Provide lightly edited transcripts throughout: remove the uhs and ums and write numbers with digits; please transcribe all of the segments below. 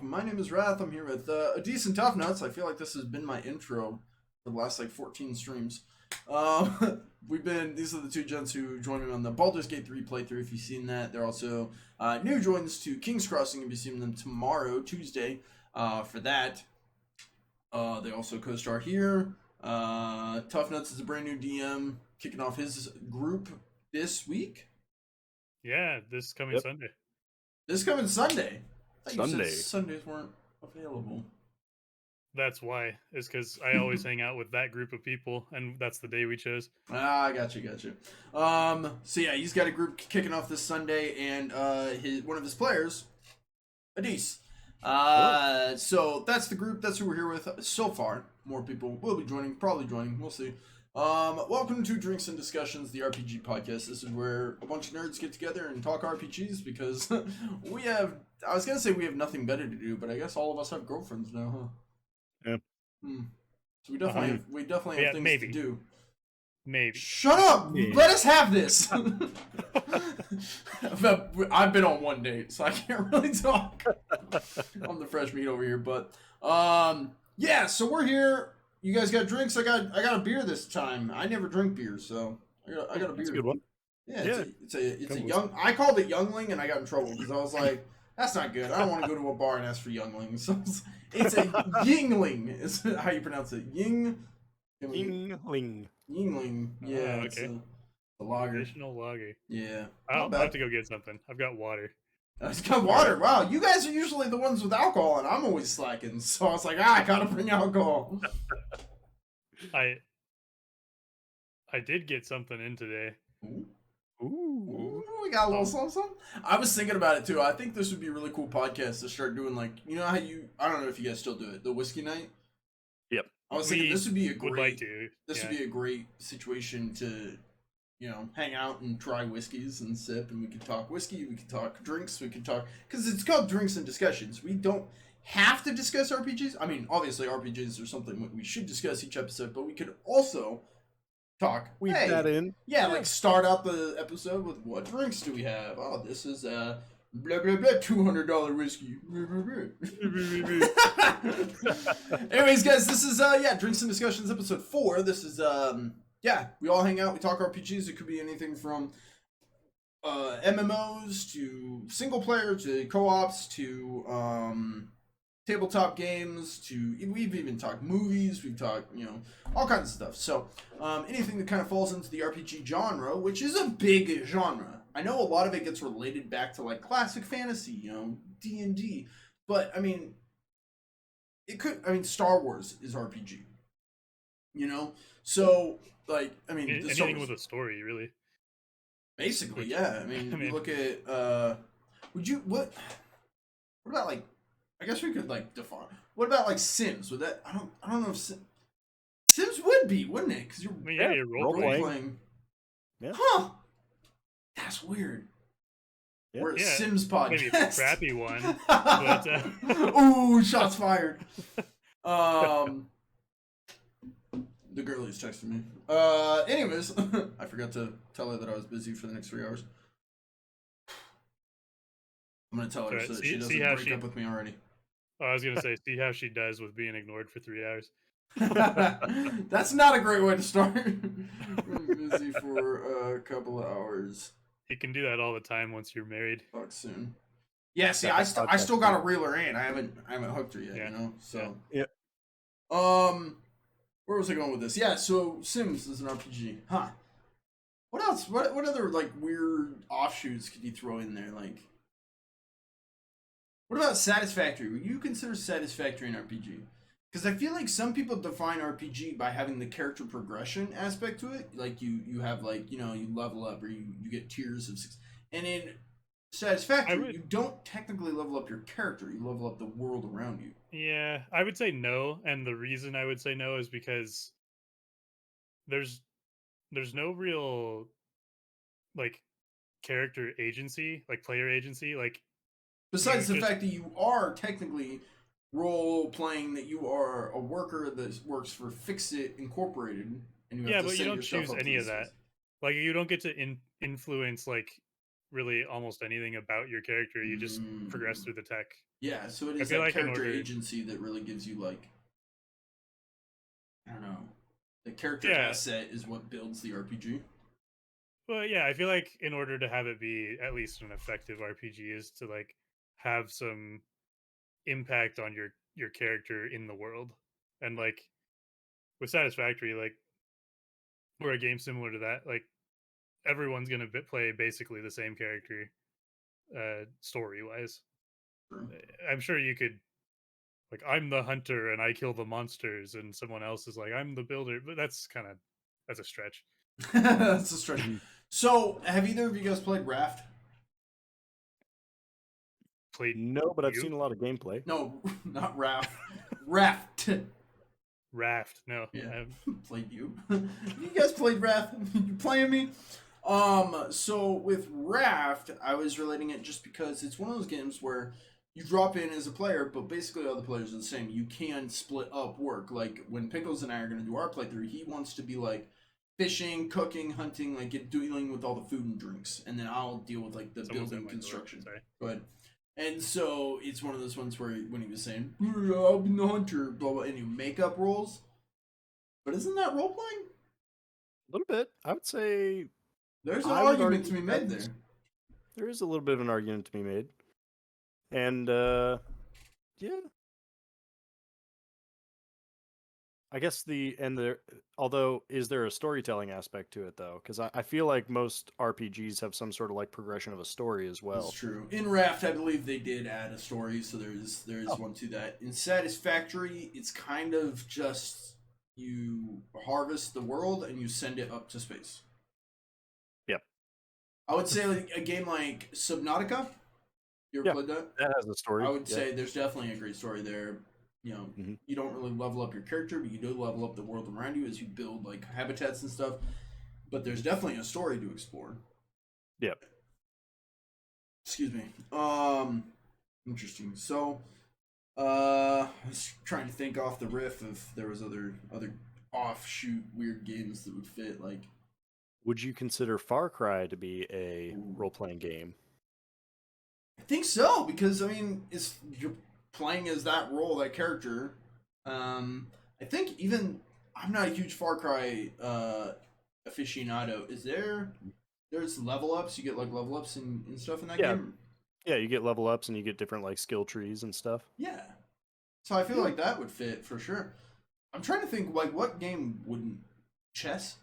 My name is Wrath. I'm here with a decent Tough Nuts. I feel like this has been my intro for the last like 14 streams. These are the two gents who joined me on the Baldur's Gate 3 playthrough. If you've seen that, they're also new joins to King's Crossing. You'll be seeing them tomorrow, Tuesday, for that. They also co-star here. Tough Nuts is a brand new DM, kicking off his group this week. Yeah, this coming Sunday. This coming Sunday. I thought Sunday. You said Sundays weren't available. That's why. Is because I always hang out with that group of people, and that's the day we chose. I got you. So yeah, he's got a group kicking off this Sunday, and one of his players, Adis. So that's the group. That's who we're here with so far. More people will be probably joining. We'll see. Welcome to Drinks and Discussions, the RPG podcast. This is where a bunch of nerds get together and talk RPGs because I was gonna say we have nothing better to do, but I guess all of us have girlfriends now, huh? Yep. So we definitely have things to do. Maybe. Shut up! Yeah. Let us have this! I've been on one date, so I can't really talk. I'm the fresh meat over here, but yeah, so we're here. You guys got drinks? I got a beer this time. I never drink beer, so I got a beer. That's a good one. Yeah, it's a young. I called it Youngling, and I got in trouble because I was like, "That's not good. I don't want to go to a bar and ask for Youngling." So it's a Yingling. Is how you pronounce it? Yingling. Yingling. Yeah. Okay. It's a lager. Traditional lager. Yeah. I'll have to go get something. I've got water. It's got water. Wow, you guys are usually the ones with alcohol, and I'm always slacking. So I was like, I gotta bring alcohol. I did get something in today. Ooh, we got a little something. I was thinking about it too. I think this would be a really cool podcast to start doing. Like, you know how I don't know if you guys still do it, the whiskey night. Yep. I was thinking this would be a great. Would like to. This would be a great situation to, hang out and try whiskeys and sip, and we could talk whiskey, we could talk drinks, we could talk, because it's called Drinks and Discussions. We don't have to discuss RPGs. I mean, obviously RPGs are something we should discuss each episode, but we could also talk. Weave that in. Yeah, like start out the episode with what drinks do we have? Oh, this is blah blah blah $200 whiskey. Anyways, guys, this is Drinks and Discussions episode 4. This is we all hang out, we talk RPGs. It could be anything from MMOs to single player to co-ops to tabletop games to we've even talked movies, we've talked all kinds of stuff. So anything that kind of falls into the RPG genre, which is a big genre. I know a lot of it gets related back to like classic fantasy, D&D, but I mean Star Wars is RPG, so like anything with a story, really. Basically, yeah. You look at what about like, I guess we could like define. What about like Sims? Would that I don't know if Sims would be, wouldn't it? Because you're role playing. Yeah. Huh. That's weird. Yeah. We're a Sims podcast. Maybe a crappy one. But, ooh, shots fired. The girl is texting me. Anyways, I forgot to tell her that I was busy for the next 3 hours. I'm gonna tell her so that she doesn't break up with me already. I was gonna say, see how she does with being ignored for 3 hours. That's not a great way to start. I'm busy for a couple of hours. You can do that all the time once you're married. Fuck soon. Yeah, see, I still got to reel her in. I haven't hooked her yet, So. Yeah. Where was I going with this? Yeah, so Sims is an RPG. Huh. What else? What other like weird offshoots could you throw in there? Like, what about Satisfactory? Would you consider Satisfactory an RPG? Because I feel like some people define RPG by having the character progression aspect to it. Like you have like, you level up or you get tiers of 6. And in Satisfactory, you don't technically level up your character. You level up the world around you. Yeah, I would say no. And the reason I would say no is because there's no real like character agency, like player agency. Like besides the fact that you are technically role playing, that you are a worker that works for Fix-It Incorporated, and you have to but you don't choose any of that. Like you don't get to influence like really almost anything about your character. You just progress through the tech. Yeah, so it I is feel that like in character order- agency that really gives you like, I don't know, the character Yeah. asset is what builds the RPG. Well, yeah, I feel like in order to have it be at least an effective RPG is to like have some impact on your character in the world. And like with Satisfactory, like or a game similar to that, like everyone's gonna play basically the same character, story wise. True. I'm sure you could, like, I'm the hunter and I kill the monsters, and someone else is like, I'm the builder, but that's a stretch. That's a stretch. So, have either of you guys played Raft? Played No, but I've you? seen a lot of gameplay. No, not Raft. Raft. Raft. No, Yeah, played you. You guys played Raft? You playing me? So with Raft, I was relating it just because it's one of those games where you drop in as a player, but basically all the players are the same. You can split up work. Like when Pickles and I are gonna do our playthrough, he wants to be like fishing, cooking, hunting, like dealing with all the food and drinks, and then I'll deal with like the Someone's at building my door. construction. Sorry. Go ahead. And so it's one of those ones where when he was saying, I'll be the hunter, blah blah, and you make up roles. But isn't that role playing? A little bit. I would say There's an I would argument to argue be made that's- there. there is a little bit of an argument to be made. And yeah. I guess although is there a storytelling aspect to it though? Because I feel like most RPGs have some sort of like progression of a story as well. That's true. In Raft, I believe they did add a story, so there's one to that. In Satisfactory, it's kind of just you harvest the world and you send it up to space. Yep. I would say like a game like Subnautica. You ever Yeah. played that? That has a story. I would yeah. say there's definitely a great story there. You know, you don't really level up your character, but you do level up the world around you as you build like habitats and stuff. But there's definitely a story to explore. Yep. Excuse me. Interesting. So, I was trying to think off the riff if there was other offshoot weird games that would fit. Like, Would you consider Far Cry to be a Ooh. role-playing game? I think so because I mean, you're playing as that role, that character. I think even I'm not a huge Far Cry aficionado. There's level ups? You get like level ups and stuff in that Yeah. game. Yeah, you get level ups and you get different like skill trees and stuff. Yeah. So I feel like that would fit for sure. I'm trying to think like what game wouldn't chess?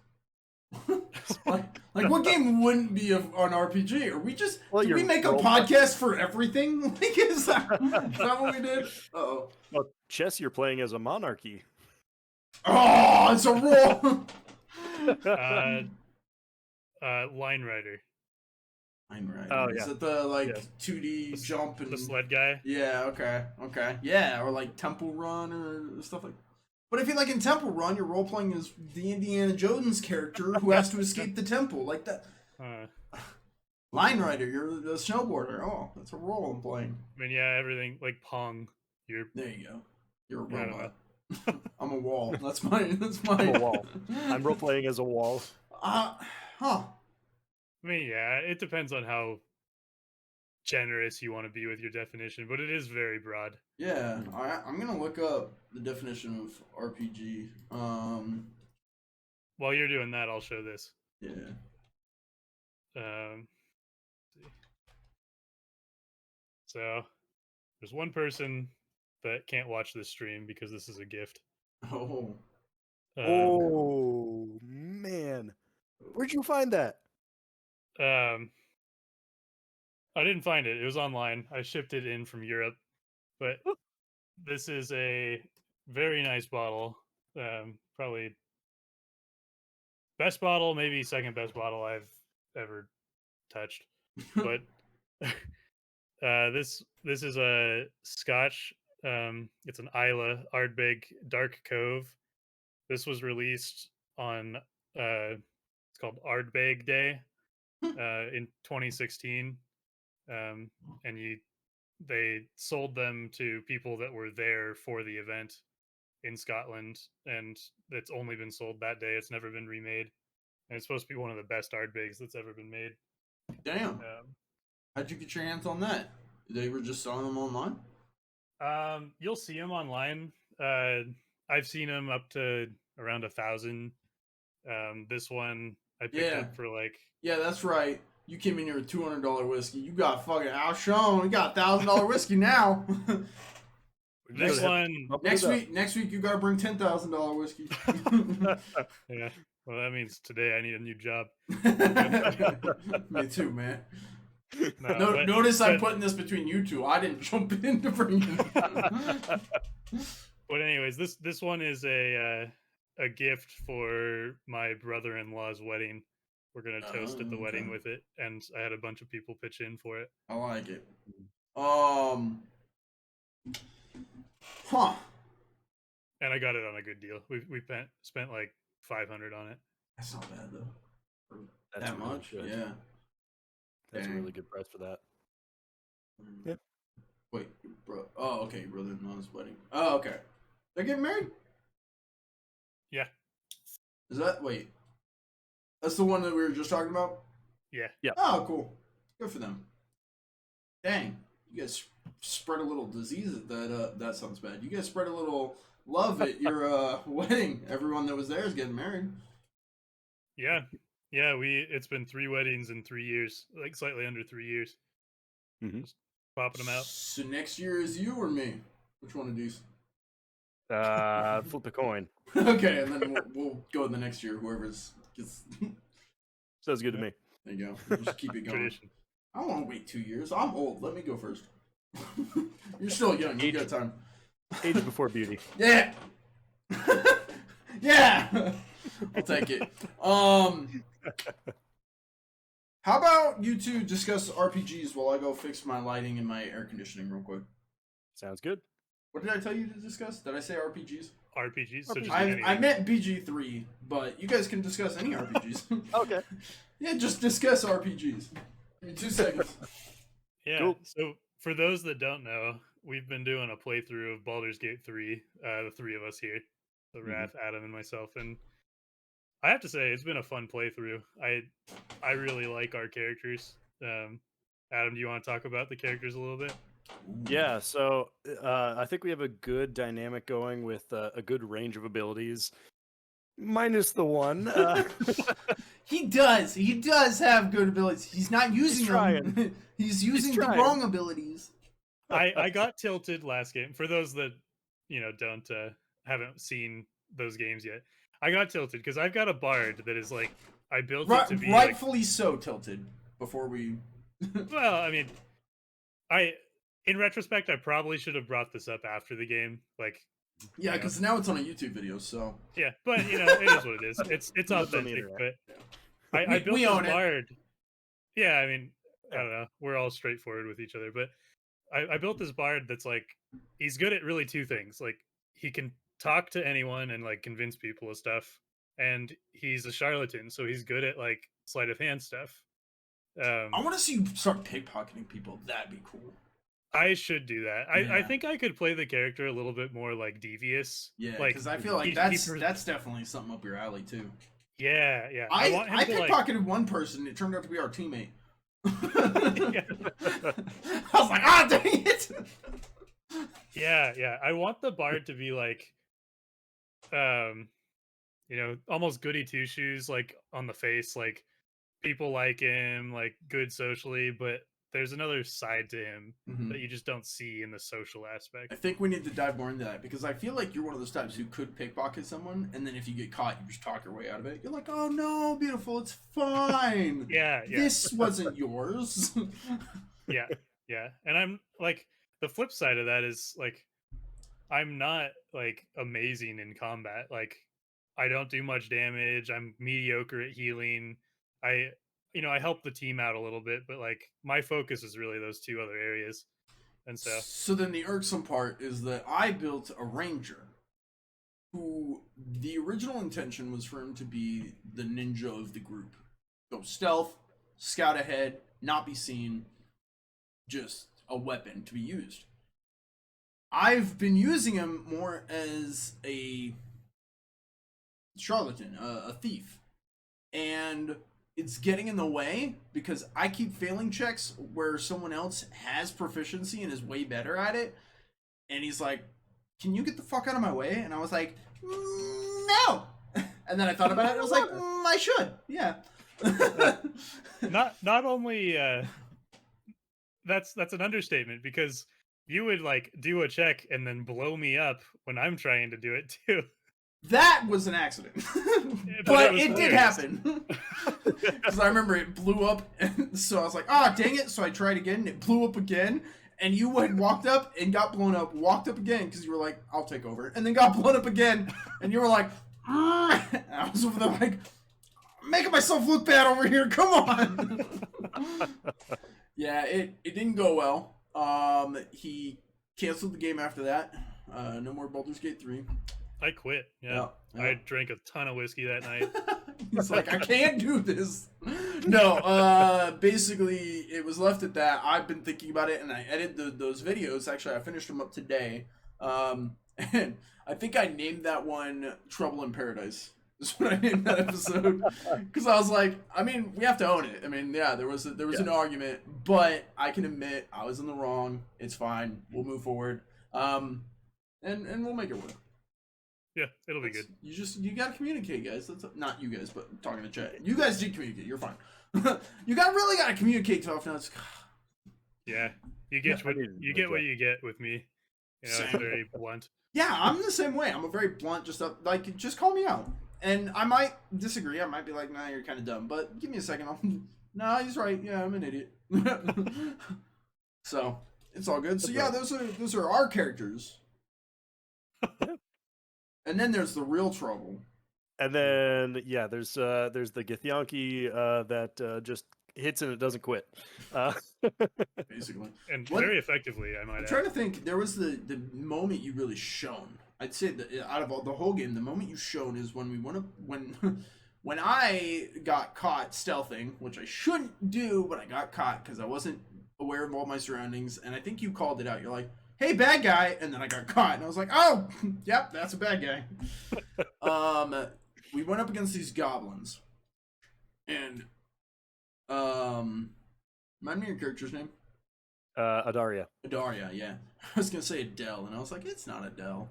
like what game wouldn't be an RPG? Are we just did we you're make a podcast for everything? Like is that what we did? Uh-oh. Well, chess you're playing as a monarchy. Oh, it's a roll. Line Rider. I'm right. Oh, Is yeah. it the like Yeah. 2D jump and The sled guy. Yeah, okay. Yeah, or like Temple Run or stuff like. But I feel like in Temple Run, you're role playing as the Indiana Jones character who has to escape the temple, like that. Line Rider, you're a snowboarder. Oh, that's a role I'm playing. I mean, yeah, everything like Pong. You're There you go. You're a I don't robot. I'm a wall. That's my. I'm a wall. I'm role playing as a wall. Huh. I mean, yeah, it depends on how generous you want to be with your definition, but it is very broad. Yeah, I'm gonna look up the definition of RPG. While you're doing that, I'll show this. Yeah. Let's see. So, there's one person that can't watch this stream because this is a gift. Oh. Oh man, where'd you find that? I didn't find it. It was online. I shipped it in from Europe, but this is a very nice bottle. Probably best bottle, maybe second best bottle I've ever touched. But this is a Scotch. It's an Isla Ardbeg Dark Cove. This was released on it's called Ardbeg Day in 2016. And they sold them to people that were there for the event in Scotland, and it's only been sold that day. It's never been remade, and it's supposed to be one of the best Ardbegs that's ever been made. Damn. How'd you get your hands on that? They were just selling them online? You'll see them online. I've seen them up to around 1,000. This one I picked up for like. Yeah, that's right. You came in here with $200 whiskey. You got fucking outshone. We got $1,000 whiskey now. This one next week you gotta bring $10,000 whiskey. Yeah. Well, that means today I need a new job. Me too, man. No, notice I'm putting this between you two. I didn't jump in to bring it. But anyways, this one is a gift for my brother-in-law's wedding. We're gonna toast at the wedding with it, and I had a bunch of people pitch in for it. I like it. Huh. And I got it on a good deal. We spent like 500 on it. That's not bad though. That's that really much? good. Yeah. That's Dang. a really good price for that. Yeah. Wait, bro. Oh, okay. Brother-in-law's wedding. Oh, okay. They're getting married? Yeah. Is that wait? That's the one that we were just talking about? Yeah. Yeah. Oh, cool. Good for them. Dang. You guys spread a little disease at that sounds bad. You guys spread a little love at your wedding. Everyone that was there is getting married. Yeah. Yeah, it's been 3 weddings in 3 years, like slightly under 3 years. Mm-hmm. Just popping them out. So next year is you or me? Which one of these? Flip a coin. Okay, and then we'll go the next year. Whoever's gets. Sounds good to me. There you go. We'll just keep it going. Tradition. I don't want to wait 2 years. I'm old. Let me go first. You're still young. You got time. Age before beauty. Yeah. Yeah. I'll take it. How about you two discuss RPGs while I go fix my lighting and my air conditioning real quick? Sounds good. What did I tell you to discuss? Did I say RPGs? RPGs? So just I meant BG3, but you guys can discuss any RPGs. Okay. Yeah, just discuss RPGs. Give me 2 seconds. Yeah. Cool. So for those that don't know, we've been doing a playthrough of Baldur's Gate 3, the 3 of us here, the Wrath, Adam, and myself, and I have to say it's been a fun playthrough. I really like our characters. Adam, do you want to talk about the characters a little bit? Yeah, so I think we have a good dynamic going with a good range of abilities, minus the one. He does have good abilities. He's not using them. He's using the wrong abilities. I got tilted last game. For those that don't haven't seen those games yet, I got tilted because I've got a bard that is like I built it to be rightfully so tilted. Before we, well, I mean, in retrospect, I probably should have brought this up after the game, like. Yeah, because now it's on a YouTube video, so. Yeah, but it is what it is. It's authentic, but I built this bard. Yeah, I mean, I don't know. We're all straightforward with each other, but I built this bard that's like he's good at really 2 things. Like he can talk to anyone and like convince people of stuff, and he's a charlatan, so he's good at like sleight of hand stuff. I want to see you start pickpocketing people. That'd be cool. I should do that. I think I could play the character a little bit more like devious. Yeah, like because I feel like that's definitely something up your alley too. Yeah, yeah. I pickpocketed one person. It turned out to be our teammate. I was like, dang it. Yeah. I want the bard to be like, almost goody 2-shoes, like on the face, like people like him, like good socially, but there's another side to him that you just don't see in the social aspect. I think we need to dive more into that because I feel like you're one of those types who could pickpocket someone, and then if you get caught, you just talk your way out of it. You're like, oh no, beautiful, it's fine. Yeah. This wasn't yours. Yeah. And I'm like, the flip side of that is like, I'm not like amazing in combat. Like, I don't do much damage. I'm mediocre at healing. I help the team out a little bit, but like my focus is really those 2 other areas. And so then the irksome part is that I built a ranger who the original intention was for him to be the ninja of the group. Go stealth, scout ahead, not be seen, just a weapon to be used. I've been using him more as a charlatan, a thief. And it's getting in the way because I keep failing checks where someone else has proficiency and is way better at it. And he's like, "Can you get the fuck out of my way?" And I was like, "No." And then I thought about it and I was like, "I should." Yeah. Not only that's an understatement, because you would like do a check and then blow me up when I'm trying to do it too. That was an accident. But it did happen. Because I remember it blew up, and so I was like, "Ah, dang it." So I tried again, and it blew up again. And you had walked up and got blown up, walked up again, because you were like, "I'll take over." And then got blown up again, and you were like, and I was over there like, making myself look bad over here, come on. Yeah, it didn't go well. He canceled the game after that. No more Baldur's Gate 3. I quit. Yeah. I drank a ton of whiskey that night. He's like, "I can't do this." No, basically, it was left at that. I've been thinking about it, and I edited those videos. Actually, I finished them up today. And I think I named that one Trouble in Paradise. That's what I named that episode. Because I was like, I mean, we have to own it. I mean, yeah, there was an argument, but I can admit I was in the wrong. It's fine. We'll move forward. And we'll make it work. Yeah, it'll be good. You gotta communicate, guys. That's not you guys, but talking to chat. You guys did communicate. You're fine. You really gotta communicate tough now. Yeah, you get what you get with me. You know, it's very blunt. Yeah, I'm the same way. I'm a very blunt. Just call me out, and I might disagree. I might be like, "Nah, you're kind of dumb," but give me a second. Nah, he's right. Yeah, I'm an idiot. So it's all good. So yeah, those are our characters. And then there's the real trouble. And then there's the Githyanki that just hits and it doesn't quit. Basically. And very effectively, I might add. I'm trying to think. There was the moment you really shone. I'd say that out of the whole game, the moment you shone is when we went up when I got caught stealthing, which I shouldn't do, but I got caught because I wasn't aware of all my surroundings, and I think you called it out. You're like, "Hey, bad guy," and then I got caught, and I was like, "Oh, yep, that's a bad guy." We went up against these goblins, and remind me your character's name. Adaria. Adaria, yeah. I was gonna say Adele, and I was like, it's not Adele.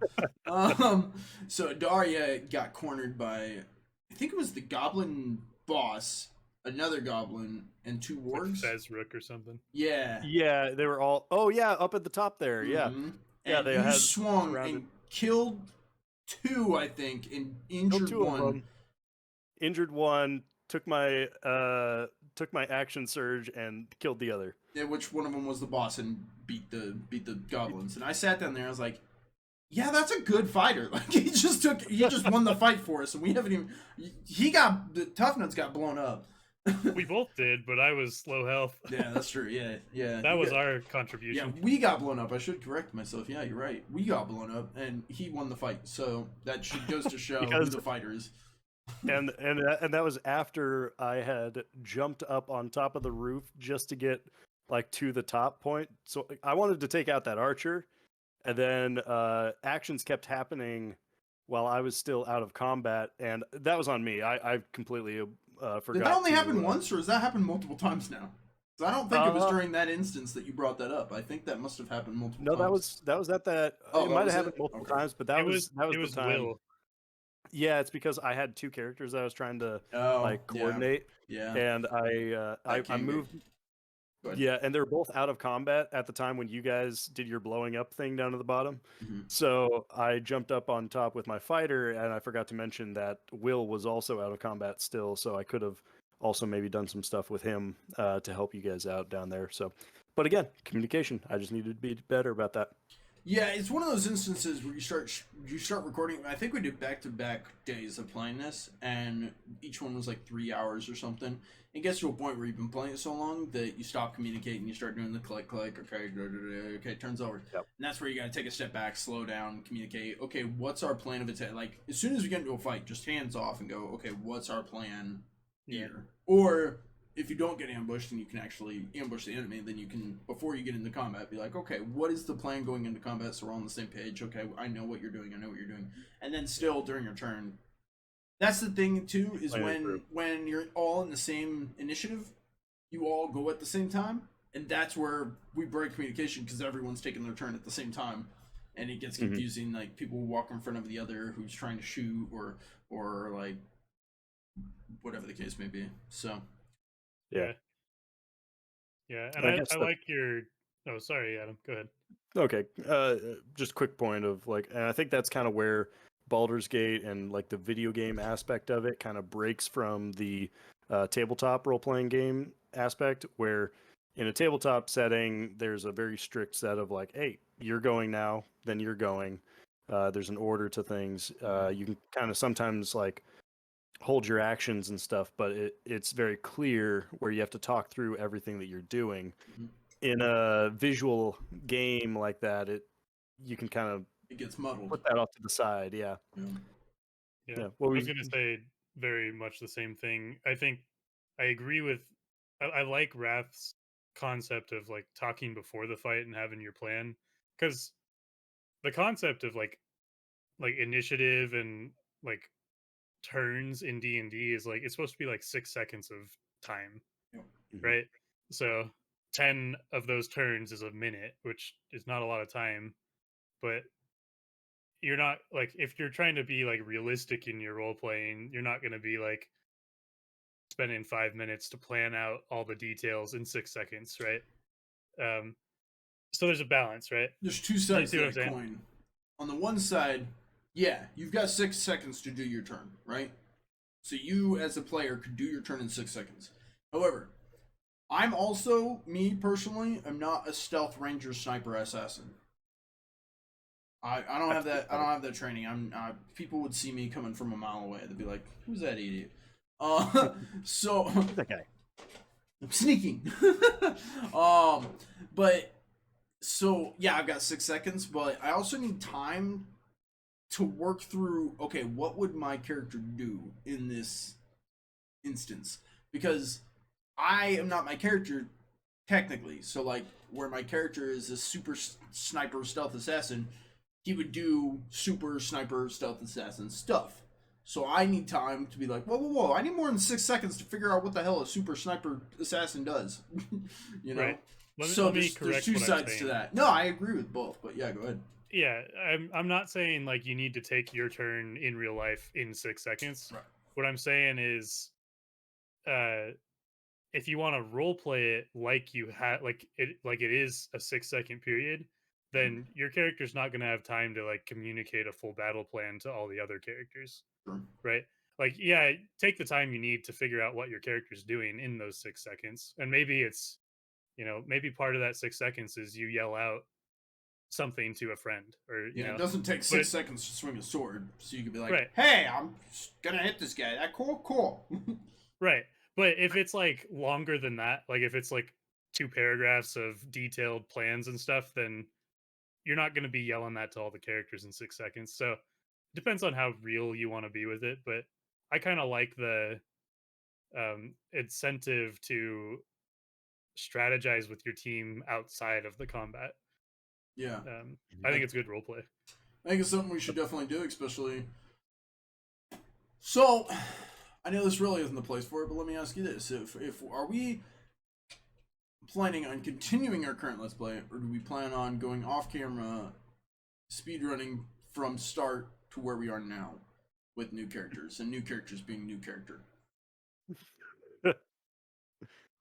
So Adaria got cornered by, I think it was the goblin boss, another goblin, and two wargs. Like Fezrook or something. Yeah. Yeah, they were all. Oh yeah, up at the top there. Yeah. Mm-hmm. Yeah, and they you had swung surrounded. and killed two, I think, and injured Two one. of them. Injured one. Took my action surge and killed the other. Yeah, which one of them was the boss and beat the goblins. And I sat down there. I was like, "Yeah, that's a good fighter. Like he just won the fight for us, and we haven't even. The Tough Nuts got blown up." We both did, but I was slow health. Yeah, that's true. Yeah. That was our contribution. Yeah, we got blown up. I should correct myself. Yeah, you're right. We got blown up, and he won the fight. So that goes to show who the fighter is. And that was after I had jumped up on top of the roof just to get like to the top point. So I wanted to take out that archer, and then actions kept happening while I was still out of combat, and that was on me. I completely forgot. Did that only happen once, or has that happened multiple times now? Because I don't think it was during that instance that you brought that up. I think that must have happened multiple times. No, that was at that. It might have happened multiple times, but that was the time. Will. Yeah, it's because I had two characters that I was trying to coordinate. Yeah. And I moved. Yeah, and they were both out of combat at the time when you guys did your blowing up thing down to the bottom. Mm-hmm. So I jumped up on top with my fighter, and I forgot to mention that Will was also out of combat still, so I could have also maybe done some stuff with him to help you guys out down there. So, but again, communication. I just needed to be better about that. Yeah, it's one of those instances where you start recording. I think we did back-to-back days of playing this, and each one was like 3 hours or something. It gets to a point where you've been playing it so long that you stop communicating, you start doing the click, okay, turns over. Yep. And that's where you got to take a step back, slow down, communicate. Okay, what's our plan of attack? Like, as soon as we get into a fight, just hands off and go, okay, what's our plan here? Or if you don't get ambushed and you can actually ambush the enemy, then you can, before you get into combat, be like, okay, what is the plan going into combat so we're on the same page? Okay, I know what you're doing, And then still, during your turn, That's the thing too, is Playing it when you're all in the same initiative, you all go at the same time, and that's where we break communication because everyone's taking their turn at the same time, and it gets confusing. Like people walk in front of the other who's trying to shoot, or like whatever the case may be. So Yeah. Yeah, and I guess I like your. Oh, sorry, Adam. Go ahead. Okay, just quick point of like, and I think that's kind of where Baldur's Gate and like the video game aspect of it kind of breaks from the tabletop role playing game aspect, where in a tabletop setting, there's a very strict set of like, hey, you're going now, then you're going. There's an order to things. You can kind of sometimes like hold your actions and stuff, but it's very clear where you have to talk through everything that you're doing. In a visual game like that, you can kind of it gets muddled. put that off to the side. Yeah. Yeah. What I was going to say very much the same thing. I think I agree with. I like Wrath's concept of like talking before the fight and having your plan, because the concept of like initiative and like turns in D&D is like it's supposed to be like 6 seconds of time, right? So 10 of those turns is a minute, which is not a lot of time, but you're not like if you're trying to be like realistic in your role playing, you're not going to be like spending 5 minutes to plan out all the details in 6 seconds, right? So there's a balance, right? There's two sides to that coin. On the one side, yeah, you've got 6 seconds to do your turn, right? So you, as a player, could do your turn in 6 seconds. However, I'm also, me personally, I'm not a stealth ranger sniper assassin. I don't have that. I don't have that training. People would see me coming from a mile away. They'd be like, "Who's that idiot?" So that guy. I'm sneaking. But so yeah, I've got 6 seconds, but I also need time to work through. Okay, what would my character do in this instance? Because I am not my character technically. So like, where my character is a super sniper stealth assassin, he would do super sniper stealth assassin stuff. So I need time to be like, whoa, I need more than 6 seconds to figure out what the hell a super sniper assassin does. You know? Right. There's two sides to that. No, I agree with both, but yeah, go ahead. Yeah, I'm not saying like you need to take your turn in real life in 6 seconds. Right. What I'm saying is if you want to role play it like you had like it is a 6 second period, then your character's not going to have time to like communicate a full battle plan to all the other characters. Sure. Right? Like, yeah, take the time you need to figure out what your character's doing in those 6 seconds. And maybe it's, maybe part of that 6 seconds is you yell out something to a friend, or it doesn't take 6 seconds to swing a sword, so you could be like, right. "Hey, I'm gonna hit this guy." That cool. Right. But if it's like longer than that, like if it's like 2 paragraphs of detailed plans and stuff, then you're not going to be yelling that to all the characters in 6 seconds. So it depends on how real you want to be with it. But I kind of like the incentive to strategize with your team outside of the combat. Yeah. I think it's good role play. I think it's something we should definitely do, especially. So, I know this really isn't the place for it, but let me ask you this: If are we planning on continuing our current Let's Play, or do we plan on going off camera, speedrunning from start to where we are now, with new characters, and new characters being new character?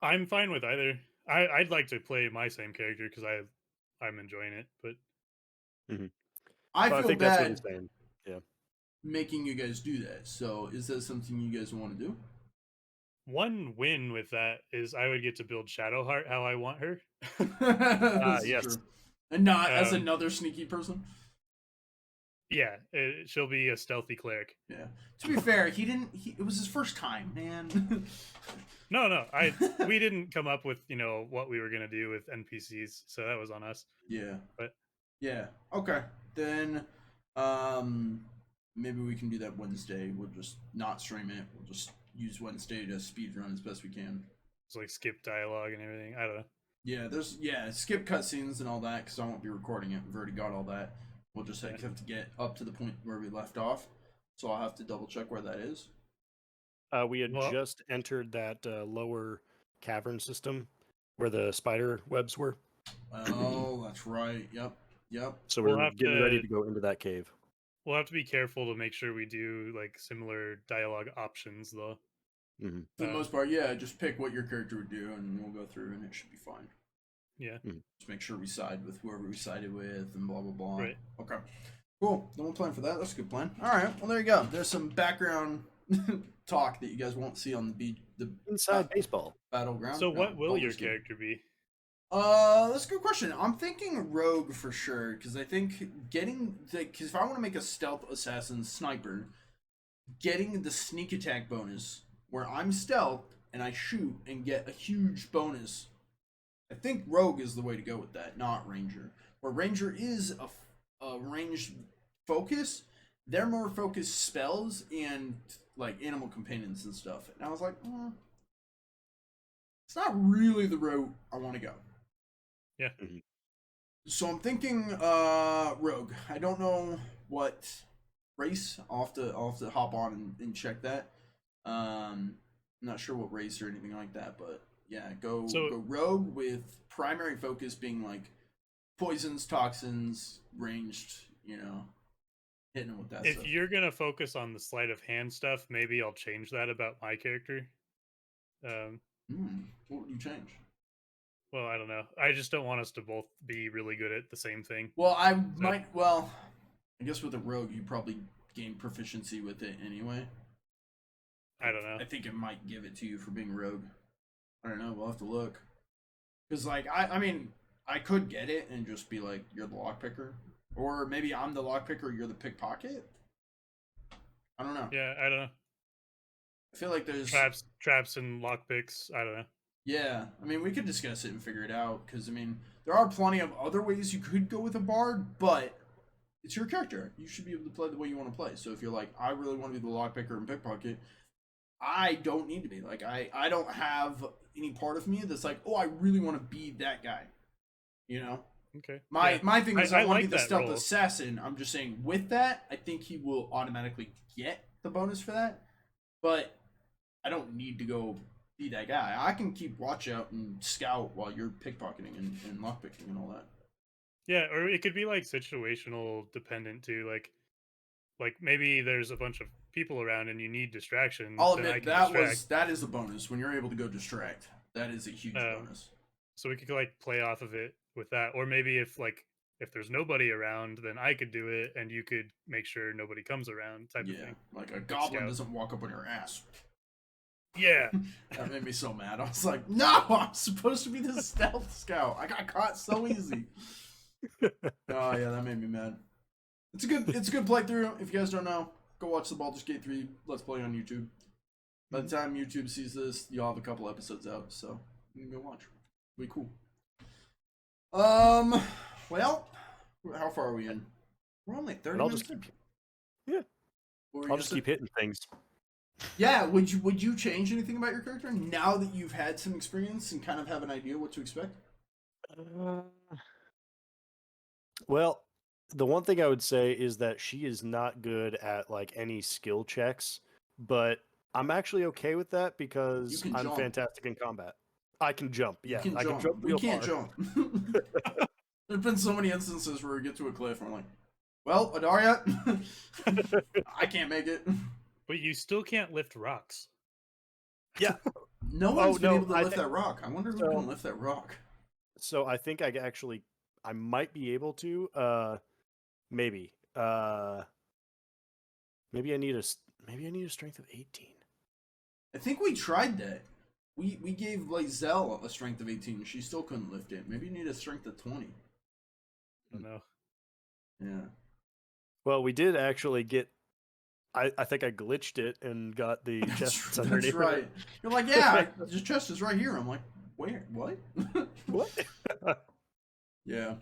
I'm fine with either. I'd like to play my same character because I'm enjoying it, but I feel bad yeah, making you guys do that. So is that something you guys want to do? One win with that is I would get to build Shadowheart how I want her. Yes. True. And not as another sneaky person. Yeah, she'll be a stealthy cleric. Yeah. To be fair, it was his first time, man. No, we didn't come up with, what we were going to do with NPCs, so that was on us. Yeah. But yeah. Okay. Then maybe we can do that Wednesday. We'll just not stream it. We'll just use Wednesday to speedrun as best we can. It's like skip dialogue and everything. I don't know. Yeah, skip cutscenes and all that because I won't be recording it. We've already got all that. We'll just have to get up to the point where we left off. so I'll have to double check where that is. We had Well- just entered that lower cavern system where the spider webs were. Oh, that's right. Yep. So We'll we're have getting ready to- to go into that cave. We'll have to be careful to make sure we do like similar dialogue options, though. Hmm For the Uh, most part, yeah. Just pick what your character would do, and we'll go through, and it should be fine. Yeah. Just make sure we side with whoever we sided with, and blah blah blah. Right. Okay. Cool. Then we'll plan for that. That's a good plan. All right. Well, there you go. There's some background talk that you guys won't see on the Inside baseball. battleground. So, No, what will your Baldur's Gate. character be? That's a good question. I'm thinking rogue for sure, because I think because if I want to make a stealth assassin sniper, getting the sneak attack bonus where I'm stealth and I shoot and get a huge bonus, I think rogue is the way to go with that, not ranger. Where ranger is a ranged focus, they're more focused spells and like animal companions and stuff. And I was like, it's not really the route I want to go. Yeah. So I'm thinking rogue. I don't know what race. I'll have to hop on and check that. I'm not sure what race or anything like that, but yeah, go rogue with primary focus being like poisons, toxins, ranged, hitting them with that If stuff. you're gonna focus on the sleight of hand stuff, maybe I'll change that about my character. What would you change? Well, I don't know. I just don't want us to both be really good at the same thing. Well, I guess with a rogue, you probably gain proficiency with it anyway. I don't know. I think it might give it to you for being rogue. I don't know. We'll have to look. Because, like, I mean, I could get it and just be like, you're the lockpicker. Or maybe I'm the lockpicker, you're the pickpocket. I don't know. Yeah, I don't know. I feel like there's... Traps and lockpicks. I don't know. Yeah. I mean, we could discuss it and figure it out. Because, I mean, there are plenty of other ways you could go with a bard, but it's your character. You should be able to play the way you want to play. So if you're like, I really want to be the lockpicker and pickpocket, I don't need to be. Like, I don't have any part of me that's like, oh, I really want to be that guy. You know? Okay. My thing is I want to like be the that stealth role. assassin. I'm just saying with that, I think he will automatically get the bonus for that. But I don't need to go be that guy. I can keep watch out and scout while you're pickpocketing and lockpicking and all that. Yeah, or it could be like situational dependent too. Like maybe there's a bunch of people around and you need distraction. I'll then I admit can distract. that is a bonus when you're able to go distract. That is a huge bonus. So we could like play off of it with that, or maybe if there's nobody around, then I could do it and you could make sure nobody comes around, type of thing. Like a goblin scout. doesn't walk up on your ass. Yeah. That made me so mad. I was like, no, I'm supposed to be the stealth scout. I got caught so easy. Oh yeah, that made me mad. It's a good playthrough. If you guys don't know, go watch the Baldur's Gate 3 Let's Play on YouTube. By the time YouTube sees this, you'll have a couple episodes out, so you can go watch. It'll be cool. Well, how far are we in? We're only 30 I'll minutes. just I'll just keep hitting things. Yeah, would you change anything about your character now that you've had some experience and kind of have an idea what to expect? Well, the one thing I would say is that she is not good at like any skill checks, but I'm actually okay with that because I'm jump. fantastic in combat. I can jump. Yeah, You can I jump. can jump We real can't far. jump. There've been so many instances where we get to a cliff and we're like, well, Adaria, I can't make it. But you still can't lift rocks. Yeah. No one's been no, able to I lift think- that rock. I wonder who so- can lift that rock. So I think I might be able to. Maybe. Maybe I need a strength of 18. I think we tried that. We gave Lazelle a strength of 18 and she still couldn't lift it. Maybe you need a strength of 20. I don't know. Yeah. Well, we did actually get. I think I glitched it and got the chest underneath. That's right. You're like, yeah, your chest is right here. I'm like, where? What? What? Yeah.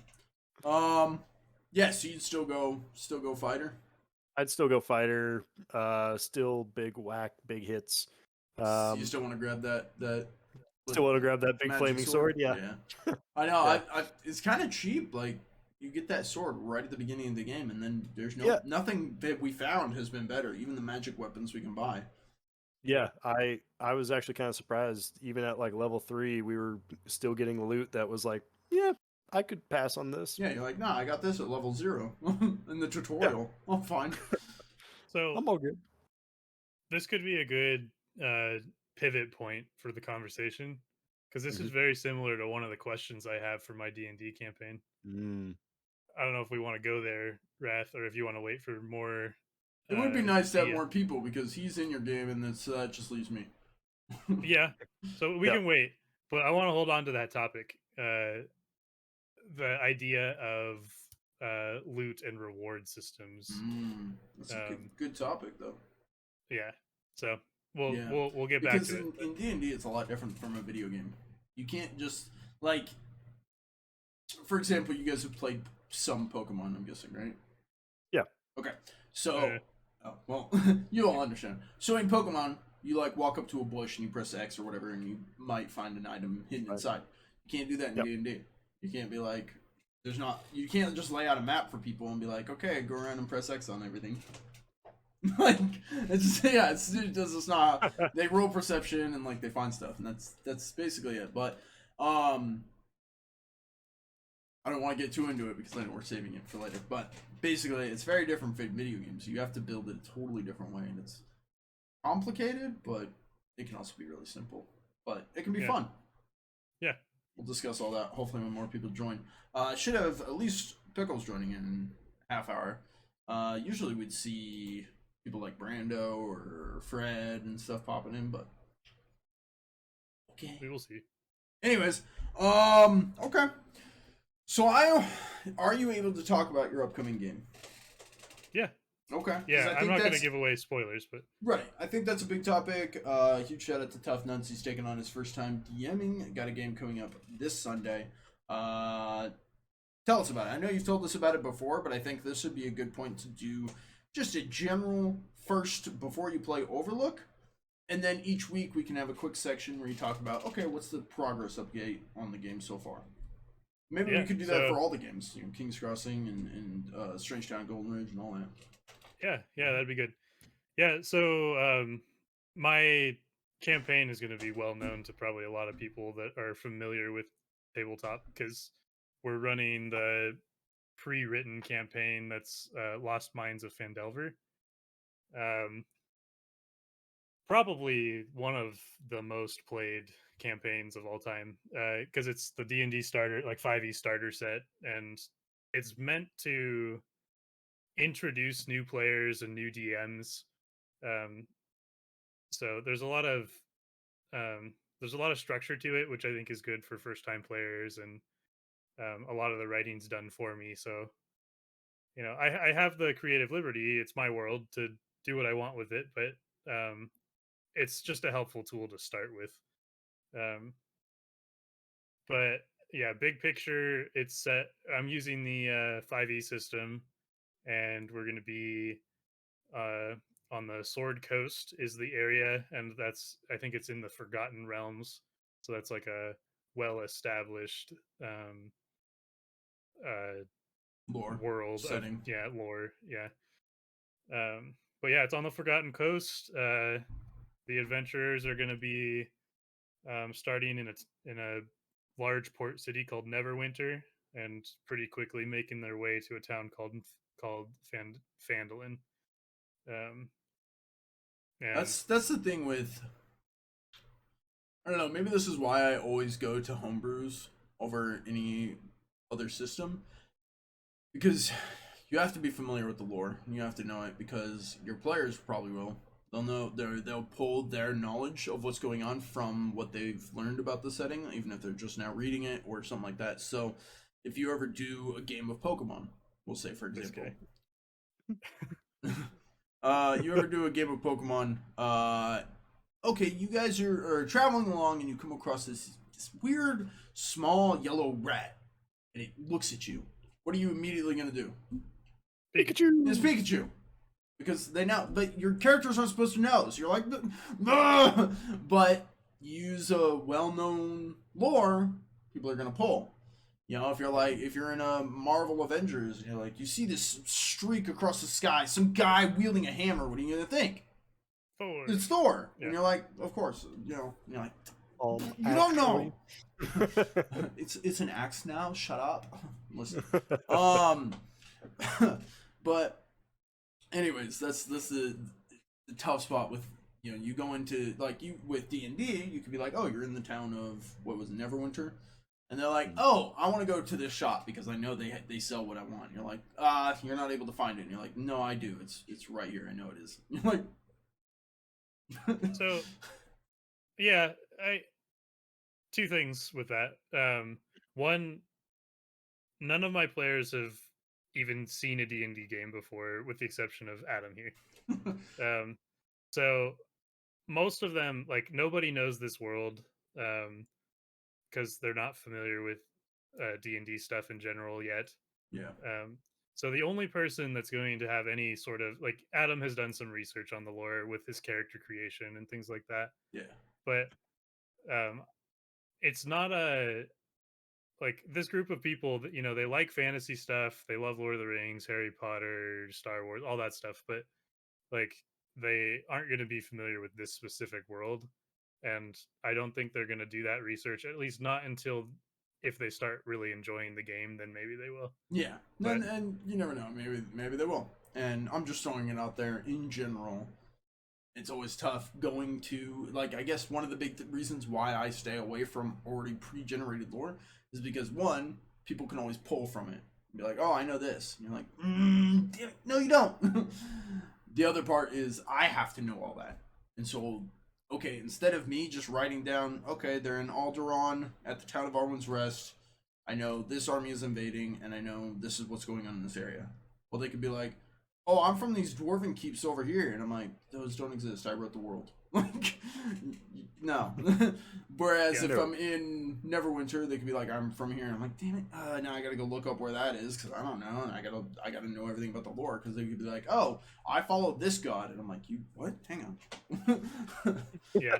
Yeah, so you'd still go fighter? I'd still go fighter. Still big whack, big hits. You still want to grab that Still want to grab that big magic flaming sword? Yeah. I know. Yeah. It's kind of cheap. Like you get that sword right at the beginning of the game, and then there's nothing that we found has been better. Even the magic weapons we can buy. Yeah, I was actually kind of surprised. Even at like level 3, we were still getting loot that was like, yeah, I could pass on this. Yeah, you're like, nah, I got this at level 0 in the tutorial. Yeah. I'm fine. So I'm all good. This could be a good pivot point for the conversation, because this is very similar to one of the questions I have for my D&D campaign. I don't know if we want to go there, Wrath, or if you want to wait for more. It would be nice to have more people, because he's in your game, and that just leaves me. Yeah, so we can wait, but I want to hold on to that topic. The idea of loot and reward systems. That's a good topic, though. Yeah, so we'll get back to it. Because in D&D, it's a lot different from a video game. You can't just, like, for example, you guys have played some Pokemon, I'm guessing, right? Yeah. Okay, so, you all understand. So in Pokemon, you, like, walk up to a bush and you press X or whatever, and you might find an item hidden inside. You can't do that in D&D. You can't be like, you can't just lay out a map for people and be like, okay, go around and press X on everything. Like, it's not, they roll perception and, like, they find stuff, and that's basically it. But, I don't want to get too into it because I know we're saving it for later. But basically, it's very different from video games. You have to build it a totally different way, and it's complicated, but it can also be really simple. But it can be fun. Yeah. We'll discuss all that, hopefully, when more people join. Should have at least Pickles joining in a half hour. Usually we'd see people like Brando or Fred and stuff popping in, but okay. We will see. Anyways, okay. So are you able to talk about your upcoming game? Yeah. Okay. Yeah, I'm not going to give away spoilers, but right. I think that's a big topic. Huge shout out to Tough Nuts. He's taking on his first time DMing. Got a game coming up this Sunday. Tell us about it. I know you've told us about it before, but I think this would be a good point to do just a general first before you play overlook, and then each week we can have a quick section where you talk about, okay, what's the progress update on the game so far. Maybe we could do that for all the games, King's Crossing and Strange Town, Golden Ridge, and all that. Yeah, that'd be good. Yeah, so my campaign is going to be well known to probably a lot of people that are familiar with tabletop, because we're running the pre-written campaign that's Lost Mines of Phandelver. Probably one of the most played campaigns of all time, because it's the D&D starter, like 5e starter set, and it's meant to introduce new players and new DMs. So there's a lot of structure to it, which I think is good for first-time players, and a lot of the writing's done for me. So, I have the creative liberty. It's my world to do what I want with it, but it's just a helpful tool to start with. But yeah, big picture, it's set. I'm using the 5e system, and we're going to be on the Sword Coast is the area, and I think it's in the Forgotten Realms. So that's like a well-established lore world setting. Lore. But yeah, it's on the Forgotten Coast. The adventurers are going to be starting in a large port city called Neverwinter, and pretty quickly making their way to a town called Phandalin. That's the thing with, I don't know, maybe this is why I always go to homebrews over any other system, because you have to be familiar with the lore, and you have to know it, because your players probably will. They'll know, they'll pull their knowledge of what's going on from what they've learned about the setting, even if they're just now reading it or something like that. So if you ever do a game of Pokemon, we'll say, for example, you ever do a game of Pokemon, okay, you guys are traveling along and you come across this weird small yellow rat, and it looks at you. What are you immediately going to do? Pikachu! It's Pikachu! Because they know, but your characters aren't supposed to know, so you're like, ah! But use a well-known lore, people are going to pull. You know, if you're in a Marvel Avengers, and you're like, you see this streak across the sky, some guy wielding a hammer. What are you gonna think? Thor. It's Thor, Yeah. and you're like, of course, you know, you're like, you Actually. don't know. It's an axe now. Shut up. Listen. But anyways, that's the tough spot with, you know, you go into like you with D&D, you could be like, oh, you're in the town of what was it, Neverwinter, and they're like, oh, I want to go to this shop because I know they sell what I want. And you're like, you're not able to find it. And you're like, no, I do. It's right here. I know it is. You're like, So, yeah, two things with that. One, none of my players have even seen a D&D game before, with the exception of Adam here. So most of them, like, nobody knows this world, because they're not familiar with D&D stuff in general yet. yeah, So the only person that's going to have any sort of, like, Adam has done some research on the lore with his character creation and things like that, yeah, but um, it's not a like this group of people that, you know, they like fantasy stuff, they love Lord of the Rings, Harry Potter, Star Wars, all that stuff, but like they aren't going to be familiar with this specific world, and I don't think they're going to do that research, at least not until if they start really enjoying the game, then maybe they will. yeah. But And you never know. Maybe they will. And I'm just throwing it out there in general. It's always tough going to, like, I guess one of the big reasons why I stay away from already pre-generated lore is because, one, people can always pull from it. Be like, oh, I know this. And you're like, damn it. No, you don't. The other part is I have to know all that. And so, okay, instead of me just writing down, okay, they're in Alderaan at the town of Arwen's Rest. I know this army is invading, and I know this is what's going on in this area. Well, they could be like, oh, I'm from these dwarven keeps over here, and I'm like, those don't exist. I wrote the world. Like, no. Whereas if I'm in Neverwinter, they could be like, I'm from here, and I'm like, damn it, now I gotta go look up where that is because I don't know, and I gotta know everything about the lore because they could be like, oh, I follow this god, and I'm like, you what? Hang on. yeah,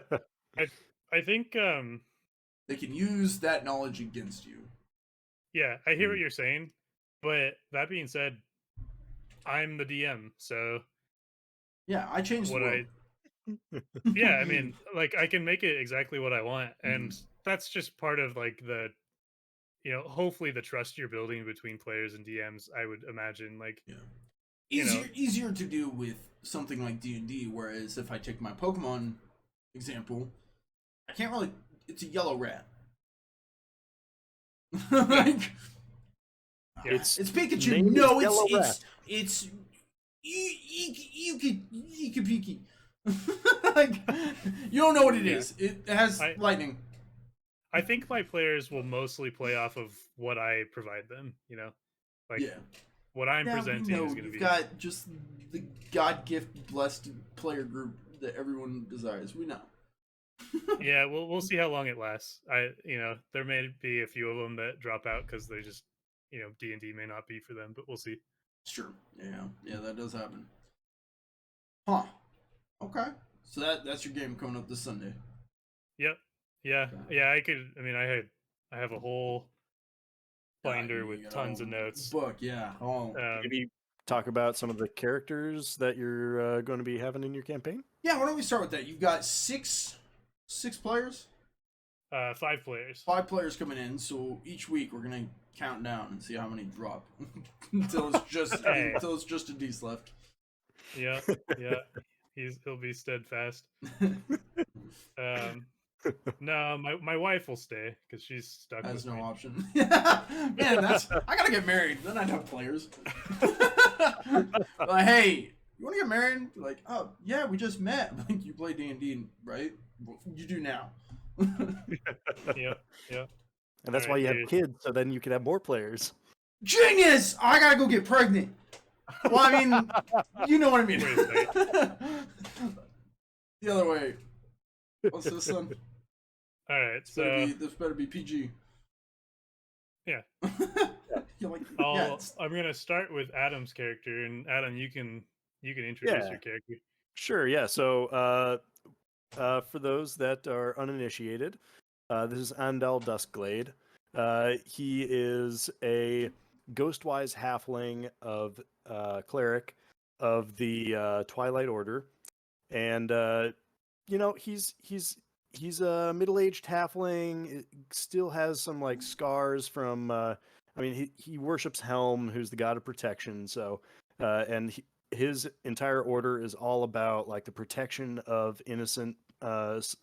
I think they can use that knowledge against you. yeah, I hear what you're saying, but that being said, I'm the DM, so yeah, I changed the world. Yeah, I mean, like, I can make it exactly what I want, and that's just part of, like, the, you know, hopefully the trust you're building between players and DMs, I would imagine, like, yeah. Easier to do with something like D&D, whereas if I take my Pokemon example, I can't really, it's a yellow rat. Like, it's Pikachu. No, it's Ikipiki. Like, you don't know what it is. It has lightning. I think my players will mostly play off of what I provide them, you know? Like, what I'm presenting is going to be... You've got just the God-gift blessed player group that everyone desires. We know. Yeah, we'll see how long it lasts. You know, there may be a few of them that drop out because they just, you know, D&D may not be for them, but we'll see. Sure. Yeah, that does happen. Huh. Okay. So that's your game coming up this Sunday. Yep. Yeah. Okay. Yeah, I have a whole binder with tons of notes. Book, yeah. Maybe talk about some of the characters that you're going to be having in your campaign. Yeah, why don't we start with that? You've got six players? 5 players. 5 players coming in, so each week we're gonna count down and see how many drop until it's just a D's left. Yeah. He'll be steadfast. No, my wife will stay because she's stuck. That's with no me. option. Man, I gotta get married. Then I'd have players. Like, hey, you want to get married? Like, oh yeah, we just met. Like, you play D&D, right? You do now. Yeah. And that's why you have kids, so then you can have more players. Genius! I gotta go get pregnant. Well, I mean, you know what I mean. The other way. What's this one? All right, this better be PG. Yeah. Like, I'm gonna start with Adam's character, and Adam, you can introduce your character. Sure. Yeah. So, for those that are uninitiated, this is Andal Duskglade. He is a ghostwise halfling of cleric of the Twilight Order, and he's a middle-aged halfling. Still has some like scars from. I mean, he worships Helm, who's the god of protection. So, his entire order is all about like the protection of innocent lives,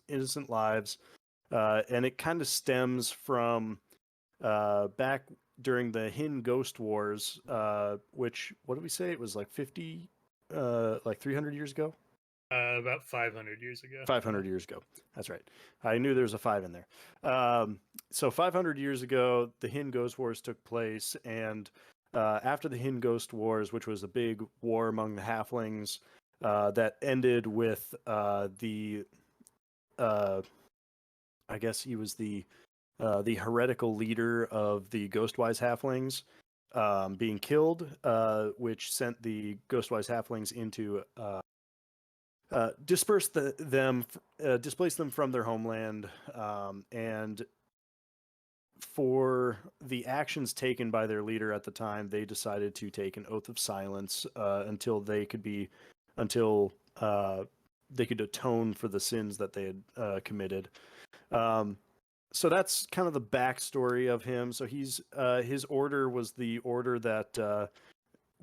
and it kind of stems from back during the Hin Ghost Wars, which what did we say? It was like 300 years ago. About 500 years ago. 500 years ago. That's right. I knew there was a 5 in there. So 500 years ago, the Hin Ghost Wars took place, and after the Hin Ghost Wars, which was a big war among the halflings, that ended with I guess he was the heretical leader of the Ghostwise halflings being killed, which sent the Ghostwise halflings into displace them from their homeland, and for the actions taken by their leader at the time, they decided to take an oath of silence until they could atone for the sins that they had committed. So that's kind of the backstory of him. So his order was the order that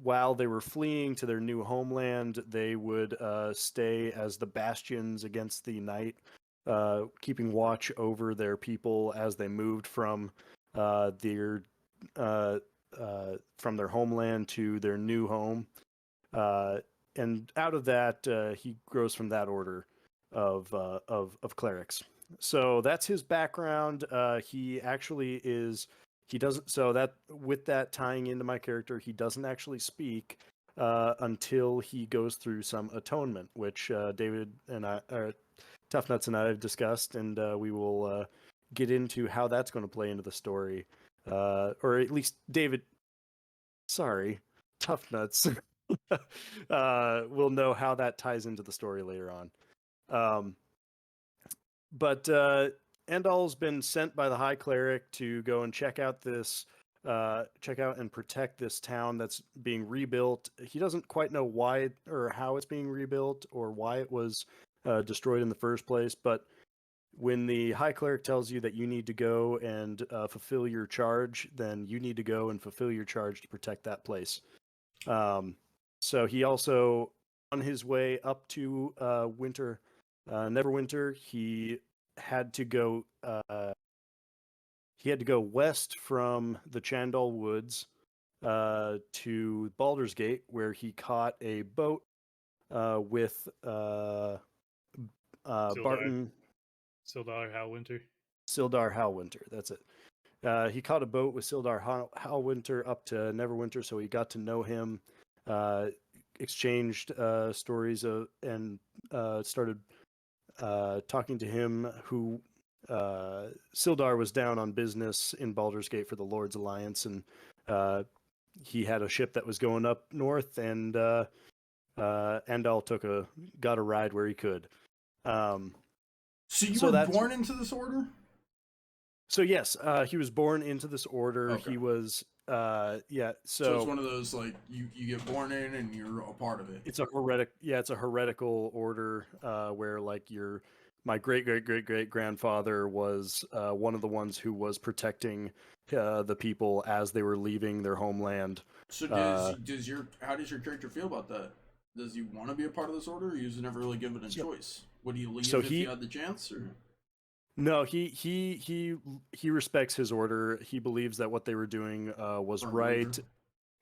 while they were fleeing to their new homeland, they would stay as the bastions against the night, keeping watch over their people as they moved from their homeland to their new home. And out of that, he grows from that order of clerics. So that's his background. He actually is. He doesn't. So that with that tying into my character, he doesn't actually speak until he goes through some atonement, which David and I, Tough Nuts and I have discussed, and we will get into how that's going to play into the story, or at least David. Sorry, Tough Nuts. We'll know how that ties into the story later on. But Endal's been sent by the High Cleric to go and check out and protect this town that's being rebuilt. He doesn't quite know why or how it's being rebuilt or why it was destroyed in the first place. But when the High Cleric tells you that you need to go and fulfill your charge, then you need to go and fulfill your charge to protect that place. So he also, on his way up to Neverwinter, he had to go west from the Chandal Woods to Baldur's Gate, where he caught a boat with Barton Sildar Halwinter. Sildar Halwinter, that's it. He caught a boat with Sildar Halwinter up to Neverwinter, so he got to know him, exchanged stories and started talking to him, who Sildar was down on business in Baldur's Gate for the Lord's Alliance, and he had a ship that was going up north, and Endal got a ride where he could. So you were born into this order? So yes, he was born into this order. Okay. He was So it's one of those like you get born in and you're a part of it. It's a heretical order where like my great grandfather was one of the ones who was protecting the people as they were leaving their homeland. So how does your character feel about that? Does he want to be a part of this order, or he's never really given a choice? Would he leave if he had the chance, or? No, he respects his order. He believes that what they were doing was right.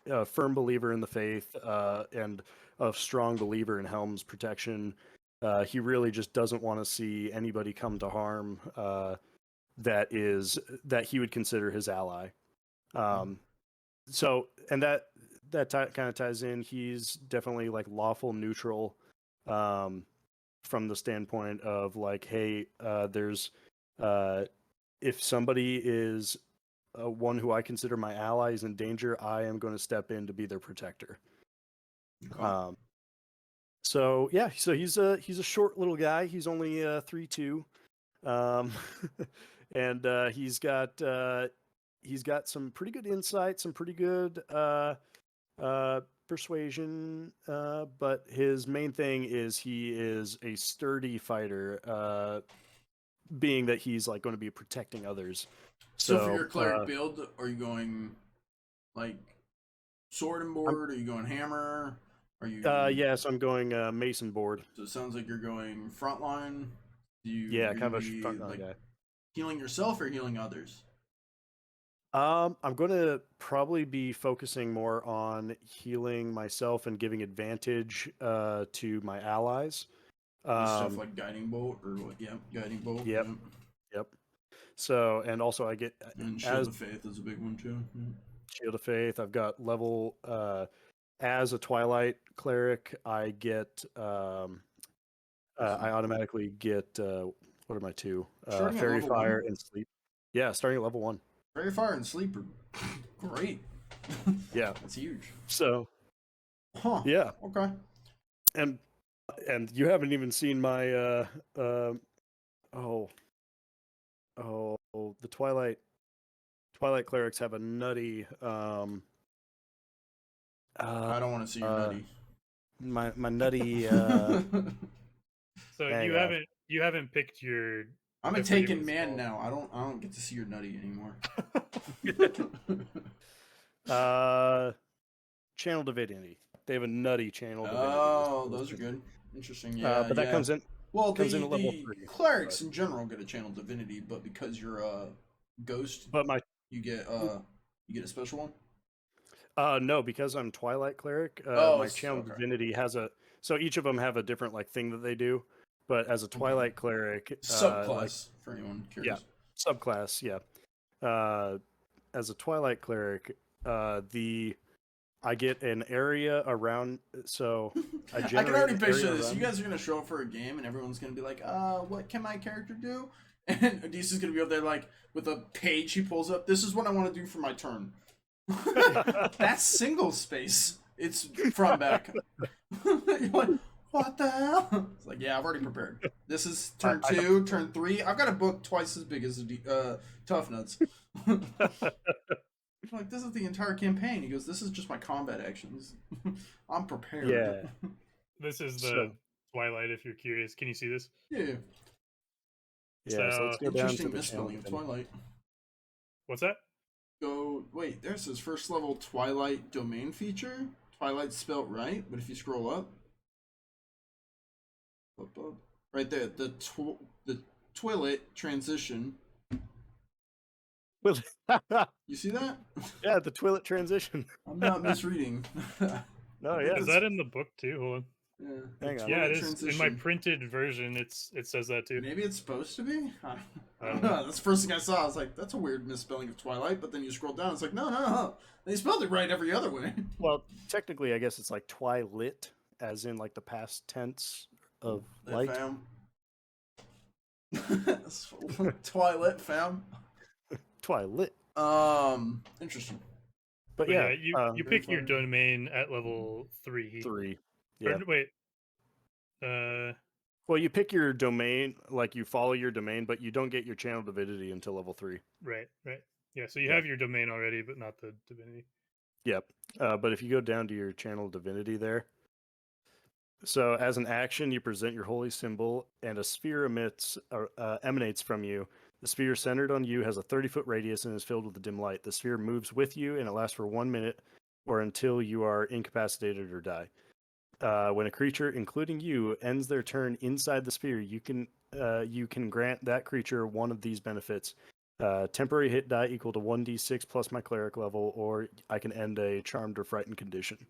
A firm believer in the faith and a strong believer in Helm's protection. He really just doesn't want to see anybody come to harm that he would consider his ally. So, and that kind of ties in. He's definitely like lawful neutral from the standpoint of like, hey, there's if somebody is one who I consider my ally is in danger, I am going to step in to be their protector. Okay. So he's a short little guy. He's only 3'2", and he's got he's got some pretty good insight, some pretty good persuasion, but his main thing is he is a sturdy fighter, being that he's like going to be protecting others. So for your cleric build, are you going like sword and board? Are you going hammer? Are you? Yes, I'm going mason board. So it sounds like you're going frontline. Yeah, are kind of a you frontline like guy. healing yourself or healing others? I'm going to probably be focusing more on healing myself and giving advantage to my allies. Stuff like guiding bolt or what? Yep, guiding bolt. Yep. Yep. So, and also I get And shield of faith is a big one too. Shield of Faith. I've got level as a Twilight cleric. I get I automatically get what are my two? Fairy Fire and Sleep. Yeah, starting at level 1. Fairy Fire and Sleep are great. Yeah, that's huge. So, yeah, okay. And you haven't even seen my the Twilight clerics have a nutty I don't want to see your nutty. My nutty So you haven't picked your. I'm a taken man now. I don't get to see your nutty anymore. Channel Divinity. They have a nutty channel divinity. Oh, those are good. Interesting. Yeah, but that comes in. Well, comes in at level 3. Clerics in general get a channel divinity, but because you're a ghost, you get a special one. No, because I'm Twilight cleric. My channel divinity has a. So each of them have a different thing that they do. But as a Twilight cleric, subclass for anyone curious. Yeah, subclass. Yeah. As a Twilight cleric, I get an area around. So I can already picture this. You guys are gonna show up for a game, and everyone's gonna be like, what can my character do?" And Odysseus is gonna be up there like with a page he pulls up. This is what I want to do for my turn. That's single space. It's front back. You're like, what the hell? It's like, yeah, I've already prepared. This is turn 2, turn 3. I've got a book twice as big as Tough Nuts. Like, this is the entire campaign. He goes, this is just my combat actions. I'm prepared. Yeah. This is the Twilight, if you're curious. Can you see this? Yeah. Yeah, so let's go down to the misspelling of Twilight. What's that? Wait, there's his first level Twilight domain feature. Twilight's spelt right, but if you scroll up, right there, the Twilight transition. You see that? Yeah, the Twilight transition. I'm not misreading. No, yeah. Is that in the book too? Hold on. Yeah, hang on. Yeah, it is. In my printed version, it says that too. Maybe it's supposed to be? I don't know. That's the first thing I saw. I was like, that's a weird misspelling of Twilight, but then you scroll down, it's like, no. They spelled it right every other way. Well, technically, I guess it's like Twilit, as in like the past tense of light. Fam. Twilight, fam. Twilight. Interesting. But yeah, you pick your domain at level 3. 3. Yeah. Or, wait. Well, you pick your domain, like you follow your domain, but you don't get your channel divinity until level 3. Right. Yeah, so you have your domain already, but not the divinity. Yep. But if you go down to your channel divinity there, so as an action, you present your holy symbol, and a sphere emanates from you. The sphere centered on you has a 30-foot radius and is filled with a dim light. The sphere moves with you, and it lasts for 1 minute or until you are incapacitated or die. When a creature, including you, ends their turn inside the sphere, you can grant that creature one of these benefits. Temporary hit die equal to 1d6 plus my cleric level, or I can end a charmed or frightened condition.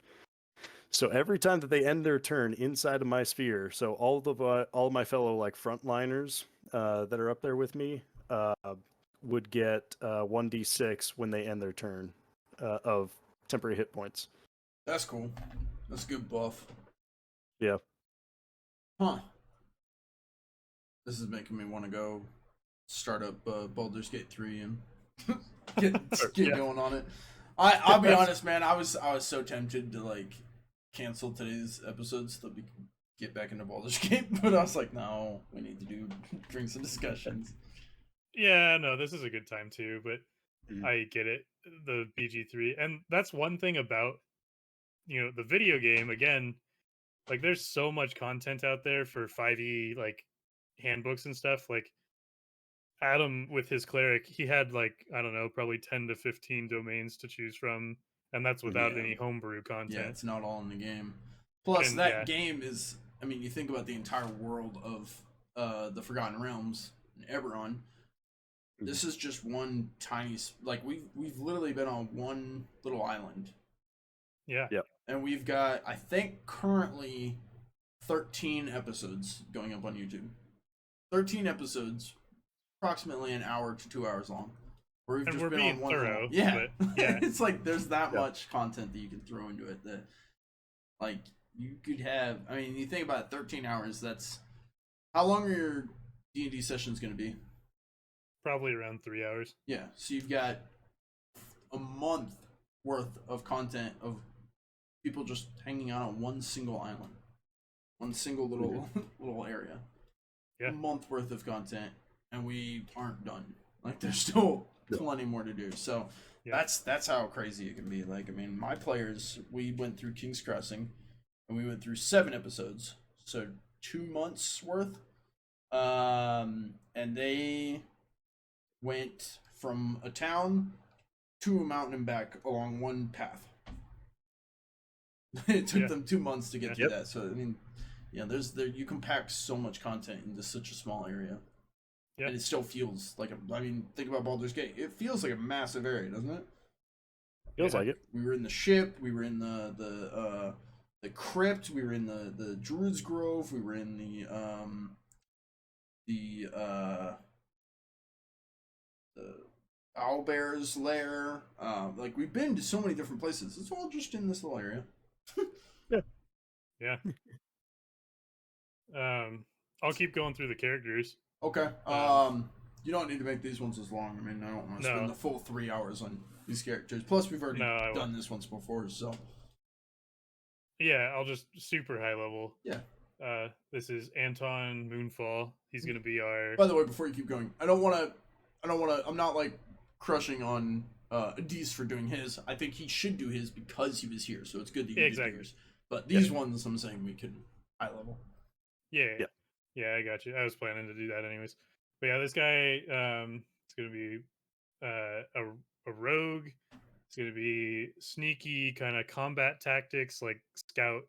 So every time that they end their turn inside of my sphere, so all of my fellow frontliners that are up there with me would get 1d6 when they end their turn of temporary hit points. That's cool. That's a good buff. Yeah. Huh. This is making me want to go start up Baldur's Gate 3 and get going on it. I'll be honest, man. I was so tempted to cancel today's episode so that we can get back into Baldur's Gate, but I was like, no, we need to do drinks and discussions. Yeah, no, this is a good time too. But I get it, the BG3. And that's one thing about, the video game, again, like there's so much content out there for 5e, like handbooks and stuff. Like Adam with his cleric, he had like, I don't know, probably 10 to 15 domains to choose from. And that's without Yeah. any homebrew Yeah, content. it's not all in the game. Plus, And that game is, I mean, you think about the entire world of the Forgotten Realms and Eberron. This is just one tiny, like, we've literally been on one little island. yeah. Yep. And we've got, I think, currently 13 episodes going up on YouTube. 13 episodes, approximately an hour to 2 hours long. Where we've And just we're been being on one thorough, yeah. but yeah. It's like there's that Yeah. much content that you can throw into it that, like, you could have. I mean, you think about it, 13 hours. That's how long are your D&D sessions going to be? Probably around 3 hours. Yeah, so you've got a month worth of content of people just hanging out on one single island, one single little little area. Yeah. A month worth of content, and we aren't done. Like, there's still plenty more to do. So Yeah. that's how crazy it can be. Like, I mean, my players, we went through King's Crossing, and we went through 7 episodes, so 2 months worth. And they went from a town to a mountain and back along one path. It took them 2 months to get through that. So I mean, yeah, you can pack so much content into such a small area. Yeah. And it still feels like I mean, think about Baldur's Gate. It feels like a massive area, doesn't it? Feels like it. We were in the ship. We were in the crypt. We were in the Druid's Grove. We were in the owlbear's lair. Like, we've been to so many different places. It's all just in this little area. Yeah. I'll keep going through the characters. Okay. You don't need to make these ones as long. I mean, I don't want to spend the full 3 hours on these characters. Plus, we've already done this once before, so. Yeah, I'll just super high level. Yeah. This is Anton Moonfall. He's gonna be our. By the way, before you keep going, I'm not like crushing on Adis for doing his. I think he should do his because he was here, so it's good that you did yours. But these ones, I'm saying we can high level. Yeah, I got you. I was planning to do that anyways. But yeah, this guy, it's gonna be a rogue. It's gonna be sneaky kind of combat tactics like scout.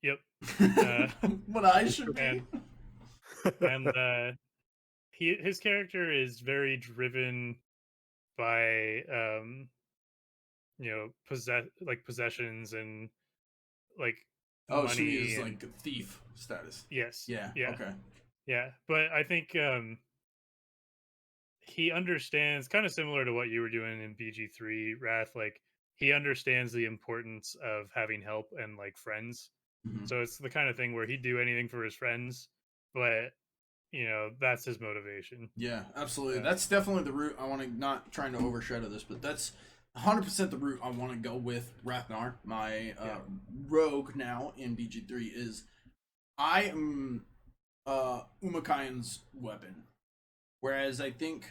Yep. What I should be. And his character is very driven by possessions and like Oh, money. so he is like a thief status. Yes. Yeah. Okay. Yeah, but I think he understands, kind of similar to what you were doing in BG3 Wrath. Like, he understands the importance of having help and like friends. Mm-hmm. So it's the kind of thing where he'd do anything for his friends, but that's his motivation. Yeah, absolutely. That's definitely the route I want to, not trying to overshadow this, but that's 100% the route I want to go with Rathnar. My rogue now in BG3 is I am Umakayan's weapon. Whereas I think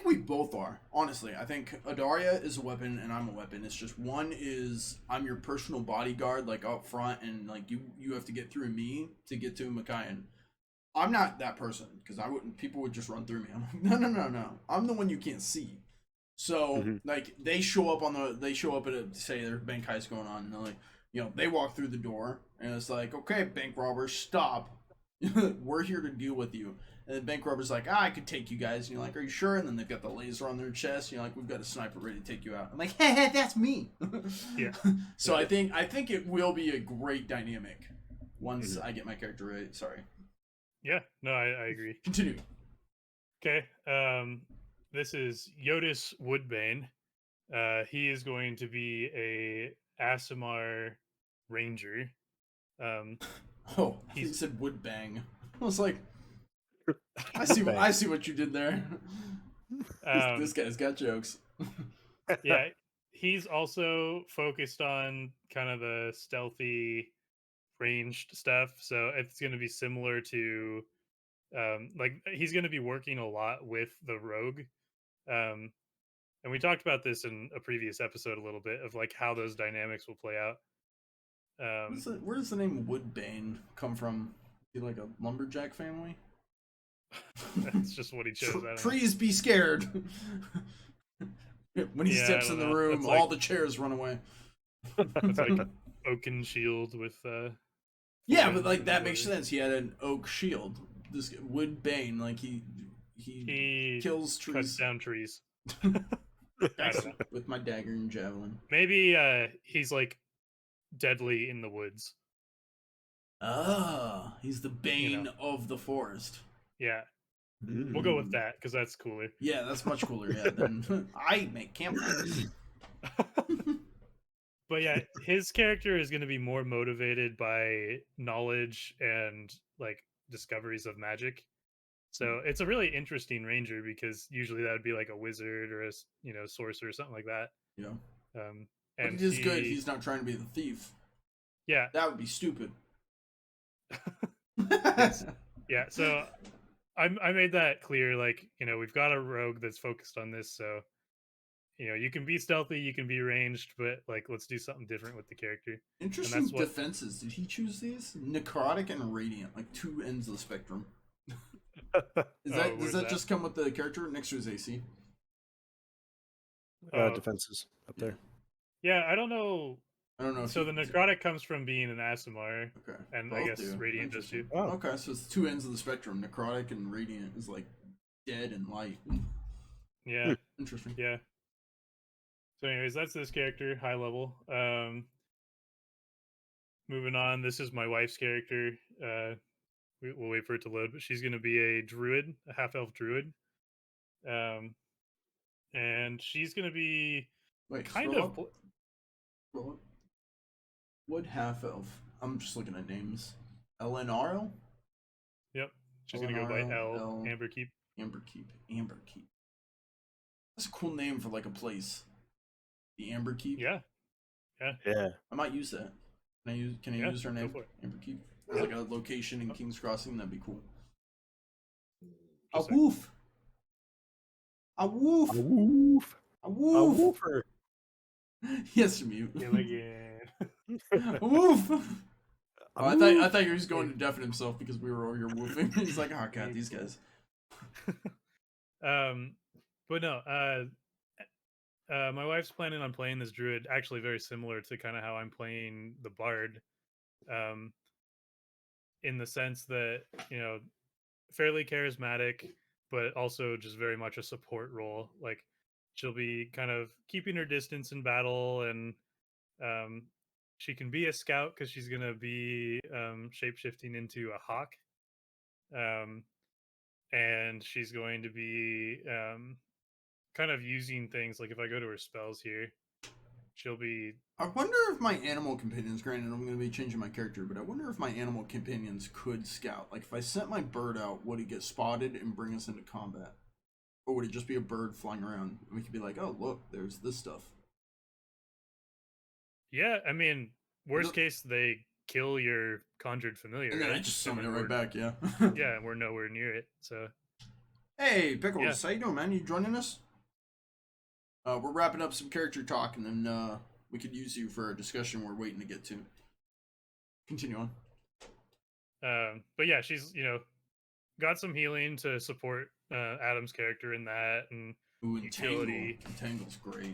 we both are. Honestly, I think Adaria is a weapon and I'm a weapon. It's just one is I'm your personal bodyguard, like up front, and like you have to get through me to get to Umakayan. I'm not that person because people would just run through me. I'm like, no. I'm the one you can't see. So like they show up at say their bank heist going on, and they're like, they walk through the door and it's like, okay, bank robbers, stop. We're here to deal with you. And the bank robber's like, I could take you guys. And you're like, are you sure? And then they've got the laser on their chest. And you're like, we've got a sniper ready to take you out. I'm like, hey, that's me. Yeah. So I think it will be a great dynamic once I get my character right. Sorry. Yeah, no, I agree. Continue. Okay. This is Yodis Woodbane. He is going to be a Asimar ranger. He said Woodbang. I was like, I see what you did there. This guy's got jokes. Yeah, he's also focused on kind of the stealthy ranged stuff, so it's going to be similar to Like he's going to be working a lot with the rogue. And we talked about this in a previous episode a little bit of like how those dynamics will play out. Where does the name Woodbane come from? Is he like a lumberjack family? That's just what he chose. I don't know. Trees be scared. When he Yeah, I steps don't in the know. room, That's like- all the chairs run away. It's like oaken shield with Yeah, thorns but like and that makes whatever. sense. He had an oak shield. This Woodbane, like he kills cuts trees. down trees. I don't know. With my dagger and javelin. Maybe he's like deadly in the woods. Ah, he's the bane know. of the forest. Yeah, we'll go with that because that's cooler. Yeah, that's much cooler. Yeah, than I make campfires. But yeah, his character is going to be more motivated by knowledge and like discoveries of magic. So it's a really interesting ranger because usually that would be like a wizard or a sorcerer or something like that. Yeah, But but it is good. He's not trying to be the thief. Yeah, That would be stupid. yeah. So I made that clear. Like we've got a rogue that's focused on this, so you can be stealthy, you can be ranged, but like let's do something different with the character. Interesting defenses. Did he choose these? Necrotic and Radiant, like two ends of the spectrum. Does that just come with the character next to his AC? Defenses up there. Yeah, I don't know. So the necrotic comes from being an Aasimar. Okay. And I guess Radiant does too. Oh. Okay, so it's two ends of the spectrum. Necrotic and Radiant is like dead and light. Yeah. Interesting. Yeah. So anyways, that's this character, high level. Moving on, this is my wife's character. We'll wait for it to load, but she's going to be a druid, a half-elf druid. And she's going to be kind of... What half-elf? I'm just looking at names. Elenarl? Yep. She's going to go by L. Amberkeep. Amberkeep. That's a cool name for like a place. The Amberkeep? Yeah. I might use that. Can I use her name? Amberkeep. It's like a location in King's Crossing. That'd be cool. A woof. A woof. A woof. A woof. A woofer. Yes, mute. A woof. Oh, I thought he was going to deafen himself because we were over here woofing. He's like, oh god, these guys. But no, my wife's planning on playing this druid, actually very similar to kind of how I'm playing the bard, in the sense that fairly charismatic, but also just very much a support role. Like she'll be kind of keeping her distance in battle, and she can be a scout because she's gonna be shapeshifting into a hawk, and she's going to be kind of using things like if I go to her spells here, she'll be... I wonder if my animal companions, granted I'm going to be changing my character, but I wonder if my animal companions could scout. Like if I sent my bird out, would it get spotted and bring us into combat? Or would it just be a bird flying around and we could be like, oh look, there's this stuff. Yeah, I mean, worst case, they kill your conjured familiar. And then I just summon it right back, yeah. Yeah, and we're nowhere near it, so... Hey, Pickles, how you doing, man? You joining us? We're wrapping up some character talk, and then we could use you for a discussion we're waiting to get to. Continue on. But yeah, she's got some healing to support Adam's character in that, and utility. Entangle's great.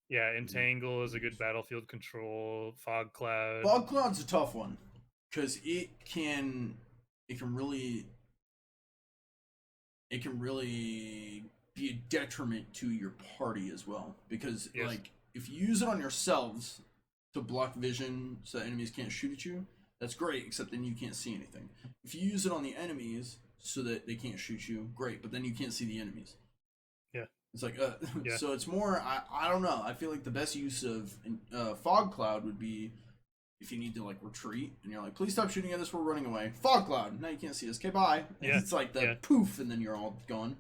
Yeah, Entangle is a good battlefield control. Fog Cloud. Fog Cloud's a tough one because it can really be a detriment to your party as well, because like if you use it on yourselves to block vision so that enemies can't shoot at you, that's great, except then you can't see anything. If you use it on the enemies so that they can't shoot you, great, but then you can't see the enemies. Yeah, it's like so it's more I don't know, I feel like the best use of Fog Cloud would be if you need to like retreat and you're like, please stop shooting at us, we're running away. Fog Cloud, now you can't see us, okay, bye. And it's like the poof, and then you're all gone.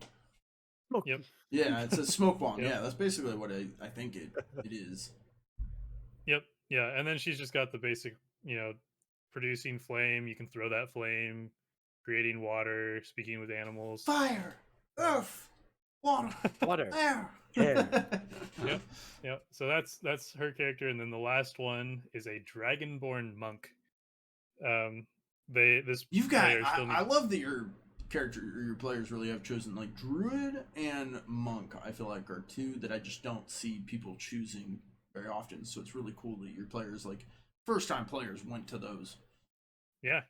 Yep. Yeah, it's a smoke bomb. Yeah, that's basically what I think it is. Yep. Yeah, and then she's just got the basic, producing flame. You can throw that flame. creating water, speaking with animals. Fire, earth, water, Air. Yep. So that's her character, and then the last one is a dragonborn monk. This You've got. player still I needs. love that your character or your players really have chosen like druid and monk. I feel like are two that I just don't see people choosing very often. So it's really cool that your players, like first time players, went to those. Yeah,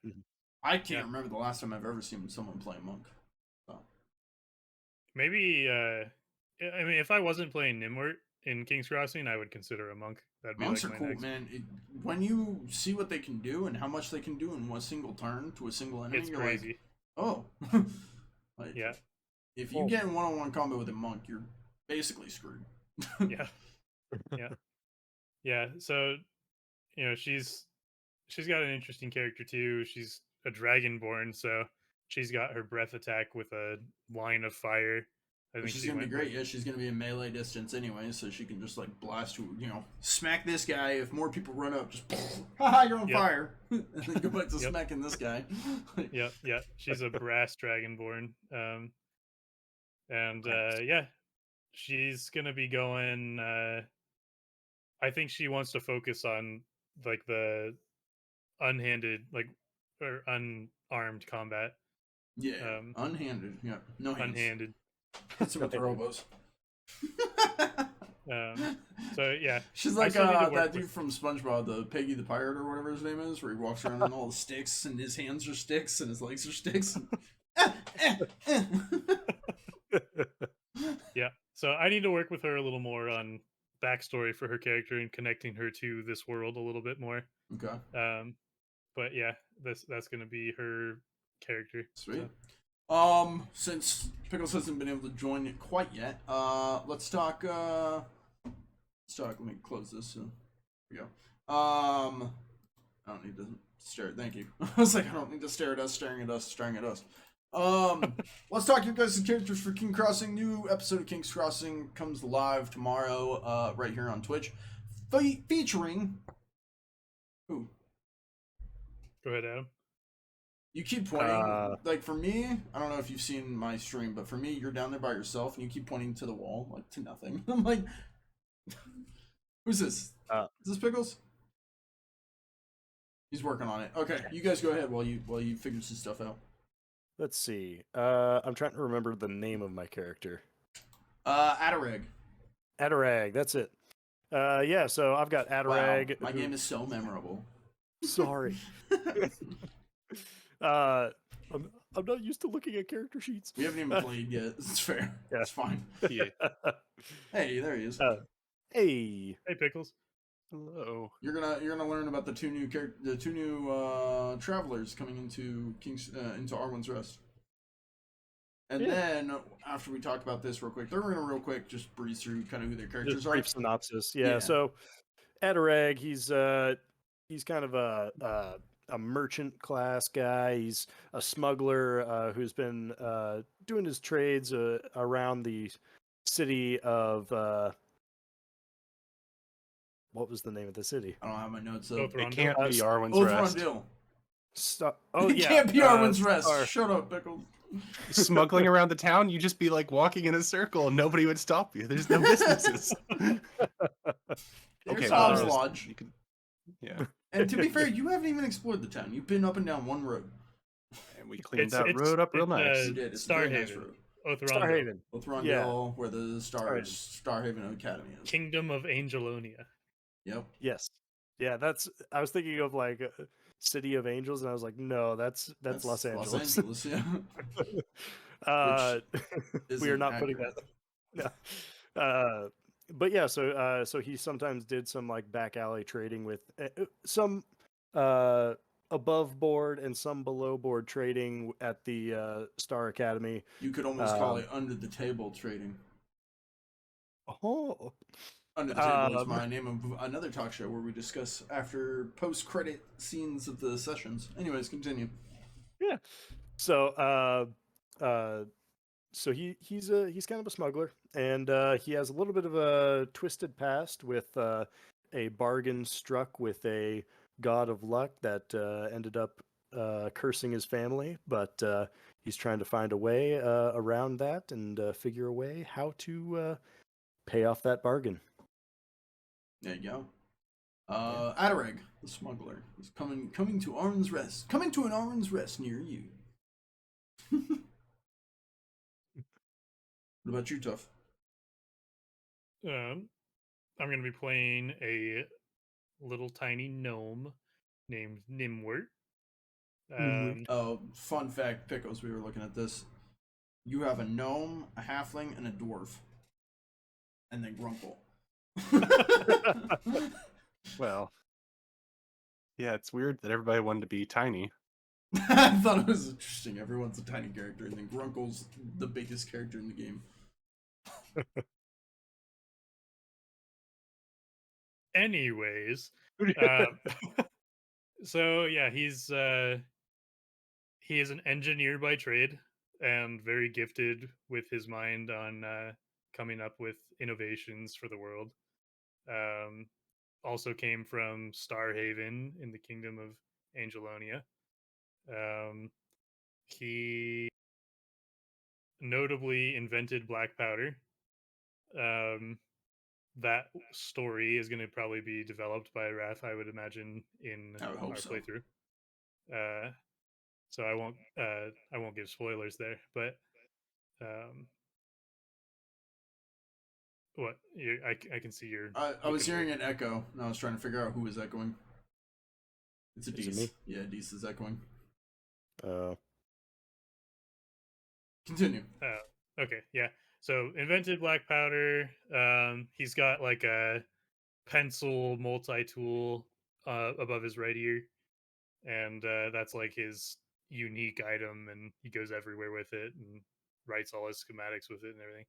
I can't Yeah. remember the last time I've ever seen someone play monk. So. maybe. I mean, if I wasn't playing Nimwort in King's Crossing, I would consider a monk. That'd be Monks like are my cool, next. man. When you see what they can do and how much they can do in one single turn to a single enemy, It's you're crazy. like, oh. Like, Yeah, if you Well- get in one-on-one combat with a monk, you're basically screwed. yeah. So, she's got an interesting character too. She's a dragonborn, so she's got her breath attack with a line of fire. I think Which is she gonna be went great. with- Yeah, she's gonna be in melee distance anyway, so she can just like blast, smack this guy. If more people run up, just haha, you're on Yep. fire, and then go back to Yep. smacking this guy. Yeah. She's a brass dragonborn. And Brass. yeah, she's gonna be going. I think she wants to focus on like the unhanded, like or unarmed combat. Yeah, unhanded. Yeah, no hands. Unhanded. Hits him with the No hands. robos. So yeah, She's I like still need to work that dude with- from SpongeBob, the Peggy the Pirate or whatever his name is, where he walks around in all the sticks and his hands are sticks and his legs are sticks. Yeah. So I need to work with her a little more on backstory for her character and connecting her to this world a little bit more. Okay, But yeah, that's gonna be her character. sweet. So. Since Pickles hasn't been able to join it quite yet, let's talk. Let me close this. Here we go. I don't need to stare. Thank you. I was like, I don't need to stare at us, staring at us, staring at us. Let's talk your guys' characters for King Crossing. New episode of King's Crossing comes live tomorrow, right here on Twitch, featuring who? Go ahead, Adam. You keep pointing, like for me, I don't know if you've seen my stream, but for me, you're down there by yourself and you keep pointing to the wall, like to nothing. I'm like, who's this? Is this Pickles? He's working on it. Okay, you guys go ahead while you figure some stuff out. Let's see. I'm trying to remember the name of my character. Adarag. Adarag, that's it. Yeah, so I've got Adarag. Wow, my game is so memorable. Sorry. I'm not used to looking at character sheets. We haven't even played yet. It's fair. Yeah. It's fine. Yeah. Hey, there he is. Hey. Hey, Pickles. Hello. You're gonna learn about the two new travelers coming into into Arwen's Rest. And Yeah. then after we talk about this real quick, they're gonna real quick just breeze through kind of who their characters Just are. brief synopsis. Yeah. Yeah. So Adarag, he's kind of a merchant class guy. He's a smuggler who's been doing his trades around the city of what was the name of the city? I don't have my notes Go up. for It Rondo. can't be Arwen's Oh, Rest. Rondil. Oh It yeah, can't be Arwen's Rest. Star. Shut up, Pickles. Smuggling around the town, you just be like walking in a circle and nobody would stop you. There's no businesses. Here's well, Bob's there's- Lodge. you can, yeah. And to be fair, you haven't even explored the town. You've been up and down one road. And we cleaned that road up real nice. You did. It's a very nice Starhaven. road. Othrondo. Starhaven. With Rondil, Yeah. where the Starhaven Academy is. Kingdom of Angelonia. Yep. Yes. Yeah, I was thinking of like City of Angels, and I was like, no, that's Los Angeles. Los Angeles, yeah. We are Isn't not putting accurate. that. No. But yeah, so he sometimes did some like back alley trading with some above board and some below board trading at the Star Academy. You could almost call it under the table trading. Oh, Under the Table is my name of another talk show where we discuss after post-credit scenes of the sessions. Anyways, continue. yeah. So he's kind of a smuggler, and he has a little bit of a twisted past with a bargain struck with a god of luck that ended up cursing his family, but he's trying to find a way around that and figure a way how to pay off that bargain. There you go. Adareg, the smuggler, is coming to Arn's Rest. Coming to an Arn's Rest near you. What about you, Tough? I'm going to be playing a little tiny gnome named Nimwort. Oh, fun fact, Pickles, we were looking at this. You have a gnome, a halfling, and a dwarf. And then Grunkle. Well, yeah, it's weird that everybody wanted to be tiny. I thought it was interesting. Everyone's a tiny character, and then Grunkle's the biggest character in the game. Anyways, so yeah, he is an engineer by trade and very gifted with his mind on coming up with innovations for the world. Also came from Starhaven in the kingdom of Angelonia. He notably invented black powder. That story is going to probably be developed by Raph, I would imagine, in I would hope our so. playthrough. So I won't give spoilers there, but what I can see your. I was hearing an echo, and I was trying to figure out who was echoing. It's a Is it Dees. me? Yeah, Dees is echoing. Continue. Okay, yeah. So invented black powder. He's got like a pencil multi-tool above his right ear, and that's like his unique item, and he goes everywhere with it and writes all his schematics with it and everything.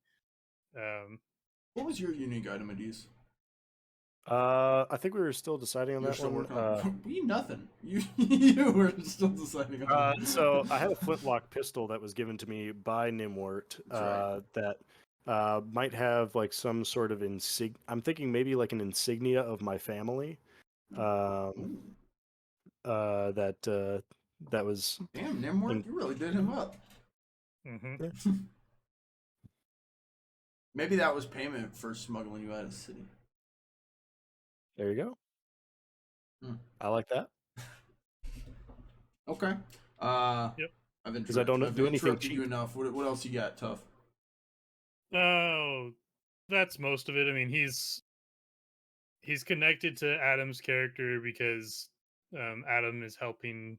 What was your unique item, Dees? I think we were still deciding on You're that still one. working on. We nothing. You were still deciding on. So I had a flintlock pistol that was given to me by Nimwort That's right. that might have like some sort of I'm thinking maybe like an insignia of my family. Ooh. That was. Damn, Nimwort, you really did him up. Mm-hmm. Maybe that was payment for smuggling you out of the city. There you go. Hmm. I like that. Okay. Yep. Because I don't do anything interrupted you cheap. enough. What else you got, Tough? Oh, that's most of it. I mean, he's connected to Adam's character because Adam is helping,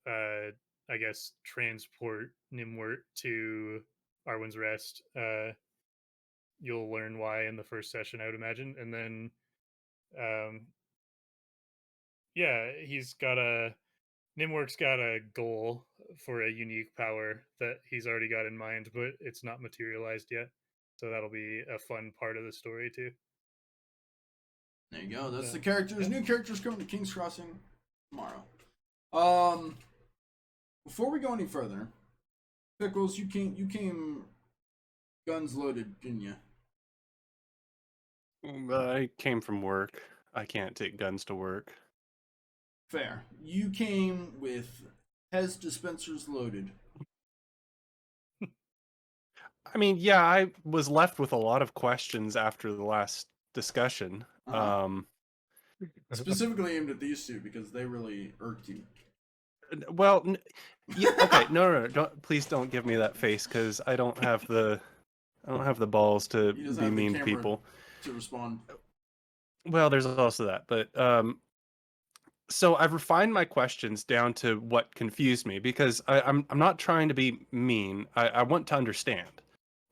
I guess, transport Nimwort to Arwen's Rest. You'll learn why in the first session, I would imagine, and then, yeah, Nimwork's got a goal for a unique power that he's already got in mind, but it's not materialized yet. So that'll be a fun part of the story too. There you go. That's So, the characters. yeah. New characters coming to King's Crossing tomorrow. Before we go any further, Pickles, you came guns loaded, didn't you? I came from work. I can't take guns to work. Fair. You came with Hez dispensers loaded. I mean, yeah, I was left with a lot of questions after the last discussion. Uh-huh. Specifically aimed at these two because they really irked you. Well, yeah, okay, no, please don't give me that face because I don't have the balls to He doesn't be have the mean to camera people. to respond. Well, there's also that, but so I've refined my questions down to what confused me because I'm not trying to be mean. I want to understand.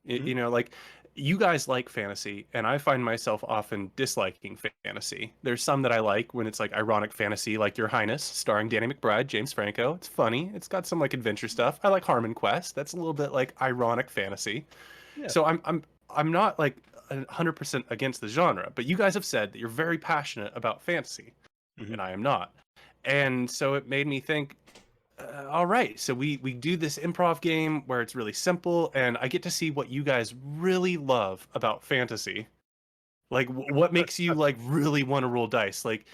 Mhm. You know, like you guys like fantasy, and I find myself often disliking fantasy. There's some that I like when it's like ironic fantasy, like Your Highness, starring Danny McBride, James Franco. It's funny. It's got some like adventure stuff. I like Harmon Quest. That's a little bit like ironic fantasy. Yeah. So I'm not like 100% against the genre, but you guys have said that you're very passionate about fantasy, Mhm. and I am not. And so it made me think, all right, so we do this improv game where it's really simple, and I get to see what you guys really love about fantasy. Like, what makes you like really want to roll dice? Like,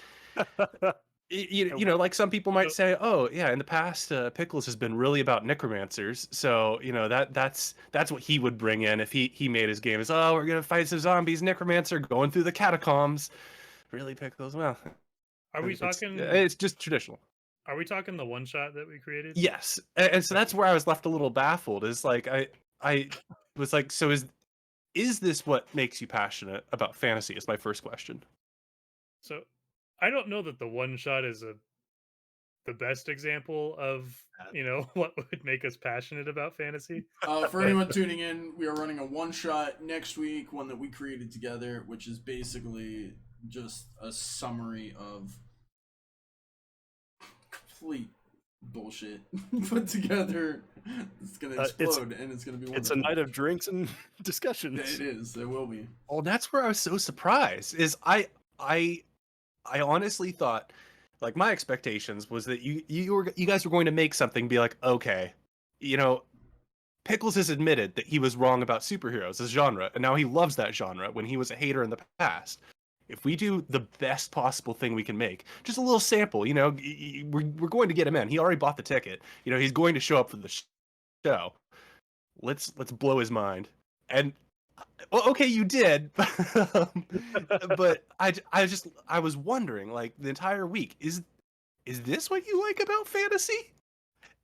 You know, like some people might So- say, oh yeah, in the past, Pickles has been really about necromancers. So you know that's what he would bring in if he made his game. Is oh, we're gonna fight some zombies, necromancer going through the catacombs. Really, Pickles? Well, Are we it's talking? it's just traditional. Are we talking the one shot that we created? Yes, and so that's where I was left a little baffled. Is like I was like, so is this what makes you passionate about fantasy? Is my first question. So I don't know that the one shot is the best example of what would make us passionate about fantasy. For anyone tuning in, we are running a one shot next week, one that we created together, which is basically just a summary of complete bullshit put together. It's gonna explode, and it's gonna be wonderful. It's a night of drinks and discussions. It is. It will be. Well, that's where I was so surprised. Is I honestly thought, like, my expectations was that you guys were going to make something, be like, okay, you know, Pickles has admitted that he was wrong about superheroes as genre, and now he loves that genre when he was a hater in the past. If we do the best possible thing we can make, just a little sample, you know, we're going to get him in. He already bought the ticket. You know, he's going to show up for the show. Let's blow his mind. And well, okay, you did, but I was wondering, like, the entire week, is this what you like about fantasy?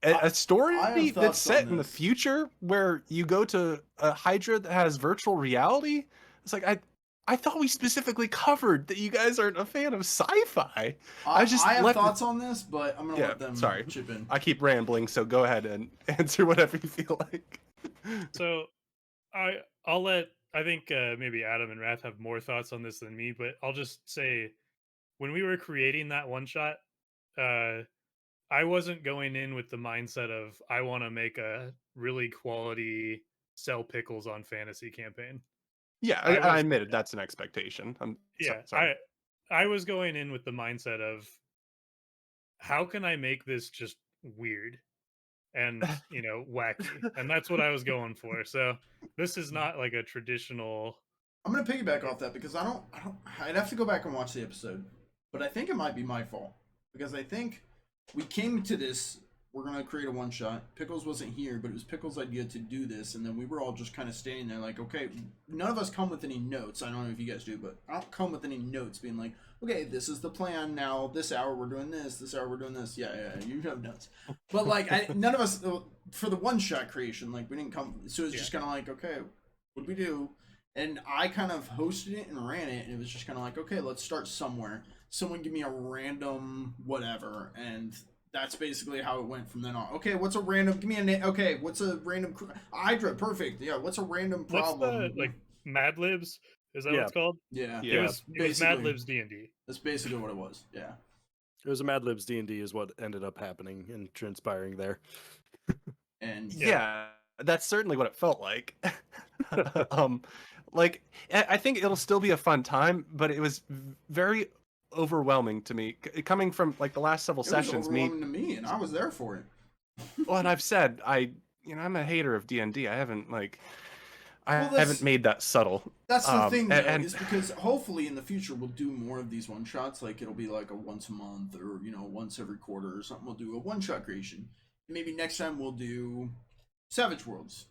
A story I have that's thoughts set on in the this. future where you go to a Hydra that has virtual reality? It's like I thought we specifically covered that you guys aren't a fan of sci-fi. I have let- thoughts on this, but I'm gonna Yeah, let them sorry. chip in. I keep rambling, so go ahead and answer whatever you feel like. So I'll let I think maybe Adam and Wrath have more thoughts on this than me, but I'll just say when we were creating that one shot, I wasn't going in with the mindset of I want to make a really quality sell pickles on fantasy campaign. Yeah, I I was- admitted that's an expectation. Sorry. I was going in with the mindset of how can I make this just weird and wacky, and that's what I was going for. So this is not like a traditional. I'm gonna piggyback off that because I'd have to go back and watch the episode, but I think it might be my fault because I think we came to this. We're gonna create a one shot. Pickles wasn't here, but it was Pickles' idea to do this, and then we were all just kind of standing there like, okay, none of us come with any notes. I don't know if you guys do, but I don't come with any notes, being like, okay, this is the plan. Now this hour we're doing this. This hour we're doing this. Yeah, you have notes, but like none of us for the one shot creation, like we didn't come. So it was just kind of like, okay, what do we do? And I kind of hosted it and ran it, and it was just kind of like, okay, let's start somewhere. Someone give me a random whatever, and that's basically how it went from then on. Okay, what's a random? Give me a name. Okay, what's a random? Hydra, perfect. Yeah, what's a random problem? What's the like Mad Libs? Is that what Yeah. it's called? Yeah, Yeah. It was Mad basically. Libs D&D. That's basically what it was. Yeah. It was a Mad Libs D&D is what ended up happening and transpiring there. And Yeah, that's certainly what it felt like. Like I think it'll still be a fun time, but it was very overwhelming to me coming from like the last several it was sessions. overwhelming to me, and I was there for it. Well, and I've said I'm a hater of D&D. I haven't like I Well, that's- haven't made that subtle. That's the thing, though, and- is because hopefully in the future we'll do more of these one shots. Like it'll be like a once a month or once every quarter or something. We'll do a one shot creation. Maybe next time we'll do Savage Worlds,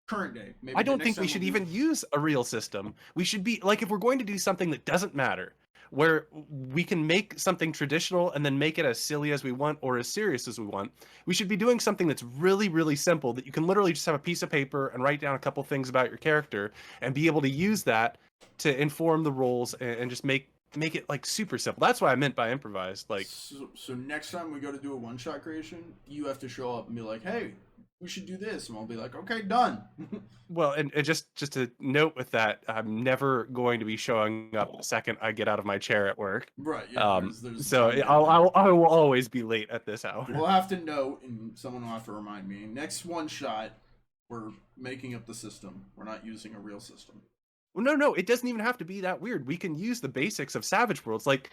current day. Maybe I the don't next think time we should we'll do- even use a real system. We should be like, if we're going to do something that doesn't matter, where we can make something traditional and then make it as silly as we want or as serious as we want, we should be doing something that's really, really simple that you can literally just have a piece of paper and write down a couple things about your character and be able to use that to inform the roles and just make it like super simple. That's what I meant by improvised. Like, So next time we go to do a one shot creation, you have to show up and be like, hey, we should do this, and I'll be like, okay, done. well, and just to note with that, I'm never going to be showing up the second I get out of my chair at work. Right. Yeah. There's So time I will always be late at this hour. We'll have to note, and someone will have to remind me. Next one shot, we're making up the system. We're not using a real system. Well, no, it doesn't even have to be that weird. We can use the basics of Savage Worlds. Like,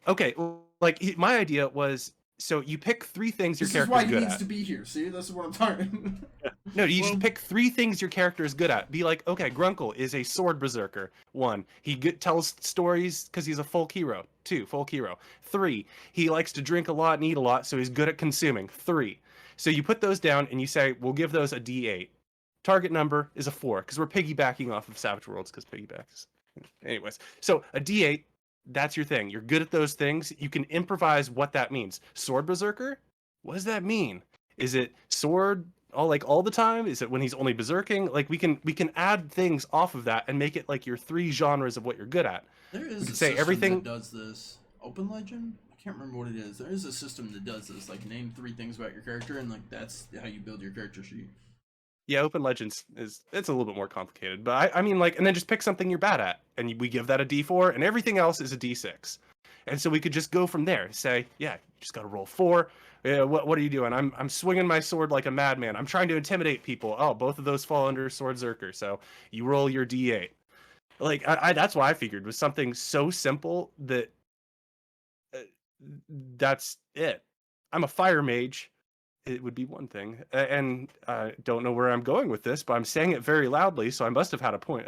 okay, like my idea was So you pick 3 things your This is character why is he good needs at. to be here. See, this is what I'm talking. No, you Well- just pick 3 things your character is good at. Be like, okay, Grunkle is a sword berserker. 1, he tells stories because he's a folk hero. 2, folk hero. 3, he likes to drink a lot and eat a lot, so he's good at consuming. 3. So you put those down and you say, we'll give those a D8. Target number is a 4 because we're piggybacking off of Savage Worlds because piggybacks. Anyways, so a D8, that's your thing. You're good at those things. You can improvise what that means. Sword berserker? What does that mean? Is it sword all the time? Is it when he's only berserking? Like we can add things off of that and make it like your 3 genres of what you're good at. There is We a could say system everything. that does this. Open Legend? I can't remember what it is. There is a system that does this. Like, name 3 things about your character, and like that's how you build your character sheet. Yeah, Open Legends it's a little bit more complicated, but I mean like, and then just pick something you're bad at, and we give that a D4, and everything else is a D6, and so we could just go from there. Say, yeah, you just got to roll 4. Yeah, what are you doing? I'm swinging my sword like a madman. I'm trying to intimidate people. Oh, both of those fall under Sword Zerker, so you roll your D8. Like I that's what I figured was something so simple that that's it. I'm a fire mage. It would be one thing, and I don't know where I'm going with this, but I'm saying it very loudly, so I must have had a point.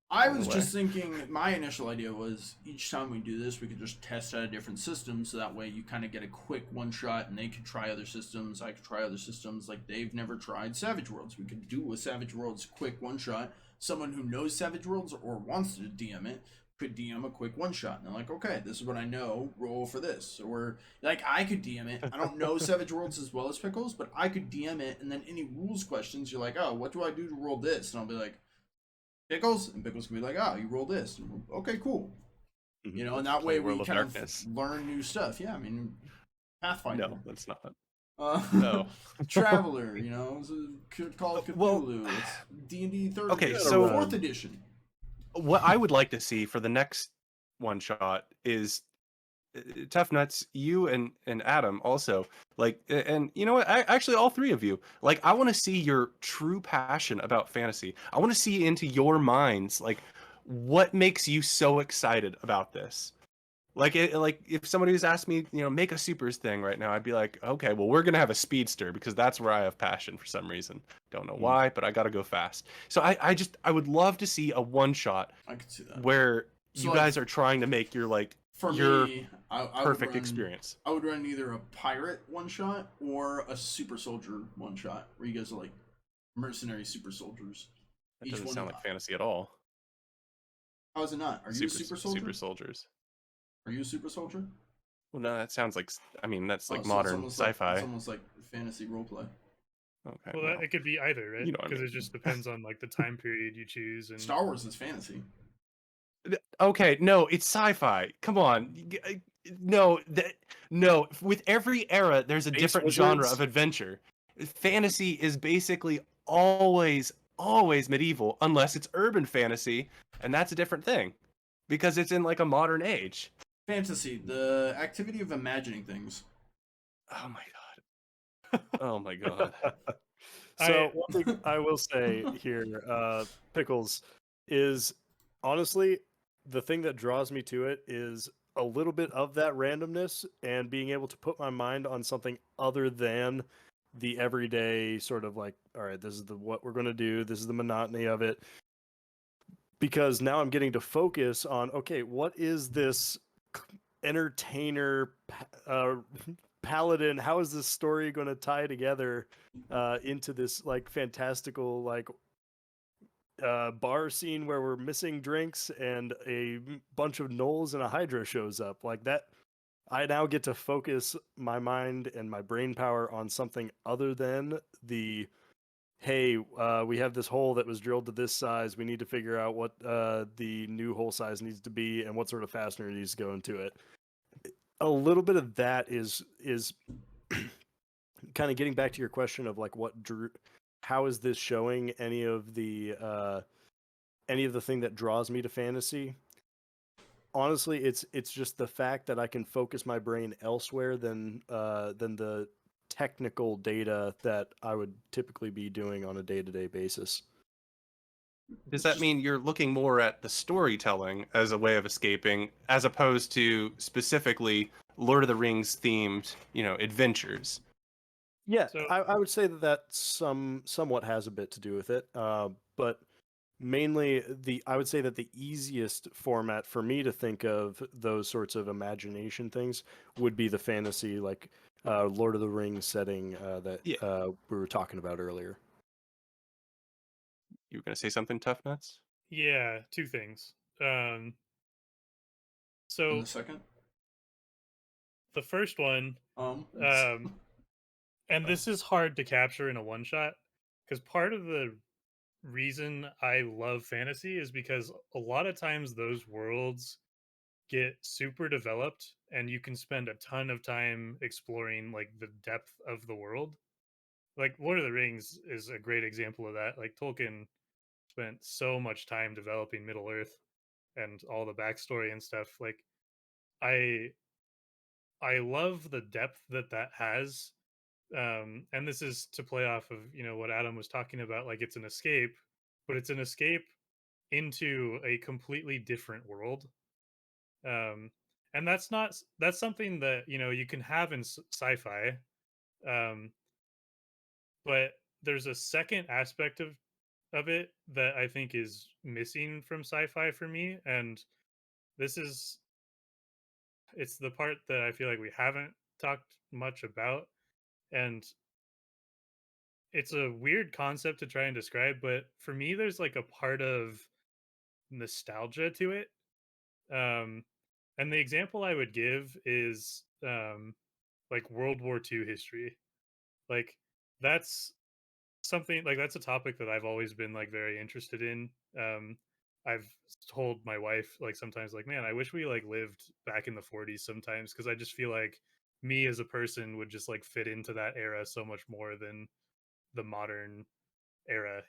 I was just thinking, my initial idea was each time we do this, we could just test out a different system, so that way you kind of get a quick one shot, and they could try other systems, I could try other systems. Like, they've never tried Savage Worlds. We could do a Savage Worlds quick one shot. Someone who knows Savage Worlds or wants to DM it could DM a quick one shot, and they're like, okay, this is what I know, roll for this. Or like, I could DM it. I don't know Savage Worlds as well as Pickles, but I could DM it, and then any rules questions, you're like, oh, what do I do to roll this? And I'll be like, Pickles, and Pickles can be like, oh, you roll this. And okay, cool. You know, and that way we kind of learn new stuff. Yeah, I mean, Pathfinder. No, that's not. No. Traveler, you know, Call of Cthulhu. Well, it's D&D 3rd okay, edition, so 4th edition. What I would like to see for the next one shot is Tough Nuts, you and Adam also, like, and you know what, actually all 3 of you, like, I want to see your true passion about fantasy. I want to see into your minds, like, what makes you so excited about this. Like, like if somebody was asked me, you know, make a supers thing right now, I'd be like, okay, well, we're gonna have a speedster because that's where I have passion for some reason. Don't know why, but I gotta go fast. So I would love to see a one shot I could see that. where So, you like, guys are trying to make your like For your me, I would perfect run, experience. I would run either a pirate one shot or a super soldier one shot, where you guys are like mercenary super soldiers. That doesn't sound like fantasy at all. How is it not? Are you a super soldier? Super soldiers. Are you a super soldier? Well, no, that sounds like, I mean, that's like So it's modern almost sci-fi. Like, it's almost like fantasy roleplay. Okay. Well, it could be either, right? You know what I Because mean. it just depends on like the time period you choose. And Star Wars is fantasy. Okay, no, it's sci-fi. Come on. No, no. With every era, there's a different genre of adventure. Fantasy is basically always medieval, unless it's urban fantasy, and that's a different thing, because it's in like a modern age. Fantasy, the activity of imagining things. Oh my god. Oh my god. So one thing I will say here, Pickles, is honestly the thing that draws me to it is a little bit of that randomness and being able to put my mind on something other than the everyday sort of like, all right, this is what we're going to do. This is the monotony of it. Because now I'm getting to focus on, okay, what is this entertainer paladin? How is this story going to tie together into this like fantastical like bar scene where we're missing drinks and a bunch of gnolls and a hydra shows up? Like that, I now get to focus my mind and my brain power on something other than the, hey, we have this hole that was drilled to this size. We need to figure out what the new hole size needs to be and what sort of fastener needs to go into it. A little bit of that is kind of getting back to your question of like how is this showing any of the thing that draws me to fantasy? Honestly, it's just the fact that I can focus my brain elsewhere than the technical data that I would typically be doing on a day-to-day basis. Does that mean you're looking more at the storytelling as a way of escaping, as opposed to specifically Lord of the Rings themed, adventures. Yeah, So I would say that somewhat has a bit to do with it, but mainly I would say that the easiest format for me to think of those sorts of imagination things would be the fantasy, like Lord of the Rings setting that Yeah. we were talking about earlier. You were gonna say something, Tough Nuts? yeah, two things. And So the second, the first one, oops. and this is hard to capture in a one shot, because part of the reason I love fantasy is because a lot of times those worlds get super developed and you can spend a ton of time exploring like the depth of the world. Like Lord of the Rings is a great example of that. Like Tolkien spent so much time developing Middle Earth and all the backstory and stuff. Like I I love the depth that that has. And this is to play off of what Adam was talking about. Like it's an escape, but it's an escape into a completely different world. Um, and that's something that you can have in sci-fi. Um, but there's a second aspect of it that I think is missing from sci-fi for me, and this is it's the part that I feel like we haven't talked much about, and it's a weird concept to try and describe, but for me there's like a part of nostalgia to it. Um and the example I would give is like World War II history. Like that's something like that's a topic that I've always been like very interested in. I've told my wife like sometimes like, man, I wish we like lived back in the 40s sometimes, because I just feel like me as a person would just like fit into that era so much more than the modern era.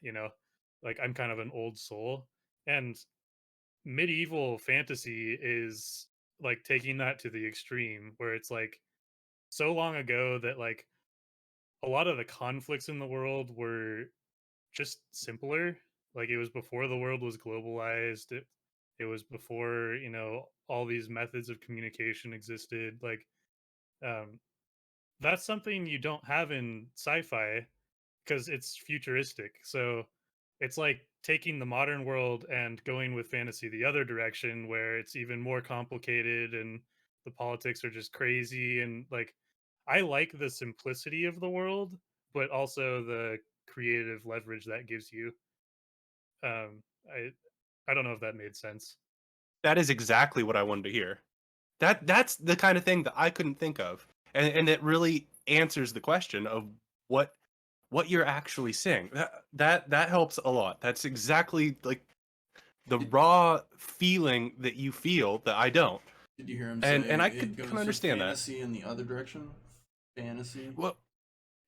Like I'm kind of an old soul, and medieval fantasy is like taking that to the extreme where it's like so long ago that like a lot of the conflicts in the world were just simpler. Like it was before the world was globalized. It was before, all these methods of communication existed. Like um that's something you don't have in sci-fi because it's futuristic. So it's like taking the modern world and going with fantasy the other direction where it's even more complicated and the politics are just crazy. And like I like the simplicity of the world, but also the creative leverage that gives you. Um, I don't know if that made sense. That is exactly what I wanted to hear. That's the kind of thing that I couldn't think of, and it really answers the question of what you're actually saying. That helps a lot. That's exactly like the Did, raw feeling that you feel that I don't, did you hear him and say I it could kind of goes with understand that. fantasy in the other direction? Fantasy, Well,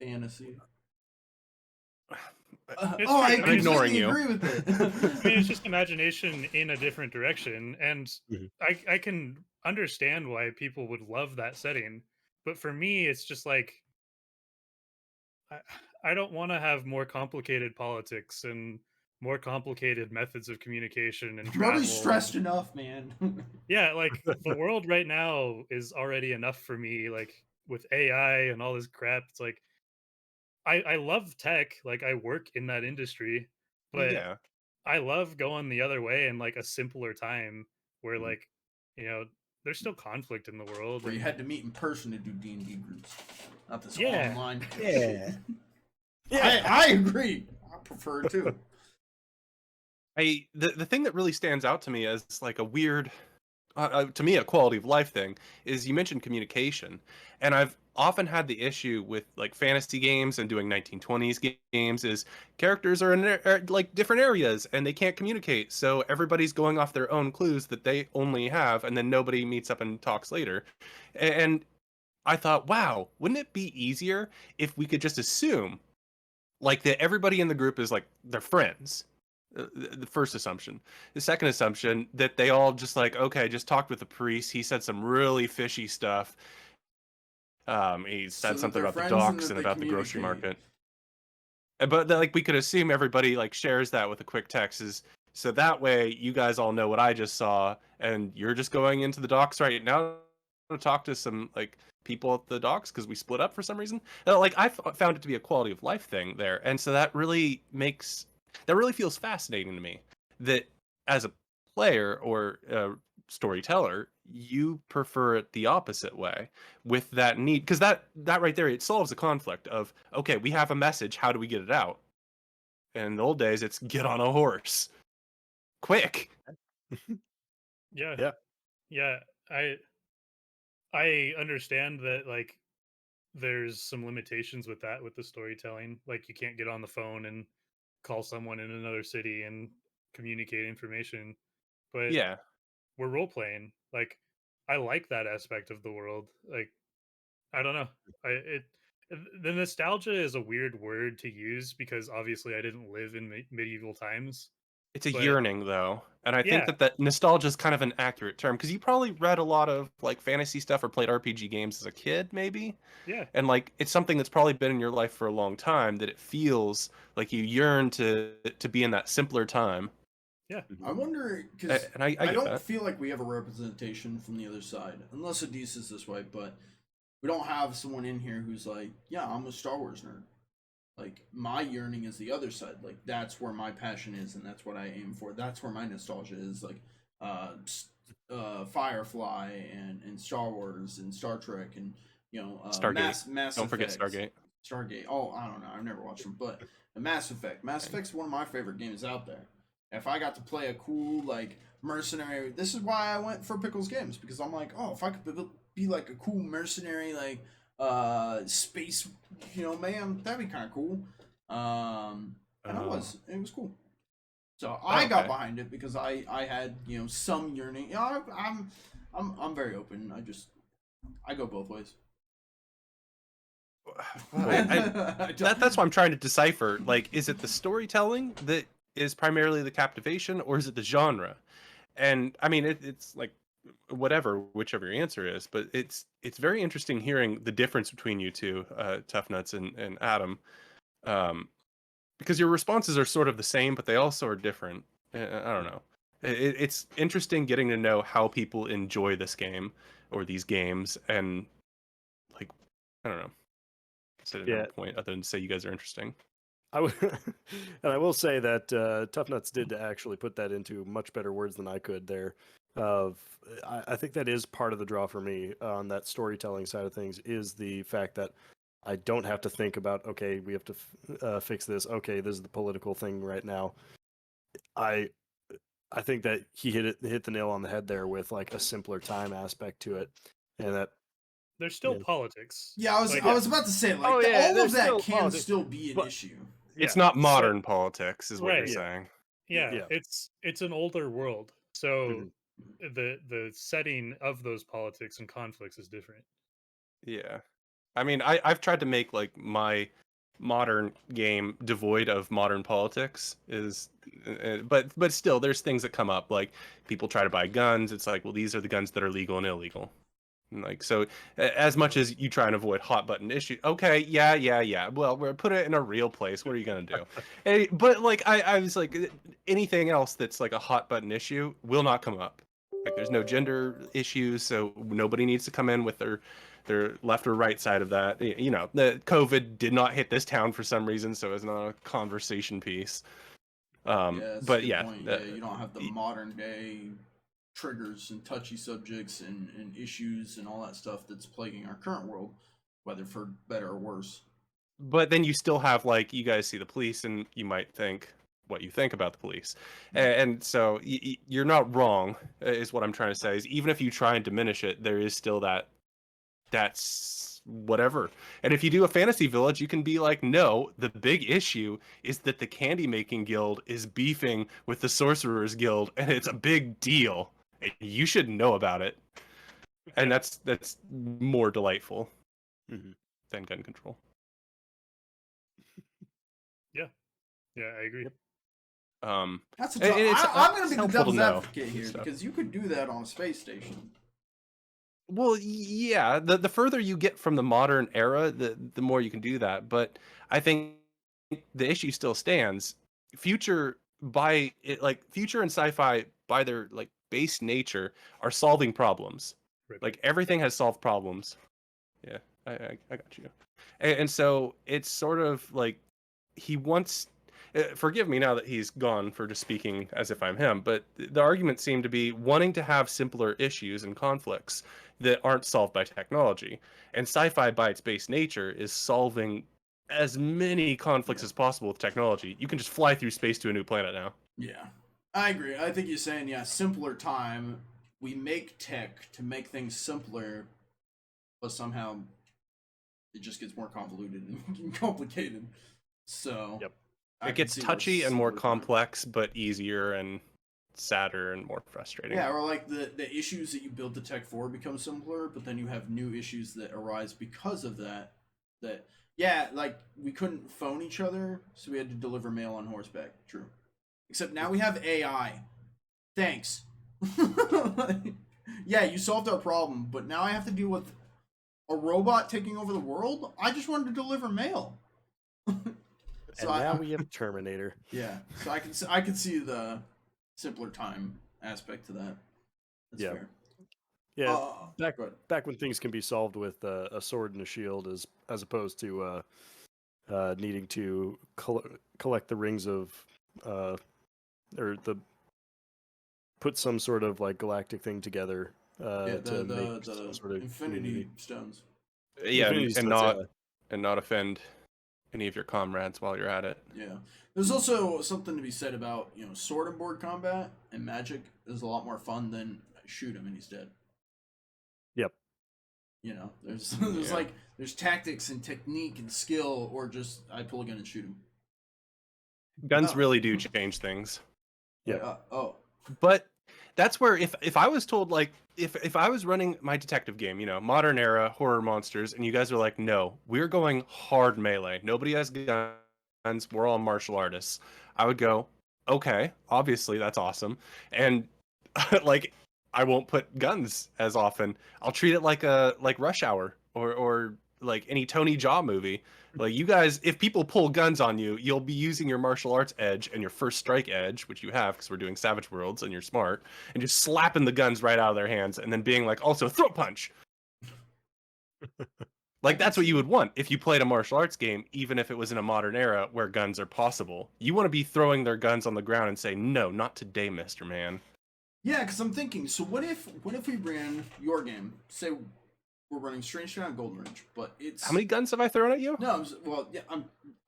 fantasy. It's Oh, true. I I I'm mean, ignoring completely you. agree with I mean, it's it. just imagination in a different direction, and Mhm. I can understand why people would love that setting. But for me, it's just like I, I don't want to have more complicated politics and more complicated methods of communication and I'm already travel. And stressed enough, man. yeah, like the world right now is already enough for me. Like with AI and all this crap, it's like I love tech. Like I work in that industry, but Yeah. I love going the other way in like a simpler time where Mhm. like, you know, there's still conflict in the world. Where you And had to meet in person to do D&D groups, not this yeah, online Yeah. shit. Yeah. I agree. I prefer it too. The thing that really stands out to me as like a weird to me a quality of life thing is you mentioned communication, and I've often had the issue with like fantasy games and doing 1920s games is characters are in like different areas and they can't communicate, so everybody's going off their own clues that they only have, and then nobody meets up and talks later. And I thought, wow, wouldn't it be easier if we could just assume like that everybody in the group is like they're friends. The first assumption. The second assumption that they all just like, okay, just talked with the priest. He said some really fishy stuff. He So said that something they're about the friends and docks that and they about the grocery communicate. market. But like we could assume everybody like shares that with a quick text, is so that way you guys all know what I just saw, and you're just going into the docks right now to talk to some like people at the docks because we split up for some reason. Like found it to be a quality of life thing there, and so that really feels fascinating to me. That as a player or a storyteller, you prefer it the opposite way with that need, because that right there, it solves a conflict of, okay, we have a message, how do we get it out? And in the old days, it's get on a horse, quick. Yeah. Yeah. Yeah. I understand that, like, there's some limitations with that, with the storytelling. Like, you can't get on the phone and call someone in another city and communicate information. But Yeah, we're role playing. Like, I like that aspect of the world. Like, I don't know. The nostalgia is a weird word to use because obviously I didn't live in medieval times. it's a But yearning though, and I think yeah, that nostalgia is kind of an accurate term because you probably read a lot of like fantasy stuff or played RPG games as a kid, maybe. yeah, And like it's something that's probably been in your life for a long time, that it feels like you yearn to be in that simpler time. yeah. I wonder, because And I I get don't that. feel like we have a representation from the other side, unless Adis is this way, but we don't have someone in here who's like, yeah, I'm a Star Wars nerd. Like, my yearning is the other side. Like, that's where my passion is, and that's what I aim for. That's where my nostalgia is. Like, Firefly and Star Wars and Star Trek and, Stargate. Mass Don't forget Effect. Stargate. Stargate. Oh, I don't know. I've never watched them, but Mass Effect. Mass Effect's one of my favorite games out there. If I got to play a cool like mercenary, this is why I went for Pickles Games, because I'm like, oh, if I could be like a cool mercenary, like space, man, that'd be kind of cool. And it was cool. So I got Okay. behind it because I had some yearning. I'm very open. I go both ways. That's what I'm trying to decipher. Like, is it the storytelling that is primarily the captivation, or is it the genre? And I mean, it's like whichever your answer is. But it's very interesting hearing the difference between you two, Tough Nuts and Adam, um, because your responses are sort of the same, but they also are different. I don't know. It's interesting getting to know how people enjoy this game or these games, and like, I don't know. I didn't have Yeah. a point other than to say you guys are interesting. And I will say that Tough Nuts did actually put that into much better words than I could there. I think that is part of the draw for me on that storytelling side of things, is the fact that I don't have to think about, okay, we have to fix this. Okay, this is the political thing right now. I think that he hit the nail on the head there with like a simpler time aspect to it, and that There's still Yeah. politics. Yeah, I was about to say, like, Oh, yeah, all there's of that still can politics, still be an but- issue. It's Yeah, not modern politics, is what you're Right. saying. Yeah, Yeah. it's an older world. So Mhm. the setting of those politics and conflicts is different. Yeah. I mean, I've tried to make like my modern game devoid of modern politics, but still there's things that come up, like people try to buy guns. It's like, well, these are the guns that are legal and illegal. And like, so as much as you try and avoid hot button issue, okay, yeah. Well, we're put it in a real place. What are you gonna do? But like, I was like, anything else that's like a hot button issue will not come up. Like, there's no gender issues, so nobody needs to come in with their left or right side of that. The COVID did not hit this town for some reason, so it's not a conversation piece. Yeah, that's a But good yeah, point. Yeah, you don't have the modern day triggers and touchy subjects and issues and all that stuff that's plaguing our current world, whether for better or worse. but then you still have, like, you guys see the police and you might think what you think about the police, and so you're not wrong, is what I'm trying to say. Is even if you try and diminish it, there is still that's whatever. And if you do a fantasy village, you can be like, no, the big issue is that the candy making guild is beefing with the sorcerers guild, and it's a big deal, and you should know about it. And that's more delightful Mhm. than gun control. Yeah, I agree. Yep. That's a and tough. it's I'm going to be the helpful to devil's know advocate here stuff. because you could do that on a space station. Well, yeah, the further you get from the modern era, the more you can do that. But I think the issue still stands. Future future and sci-fi by their like base nature are solving problems. Rip. Like everything has solved problems. Yeah, I got you. And so it's sort of like he wants. Forgive me now that he's gone for just speaking as if I'm him, but the argument seemed to be wanting to have simpler issues and conflicts that aren't solved by technology. And sci-fi, by its base nature, is solving as many conflicts as possible with technology. You can just fly through space to a new planet now. Yeah, I agree. I think you're saying, yeah, simpler time. We make tech to make things simpler, but somehow it just gets more convoluted and complicated. So Yep. I It can gets see where touchy and more simpler time- complex, but easier and sadder and more frustrating. Yeah, or like the issues that you build the tech for become simpler, but then you have new issues that arise because of that. Yeah, like we couldn't phone each other, so we had to deliver mail on horseback. True. Except now we have AI. Thanks. Yeah, you solved our problem, but now I have to deal with a robot taking over the world? I just wanted to deliver mail. And now we have Terminator. Yeah, so I can see the simpler time aspect to that. That's Yeah. fair. Yeah, Go ahead. back when things can be solved with a sword and a shield, as opposed to needing to collect the rings of or the put some sort of like galactic thing together Yeah, to make the some sort of Infinity community. Stones. Yeah, Infinity and Stones, not yeah. and not offend any of your comrades while you're at it. Yeah. There's also something to be said about, sword and board combat and magic is a lot more fun than shoot him and he's dead. Yep. There's Yeah. there's tactics and technique and skill, or just I pull a gun and shoot him. Guns Oh. really do change things. Yeah. But that's where if I was told, like, if I was running my detective game, modern era horror monsters, and you guys are like, no, we're going hard melee, nobody has guns, we're all martial artists, I would go, okay, obviously that's awesome. And like, I won't put guns as often. I'll treat it like Rush Hour or like any Tony Jaa movie. Like, you guys, if people pull guns on you, you'll be using your martial arts edge and your first strike edge, which you have because we're doing Savage Worlds and you're smart, and just slapping the guns right out of their hands, and then being like, also throat punch. Like, that's what you would want if you played a martial arts game, even if it was in a modern era where guns are possible. You want to be throwing their guns on the ground and say, no, not today, Mr. Man. Yeah, because I'm thinking, so what if we ran your game? Say we're running Strange Town Golden Ridge, but it's How many guns have I thrown at you? No,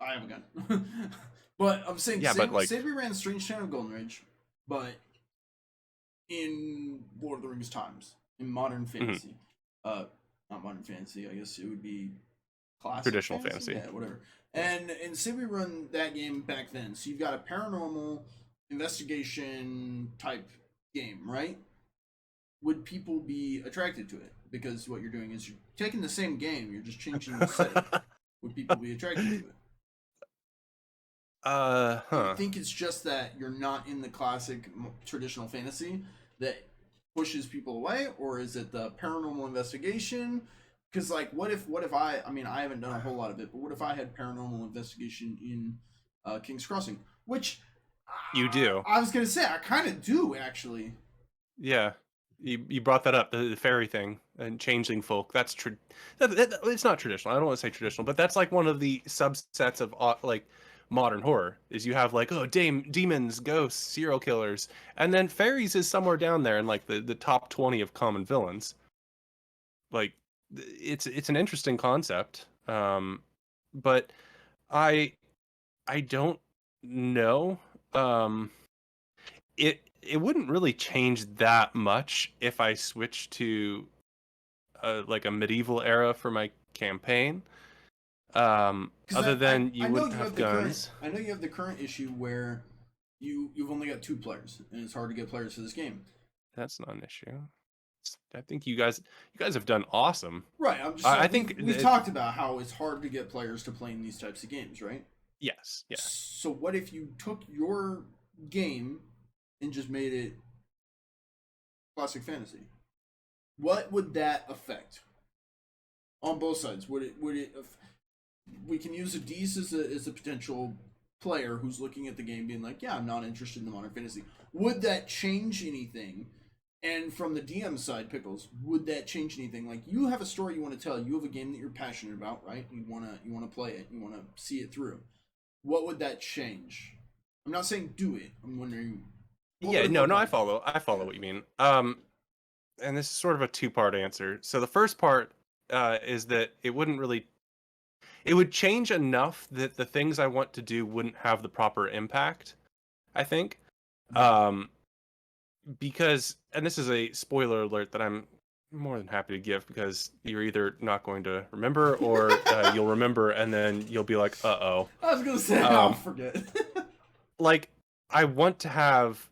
I have a gun. But I'm saying, Yeah, but, like- say we ran Strange Town Golden Ridge, but in Lord of the Rings times, in modern fantasy. Not modern fantasy, I guess it would be classic Traditional fantasy. Yeah, whatever. And say we run that game back then. So you've got a paranormal investigation type game, right? Would people be attracted to it? Because what you're doing is you're taking the same game, you're just changing the setting. Would people be attracted to it? I think it's just that you're not in the classic traditional fantasy that pushes people away, or is it the paranormal investigation? Because like, what if I haven't done a whole lot of it, but what if I had paranormal investigation in King's Crossing, which You do. I was gonna say I kind of do actually. Yeah, you brought that up, the fairy thing and changeling folk. That's it's not traditional. I don't want to say traditional, but that's like one of the subsets of like modern horror. Is you have like, demons, ghosts, serial killers, and then fairies is somewhere down there in like the top 20 of common villains. Like, it's an interesting concept, but I don't know. It wouldn't really change that much if I switched to like a medieval era for my campaign. Other than you wouldn't have guns. I know you have the current issue where you've only got 2 players and it's hard to get players for this game. That's not an issue. I think you guys have done awesome. Right. I'm just. I think we've talked about how it's hard to get players to play in these types of games, right? Yes. Yeah. So what if you took your game and just made it classic fantasy? What would that affect on both sides? Would it? We can use Adis as a potential player who's looking at the game, being like, "Yeah, I'm not interested in the modern fantasy." Would that change anything? And from the DM side, Pickles, would that change anything? Like, you have a story you want to tell. You have a game that you're passionate about, right? You wanna play it. You want to see it through. What would that change? I'm not saying do it. I'm wondering. Yeah, no, I follow. I follow what you mean. And this is sort of a two-part answer. So the first part is that it would change enough that the things I want to do wouldn't have the proper impact, I think. Because, and this is a spoiler alert that I'm more than happy to give, because you're either not going to remember or you'll remember and then you'll be like, uh-oh. I was going to say, I'll forget. Like, I want to have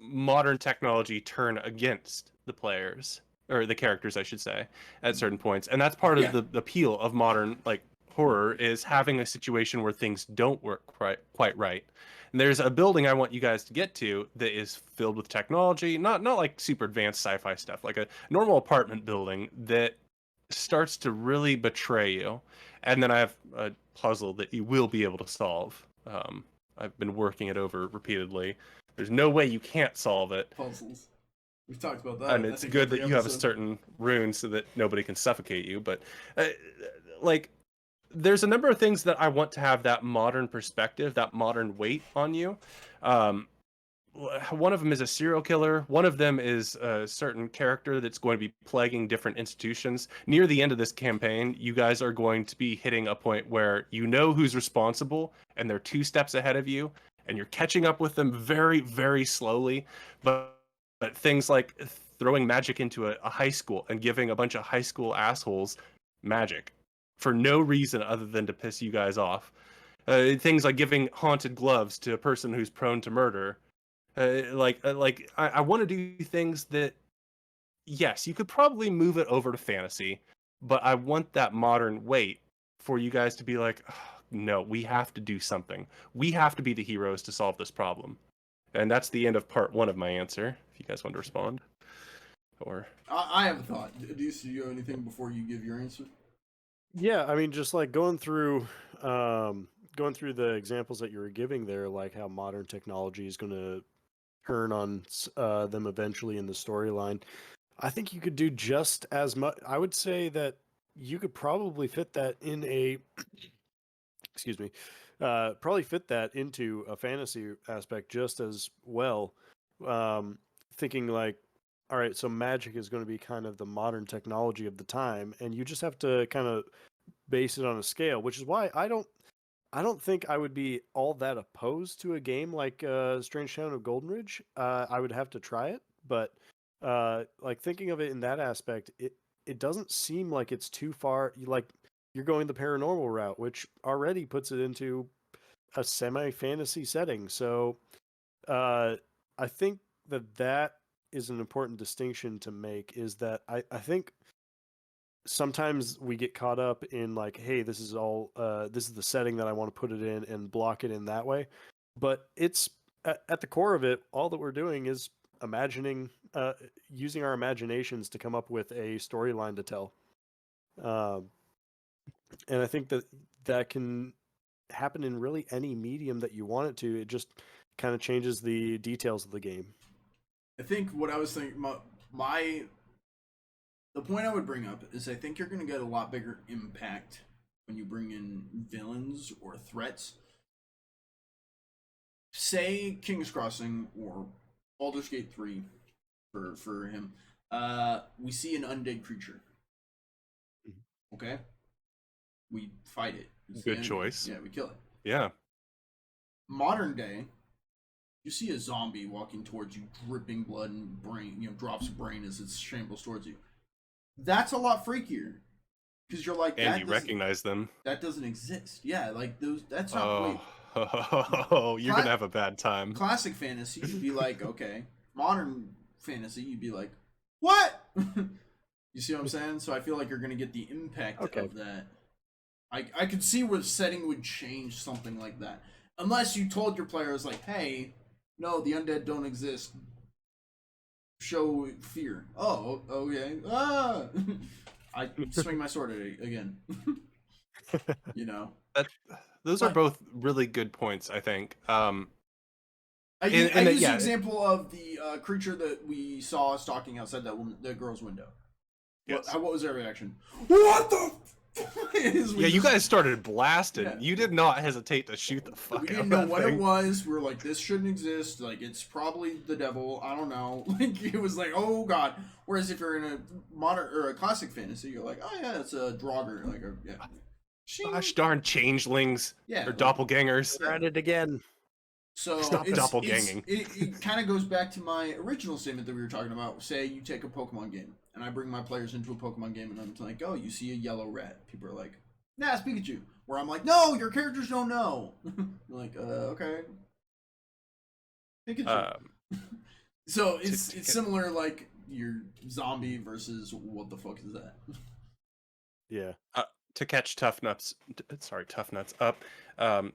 modern technology turn against the players, or the characters, I should say, at certain points. And that's part of the appeal of modern, like, horror, is having a situation where things don't work quite right. And there's a building I want you guys to get to that is filled with technology, not like super advanced sci-fi stuff, like a normal apartment building that starts to really betray you. And then I have a puzzle that you will be able to solve. I've been working it over repeatedly. There's no way you can't solve it. Puzzles. We've talked about that. And it's good that you have a certain rune so that nobody can suffocate you. But, like, there's a number of things that I want to have that modern perspective, that modern weight on you. One of them is a serial killer. One of them is a certain character that's going to be plaguing different institutions. Near the end of this campaign, you guys are going to be hitting a point where you know who's responsible, and they're 2 steps ahead of you, and you're catching up with them very, very slowly. But things like throwing magic into a high school and giving a bunch of high school assholes magic for no reason other than to piss you guys off. Things like giving haunted gloves to a person who's prone to murder. I want to do things that, yes, you could probably move it over to fantasy, but I want that modern weight for you guys to be like, oh, no, we have to do something. We have to be the heroes to solve this problem. And that's the end of part 1 of my answer, if you guys want to respond. Or I have a thought. Do you have anything before you give your answer? Yeah, I mean, just like going through the examples that you were giving there, like how modern technology is going to turn on them eventually in the storyline. I think you could do just as much. I would say that you could probably fit that in a excuse me, probably fit that into a fantasy aspect just as well. Thinking like, all right, so magic is going to be kind of the modern technology of the time, and you just have to kind of base it on a scale, which is why I don't think I would be all that opposed to a game like Strange Town of Golden Ridge. I would have to try it, but like thinking of it in that aspect, it doesn't seem like it's too far. Like you're going the paranormal route, which already puts it into a semi-fantasy setting. So I think that is an important distinction to make, is that I think sometimes we get caught up in like, hey, this is the setting that I want to put it in and block it in that way. But it's at the core of it, all that we're doing is imagining, using our imaginations to come up with a storyline to tell. And I think that can happen in really any medium that you want it to. It just kind of changes the details of the game. I think what I was thinking, the point I would bring up is I think you're going to get a lot bigger impact when you bring in villains or threats. Say King's Crossing or Baldur's Gate 3 for him. We see an undead creature. Okay? We fight it. good choice. Yeah, we kill it. Yeah. Modern day, you see a zombie walking towards you, dripping blood and brain, drops of brain as it shambles towards you. That's a lot freakier, because you're like, and you recognize them. That doesn't exist. Yeah, like those. That's not. Oh, you're gonna have a bad time. Classic fantasy, you'd be like, okay. Modern fantasy, you'd be like, what? You see what I'm saying? So I feel like you're gonna get the impact of that. I could see where the setting would change something like that, unless you told your players like, hey, no, the undead don't exist. Show fear. Oh, okay. Ah! I swing my sword at it again. Those are both really good points, I think. I And use yeah, the example of the creature that we saw stalking outside the girl's window. yes. What was their reaction? What the? Yeah, you guys started blasting. Yeah. You did not hesitate to shoot the fuck We out didn't of know that what thing. it was. We were like, this shouldn't exist. Like, it's probably the devil. I don't know. Like, it was like, oh god. Whereas if you're in a modern or a classic fantasy, you're like, oh yeah, it's a Draugr. Like, yeah. Gosh darn changelings Yeah, or like- doppelgangers. Tried it again. So Stop doppelganging. it kind of goes back to my original statement that we were talking about. Say you take a Pokemon game, and I bring my players into a Pokemon game, and I'm like, oh, you see a yellow rat. People are like, nah, it's Pikachu. Where I'm like, no, your characters don't know. Like, okay. Pikachu. So it's similar, like your zombie versus what the fuck is that? Yeah. To catch Tough Nuts up,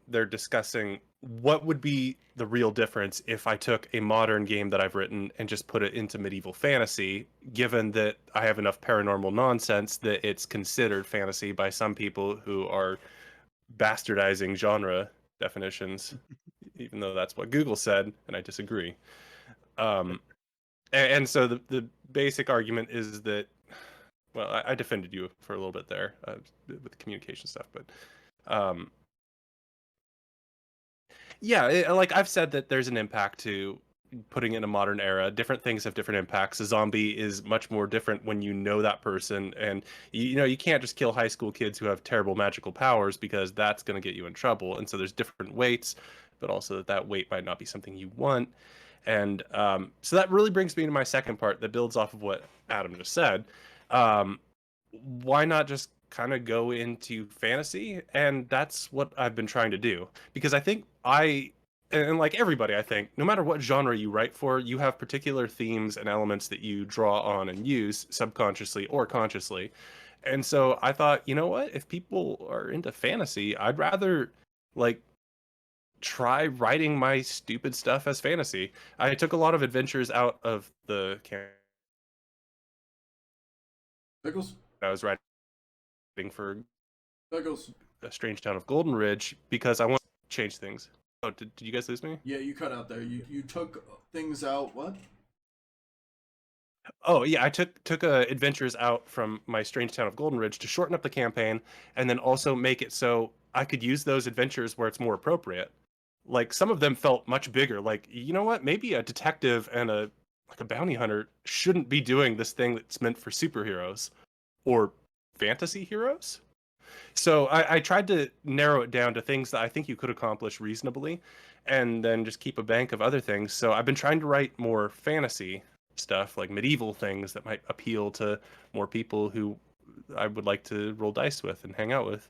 they're discussing what would be the real difference if I took a modern game that I've written and just put it into medieval fantasy, given that I have enough paranormal nonsense that it's considered fantasy by some people who are bastardizing genre definitions, even though that's what Google said, and I disagree. And so the basic argument is that, well, I defended you for a little bit there with the communication stuff, but yeah, like I've said that there's an impact to putting in a modern era. Different things have different impacts. A zombie is much more different when you know that person, and you know you can't just kill high school kids who have terrible magical powers because that's going to get you in trouble. And so there's different weights, but also that weight might not be something you want. And so that really brings me to my second part that builds off of what Adam just said. Why not just kind of go into fantasy? And that's what I've been trying to do, because I think and like everybody, I think no matter what genre you write for, you have particular themes and elements that you draw on and use subconsciously or consciously. And so I thought, you know what, if people are into fantasy, I'd rather like try writing my stupid stuff as fantasy. I took a lot of adventures out of the camp Pickles? I was writing for Pickles. A Strange Town of Golden Ridge because I want to change things. Oh, did you guys lose me? Yeah, you cut out there. You took things out. What? Oh yeah, I took adventures out from my Strange Town of Golden Ridge to shorten up the campaign, and then also make it so I could use those adventures where it's more appropriate. Like some of them felt much bigger. Like, you know what? Maybe a detective and a bounty hunter shouldn't be doing this thing that's meant for superheroes or fantasy heroes. So I tried to narrow it down to things that I think you could accomplish reasonably, and then just keep a bank of other things. So I've been trying to write more fantasy stuff, like medieval things that might appeal to more people who I would like to roll dice with and hang out with.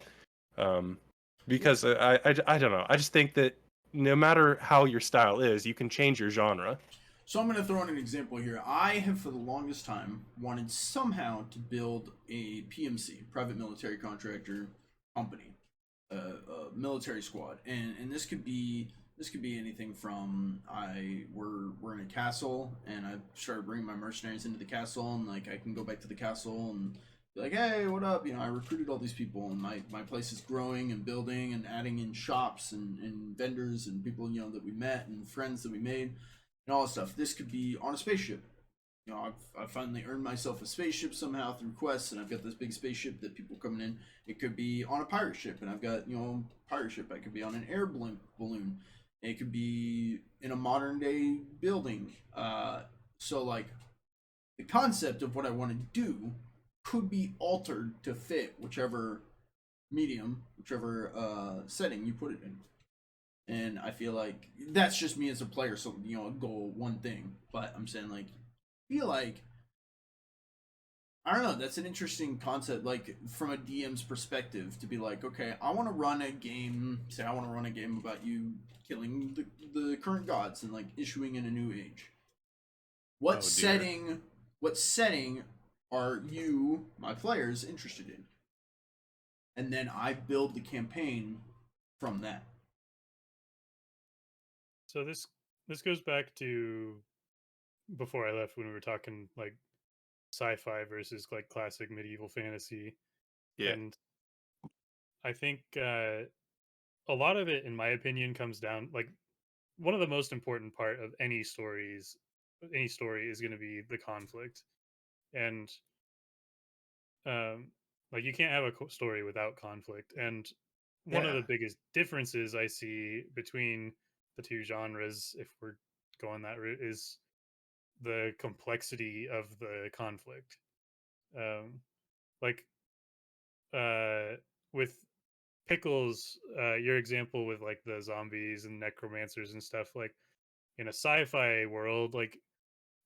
Because I don't know. I just think that no matter how your style is, you can change your genre. So I'm going to throw in an example here. I have, for the longest time, wanted somehow to build a PMC, private military contractor company, a military squad, and this could be anything from we're in a castle, and I've started bringing my mercenaries into the castle, and like I can go back to the castle and be like, hey, what up? You know, I recruited all these people, and my place is growing and building and adding in shops and vendors and people, you know, that we met and friends that we made and all that stuff. This could be on a spaceship. You know, I've finally earned myself a spaceship somehow through quests, and I've got this big spaceship that people coming in. It could be on a pirate ship, and I've got, you know, pirate ship. I could be on an air balloon. It could be in a modern day building. So like the concept of what I want to do could be altered to fit whichever medium, whichever setting you put it in. And I feel like that's just me as a player, so you know, a goal, one thing. But I'm saying like, I feel like I don't know, that's an interesting concept, like from a DM's perspective, to be like, okay, I want to run a game. Say I want to run a game about you killing the current gods and like issuing in a new age. What setting? What setting are you, my players, interested in? And then I build the campaign from that. So this goes back to before I left when we were talking like sci-fi versus like classic medieval fantasy. Yeah. And I think a lot of it, in my opinion, comes down like one of the most important part of any story is going to be the conflict, and um, like you can't have a story without conflict. And one of Yeah. the biggest differences I see between the two genres, if we're going that route, is the complexity of the conflict. Like with Pickles, your example with like the zombies and necromancers and stuff, like in a sci-fi world, like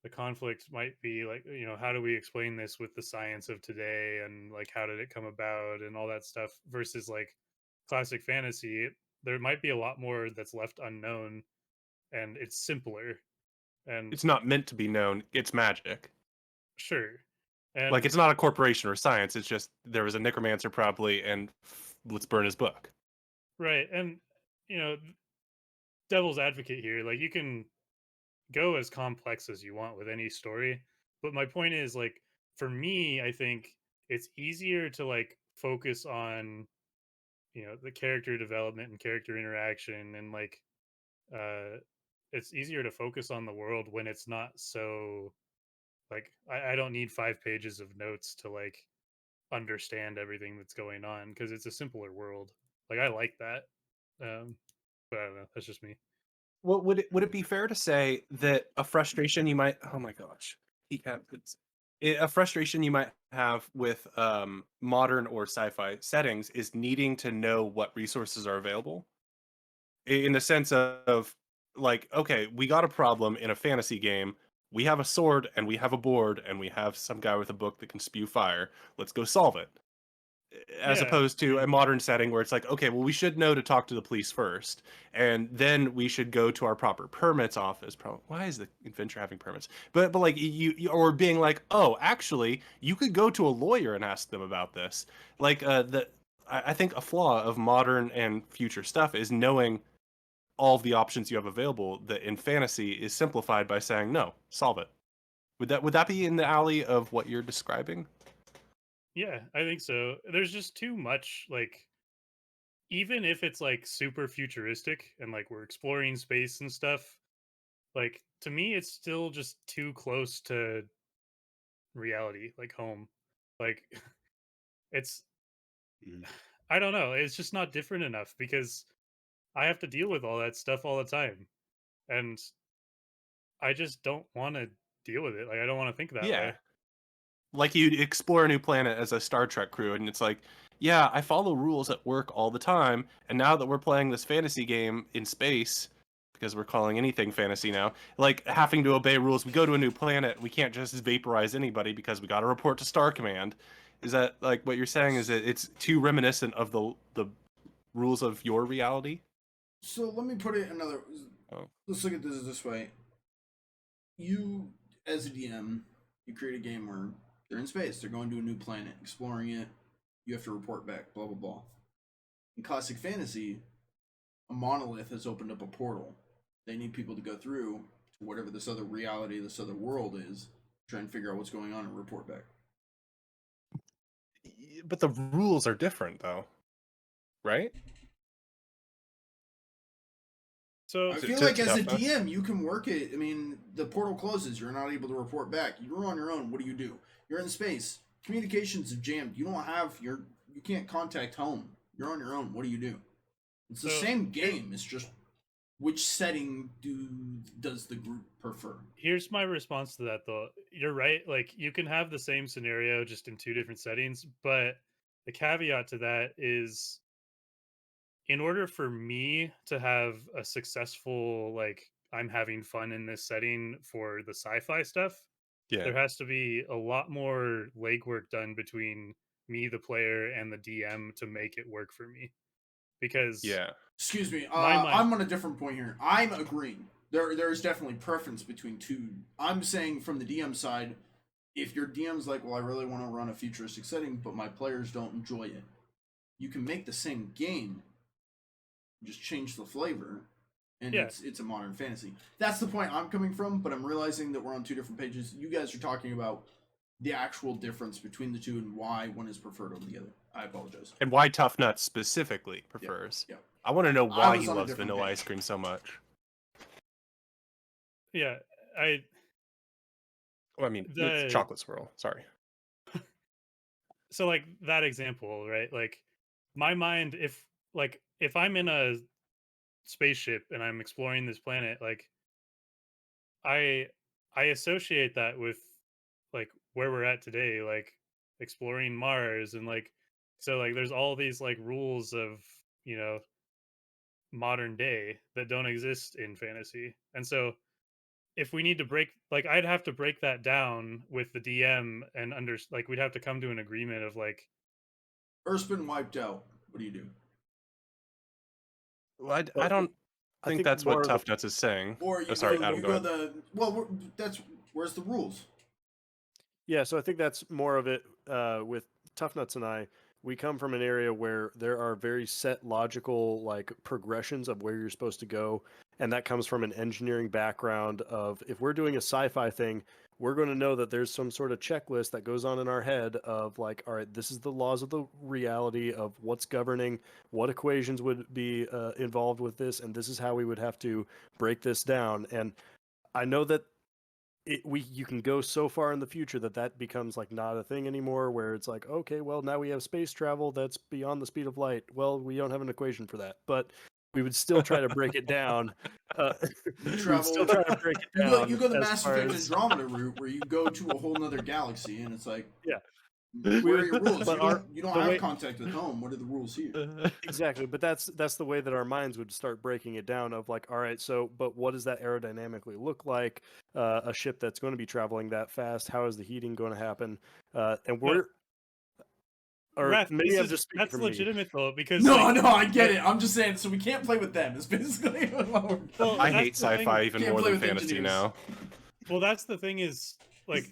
the conflict might be like, how do we explain this with the science of today, and like how did it come about and all that stuff, versus like classic fantasy, there might be a lot more that's left unknown, and it's simpler. And It's not meant to be known. It's magic. sure. Like, And it's not a corporation or science. It's just there was a necromancer probably, and let's burn his book. right. And you know devil's advocate here, like you can go as complex as you want with any story, but my point is, like, for me, I think it's easier to like focus on the character development and character interaction, and like uh it's easier to focus on the world when it's not so like I don't need 5 pages of notes to like understand everything that's going on, because it's a simpler world. Like I like that. But I don't know, that's just me. Well, would it be fair to say that a frustration you might? Oh my gosh, a frustration you might have with modern or sci-fi settings is needing to know what resources are available, in the sense of like, okay, we got a problem in a fantasy game. We have a sword and we have a board and we have some guy with a book that can spew fire. Let's go solve it. As Yeah, opposed I to a mean, modern setting where it's like, okay, well, we should know to talk to the police first, and then we should go to our proper permits office. Why is the adventure having permits? But like or being like, oh, actually, you could go to a lawyer and ask them about this. Like I think a flaw of modern and future stuff is knowing all of the options you have available. That in fantasy is simplified by saying no, solve it. Would that be in the alley of what you're describing? yeah, I think so. There's just too much, like, even if it's like super futuristic and like we're exploring space and stuff, like to me it's still just too close to reality, like home. Like it's Mhm. I don't know, it's just not different enough, because I have to deal with all that stuff all the time. And I just don't want to deal with it. Like I don't want to think that Yeah. way. Like you'd explore a new planet as a Star Trek crew, and it's like, yeah, I follow rules at work all the time, and now that we're playing this fantasy game in space, because we're calling anything fantasy now, like having to obey rules. We go to a new planet, we can't just vaporize anybody because we got to report to Star Command. Is that like what you're saying? Is that it's too reminiscent of the rules of your reality? So let me put it another. Oh. Let's look at this way. You, as a DM, you create a game where they're in space. They're going to a new planet, exploring it. You have to report back. Blah blah blah. In classic fantasy, a monolith has opened up a portal. They need people to go through to whatever this other reality, this other world is, try and figure out what's going on and report back. But the rules are different, though, right? So I To, feel to, like to as a toughness? DM, you can work it. I mean, the portal closes. You're not able to report back. You're on your own. What do? You're in space. Communications have jammed. You can't contact home. You're on your own. What do? It's the so same game. It's just which setting does the group prefer? here's my response to that, though. You're right. Like you can have the same scenario just in two different settings, but the caveat to that is, in order for me to have a successful, like, I'm having fun in this setting for the sci-fi stuff, Yeah. there has to be a lot more legwork done between me, the player, and the DM to make it work for me. Because Yeah. Excuse me. my mind, I'm on a different point here. I'm agreeing. There's definitely preference between two. I'm saying from the DM side, if your DM's like, well, I really want to run a futuristic setting, but my players don't enjoy it, you can make the same game, just change the flavor, and yeah, it's a modern fantasy. That's the point I'm coming from, but I'm realizing that we're on two different pages. You guys are talking about the actual difference between the two and why one is preferred over the other. I apologize. And why Tough Nuts specifically Yeah, prefers. yeah. I want to know I why was he on a loves different vanilla page. ice cream so much. yeah, Well, I mean, it's the chocolate swirl. Sorry. so like that example, right? Like my mind, if I'm in a spaceship and I'm exploring this planet, like I I associate that with like where we're at today, like exploring Mars and like so like there's all these like rules of, you know, modern day that don't exist in fantasy. And so if we need to break like I'd have to break that down with the DM and like we'd have to come to an agreement of like Earth's been wiped out. What do you do? Well, I Well, don't I think think that's more what of the Tough Nuts is saying. Or Oh, you sorry, go, Adam, you go go ahead. that's where's the rules? Yeah, so I think that's more of it with Tough Nuts and I. We come from an area where there are very set logical like progressions of where you're supposed to go, and that comes from an engineering background of if we're doing a sci-fi thing, we're going to know that there's some sort of checklist that goes on in our head of like, all right, this is the laws of the reality of what's governing, what equations would be involved with this, and this is how we would have to break this down. And I know that you can go so far in the future that that becomes like not a thing anymore where it's like okay well now we have space travel that's beyond the speed of light, well we don't have an equation for that, but we would still try to break it down. You we would still travel. try to break it You down go the as Mass far Effect as Andromeda route where you go to a whole nother galaxy and it's like, yeah we where are would your rules? but our You don't the have way contact with home. What are the rules here? exactly but that's the way that our minds would start breaking it down of like all right so but what does that aerodynamically look like, a ship that's going to be traveling that fast, how is the heating going to happen, and but we're or Wrath, maybe I'm just speaking that's for me. legitimate though, because No, like no, I get it. I'm just saying. So we can't play with them. It's basically what we're well I that's hate the thing. sci-fi even Can't more play than with fantasy engineers. now. Well, that's the thing is like,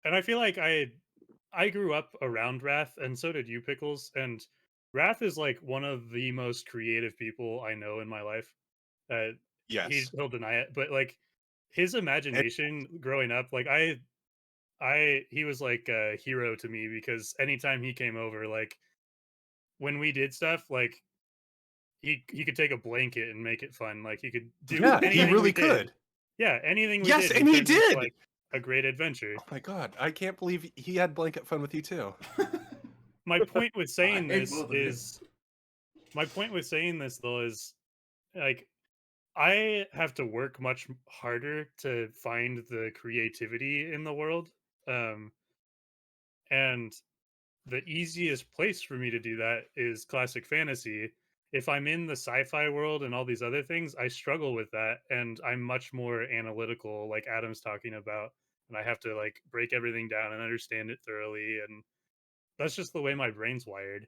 and I feel like I grew up around Wrath, and so did you, Pickles. And Wrath is like one of the most creative people I know in my life. Uh, Yes. he'll deny it, but like his And imagination growing up, like he was like a hero to me because anytime he came over, like when we did stuff, like he could take a blanket and make it fun. Like he could do yeah, he anything we really did. could. Yeah, anything we Yes, did, he and he turned into did. like a great adventure. Oh my god, I can't believe he had blanket fun with you too. My point with I saying hate this both of you. is my point with saying this though is like I have to work much harder to find the creativity in the world. Um and the easiest place for me to do that is classic fantasy. If I'm in the sci-fi world and all these other things, I struggle with that and I'm much more analytical like Adam's talking about, and I have to like break everything down and understand it thoroughly, and that's just the way my brain's wired.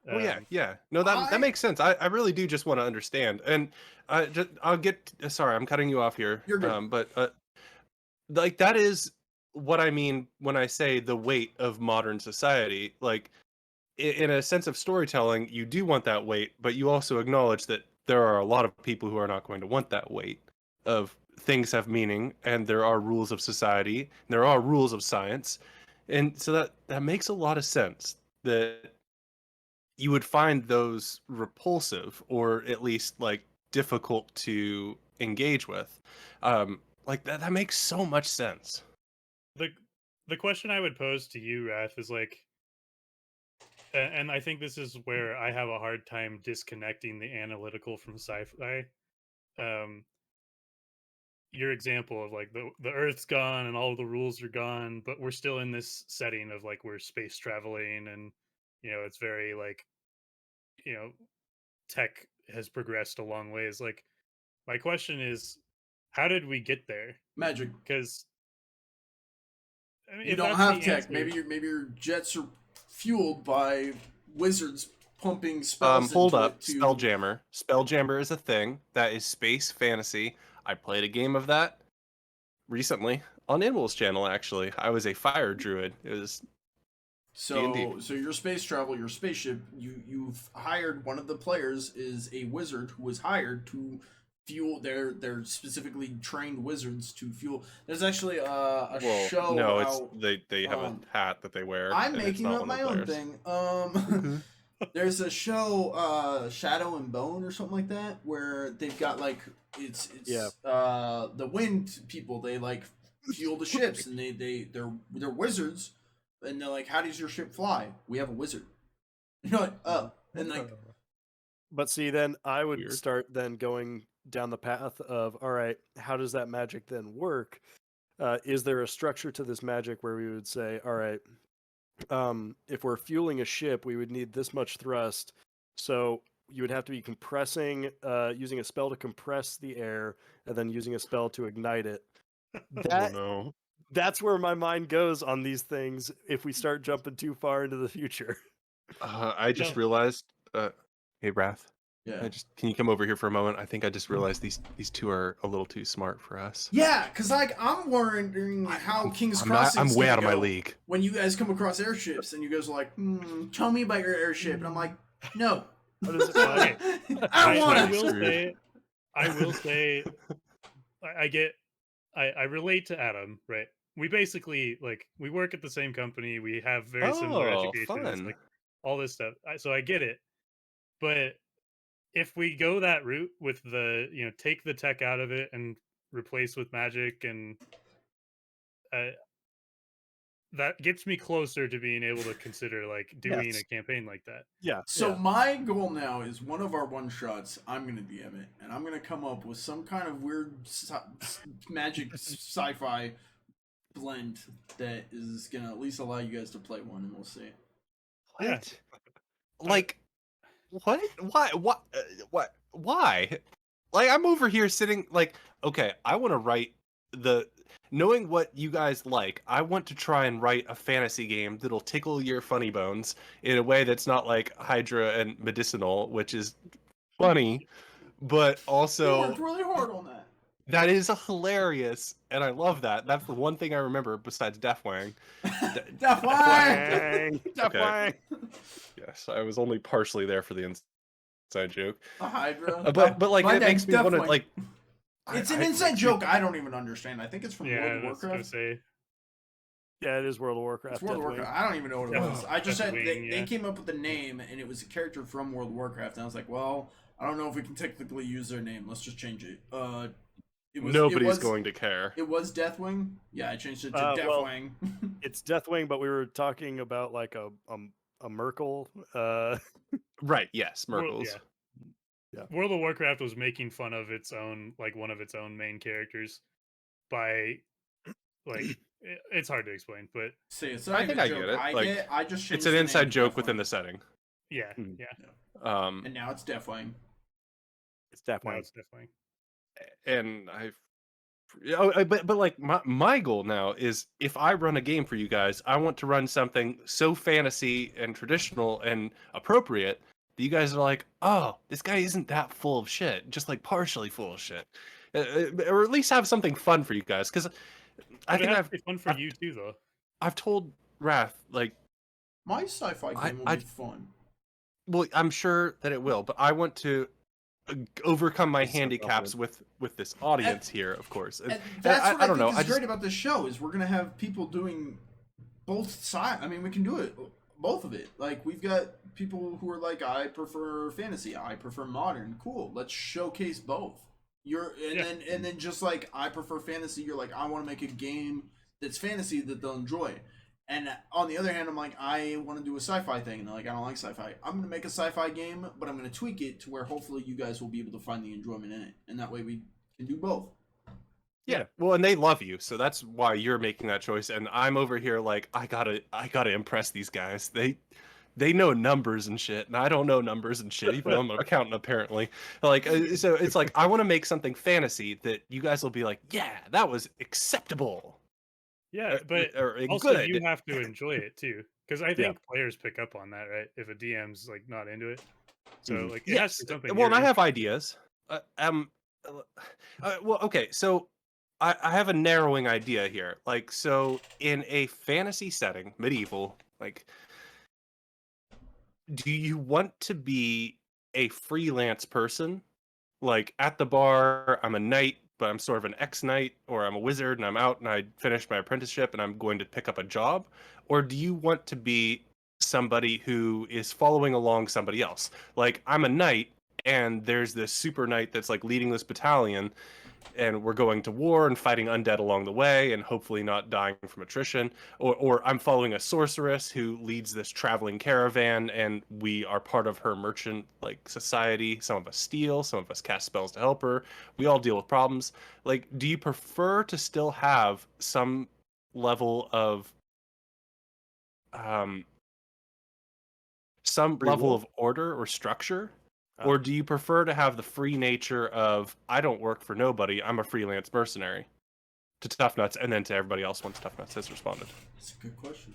Oh yeah, Um yeah. No, that I makes sense. I really do just want to understand. And I'll get sorry, I'm cutting you off here. You're good. But like that is what I mean when I say the weight of modern society. Like in a sense of storytelling, you do want that weight, but you also acknowledge that there are a lot of people who are not going to want that weight of things have meaning and there are rules of society, there are rules of science. And so that makes a lot of sense that you would find those repulsive or at least like difficult to engage with. Like that makes so much sense. the the question I would pose to you, Wrath, is like, and I think this is where I have a hard time disconnecting the analytical from sci-fi. Um, your example of like the Earth's gone and all the rules are gone, but we're still in this setting of like we're space traveling, and you know it's very like, you know, tech has progressed a long ways. Like my question is, how did we get there? Magic. Because I mean, You if don't that's have the tech. answer, Maybe your jets are fueled by wizards pumping spells Hold into up, it to. Spelljammer. Spelljammer is a thing that is space fantasy. I played a game of that recently on Inwell's channel. Actually, I was a fire druid. It was D&D. So your space travel, your spaceship, you've hired one of the players is a wizard who was hired to fuel they're specifically trained wizards to fuel. There's actually a Well, show no, it's out. they have a hat that they wear. I'm and it's making not up one of my the own players. thing. Okay. There's a show, Shadow and Bone or something like that, where they've got like it's Yeah. the wind people. They like fuel the ships, and they're wizards, and they're like, "How does your ship fly? We have a wizard." You're like, "Oh," and like, But see, then I would Weird. start then going down the path of, all right, how does that magic then work? Is there a structure to this magic where we would say, all right, if we're fueling a ship, we would need this much thrust. So you would have to be compressing, using a spell to compress the air, and then using a spell to ignite it. That no. that's where my mind goes on these things if we start jumping too far into the future. I just No. realized. Hey, Wrath. yeah, Can you come over here for a moment? I think I just realized these two are a little too smart for us. yeah, because like I'm wondering how King's Crossing. I'm way out of my league. When you guys come across airships, and you guys are like, "Tell me about your airship," and I'm like, "No." What is it like? I don't want I to. will Screwed. say, I relate to Adam, right? We basically we work at the same company. We have very similar Oh, educations, fun. like all this stuff. So I get it. But if we go that route with the take the tech out of it and replace with magic, and uh, that gets me closer to being able to consider doing Yes. a campaign like that. Yeah. So yeah. my goal now is one of our one shots. I'm gonna DM it, and I'm gonna come up with some kind of weird magic sci-fi blend that is gonna at least allow you guys to play one, and we'll see. Yeah. What? Like, what? Why? What? What? Why? Like, I'm over here sitting. Like, okay, I want to write knowing what you guys like. I want to try and write a fantasy game that'll tickle your funny bones in a way that's not like Hydra and medicinal, which is funny, but You also worked really hard on that. that is hilarious, and I love that. That's the one thing I remember besides Deathwang. Definitely. Definitely. Yes, I was only partially there for the inside joke. A Hydra. But like My it dad makes me want to definitely- like. It's an inside joke I don't even understand. I think it's from Yeah, World I of was gonna Warcraft. say. Yeah, it is World of Warcraft. It's World of Deathwing. Warcraft. I don't even know what it was. I just said Deathwing, they yeah. came up with the name, and it was a character from World of Warcraft. And I was like, well, I don't know if we can technically use their name. Let's just change it. Nobody's going to care. It was Deathwing. Yeah, I changed it to Well, Deathwing. It's Deathwing, but we were talking about like a Merkel. Right? Yes, Well, Merkles. yeah. World of Warcraft was making fun of its own, one of its own main characters by, it's hard to explain, but See, it's not I even think a I joke. get it. I just changed It's an the name inside to joke Deathwing. within the setting. yeah, Hmm. yeah. And now it's Deathwing. It's No, Deathwing. it's definitely. And but like my goal now is if I run a game for you guys, I want to run something so fantasy and traditional and appropriate that you guys are like, oh, this guy isn't that full of shit, just like partially full of shit, or at least have something fun for you guys. Because I But think it has to be fun for you too, though. I've told Wrath like, My sci-fi game will be fun. well, I'm sure that it will, but I want to overcome my He's so handicaps with this audience here, of course. And that's what I don't think know. is great about this show is we're gonna have people doing both sides. I mean, we can do it, both of it. Like we've got people who are like, I prefer fantasy, I prefer modern. Cool, let's showcase both. And then just like I prefer fantasy, you're like, I want to make a game that's fantasy that they'll enjoy. And on the other hand, I'm like, I want to do a sci-fi thing, and they're like, I don't like sci-fi. I'm gonna make a sci-fi game, but I'm gonna tweak it to where hopefully you guys will be able to find the enjoyment in it, and that way we can do both. Yeah, well, and they love you, so that's why you're making that choice. And I'm over here like, I gotta impress these guys. They know numbers and shit, and I don't know numbers and shit, even though I'm an accountant apparently. Like, so it's like I want to make something fantasy that you guys will be like, yeah, that was acceptable. Yeah, but or also good. you have to enjoy it too, because I think players pick up on that, right? If a DM's not into it, so it has to be something. Well, and I you're have ideas. Well, okay, so I have a narrowing idea here. Like, so in a fantasy setting, medieval, like, do you want to be a freelance person? Like, at the bar, I'm a knight, but I'm sort of an ex-knight, or I'm a wizard and I'm out and I finished my apprenticeship and I'm going to pick up a job? Or do you want to be somebody who is following along somebody else. Like I'm a knight and there's this super knight that's like leading this battalion and we're going to war and fighting undead along the way and hopefully not dying from attrition, or I'm following a sorceress who leads this traveling caravan and we are part of her merchant like society. Some of us steal, some of us cast spells to help her, we all deal with problems. Like, do you prefer to still have some level of um Free will? of order or structure, Ah. or do you prefer to have the free nature of I don't work for nobody, I'm a freelance mercenary, to Tough Nuts, and then to everybody else once Tough Nuts has responded? That's a good question.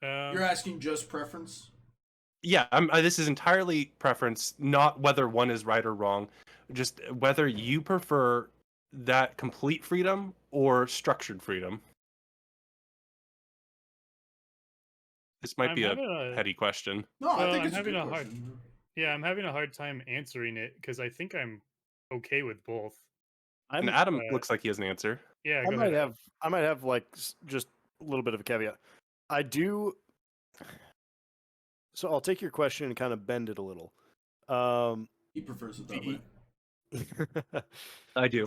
Um, You're asking just preference? Yeah, this is entirely preference, not whether one is right or wrong, just whether you prefer that complete freedom or structured freedom. This might I'm be a having a heady question. No, I well, think I'm it's a having good a hard question. yeah, I'm having a hard time answering it because I think I'm okay with both. And I'm Adam looks like he has an answer. Yeah, I go might ahead. have like just a little bit of a caveat. I do. So I'll take your question and kind of bend it a little. He prefers it that way. I do.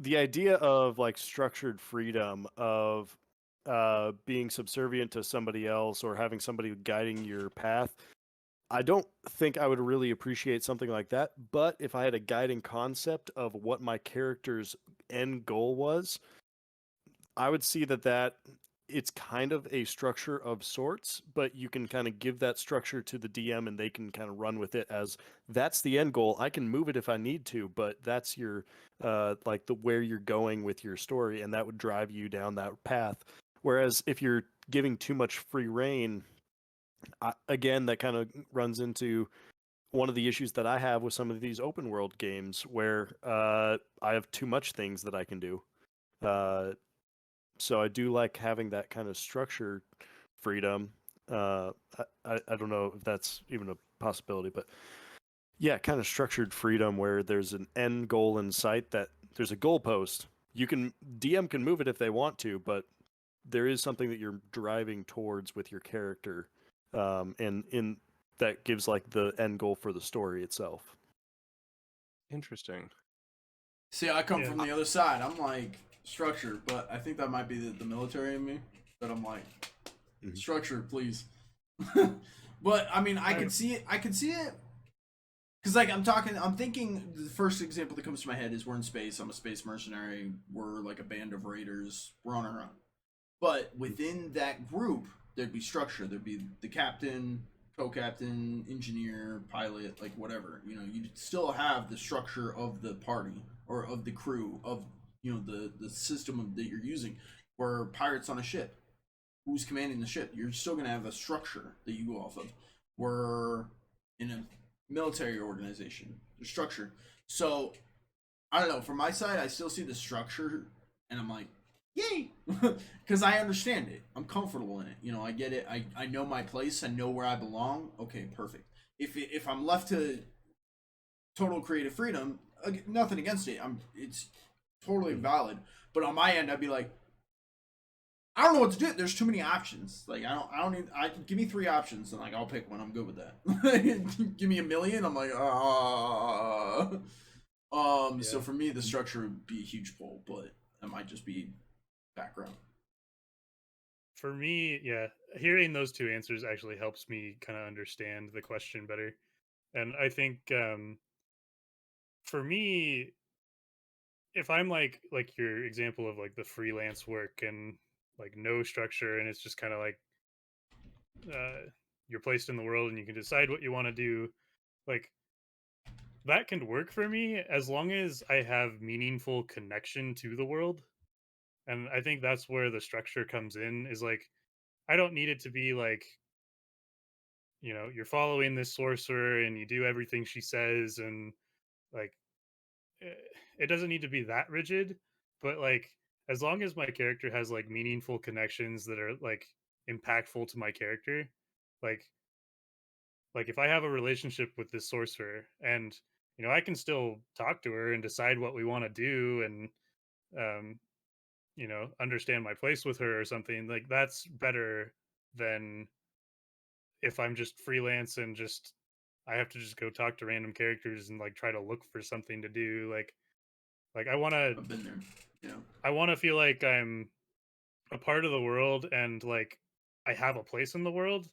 The idea of like structured freedom of being subservient to somebody else or having somebody guiding your path, I don't think I would really appreciate something like that. But if I had a guiding concept of what my character's end goal was, I would see that it's kind of a structure of sorts, but you can kind of give that structure to the DM and they can kind of run with it as that's the end goal. I can move it if I need to, but that's your like the where you're going with your story, and that would drive you down that path. Whereas if you're giving too much free reign, again, that kind of runs into one of the issues that I have with some of these open world games where I have too much things that I can do. So I do like having that kind of structured freedom. I don't know if that's even a possibility, but yeah, kind of structured freedom where there's an end goal in sight, that there's a goalpost. You can DM can move it if they want to, but there is something that you're driving towards with your character, and in that gives like the end goal for the story itself. Interesting. See, I come Yeah. from the other side. I'm like structure, but I think that might be the military in me. That I'm like structure, please. But I mean, I could see it. I could see it. Cause like I'm thinking. The first example that comes to my head is we're in space. I'm a space mercenary. We're like a band of raiders. We're on our own. But within that group, there'd be structure. There'd be the captain, co-captain, engineer, pilot, like whatever. You know, you'd still have the structure of the party or of the crew of the system that you're using. Where pirates on a ship, who's commanding the ship? You're still gonna have a structure that you go off of. We're in a military organization, the structure. So I don't know. From my side, I still see the structure, and I'm like, yay, because I understand it. I'm comfortable in it. You know, I get it. I know my place. I know where I belong. Okay, perfect. If I'm left to total creative freedom, nothing against it. It's totally valid. But on my end, I'd be like, I don't know what to do. There's too many options. Like I don't need. I give me 3 options, and like I'll pick one. I'm good with that. Give me a million. I'm like, So for me, the structure would be a huge pull, but that might just be background. For me, yeah, hearing those two answers actually helps me kind of understand the question better. And I think for me, if I'm like your example of like the freelance work and like no structure and it's just kind of like you're placed in the world and you can decide what you want to do, like that can work for me as long as I have meaningful connection to the world. And I think that's where the structure comes in, is like I don't need it to be like, you're following this sorcerer and you do everything she says, and like eh, it doesn't need to be that rigid, but like as long as my character has like meaningful connections that are like impactful to my character, like if I have a relationship with this sorcerer and I can still talk to her and decide what we want to do, and understand my place with her or something, like that's better than if I'm just freelance and just I have to just go talk to random characters and like try to look for something to do. Like I've been there. Yeah. I want to feel like I'm a part of the world and like I have a place in the world,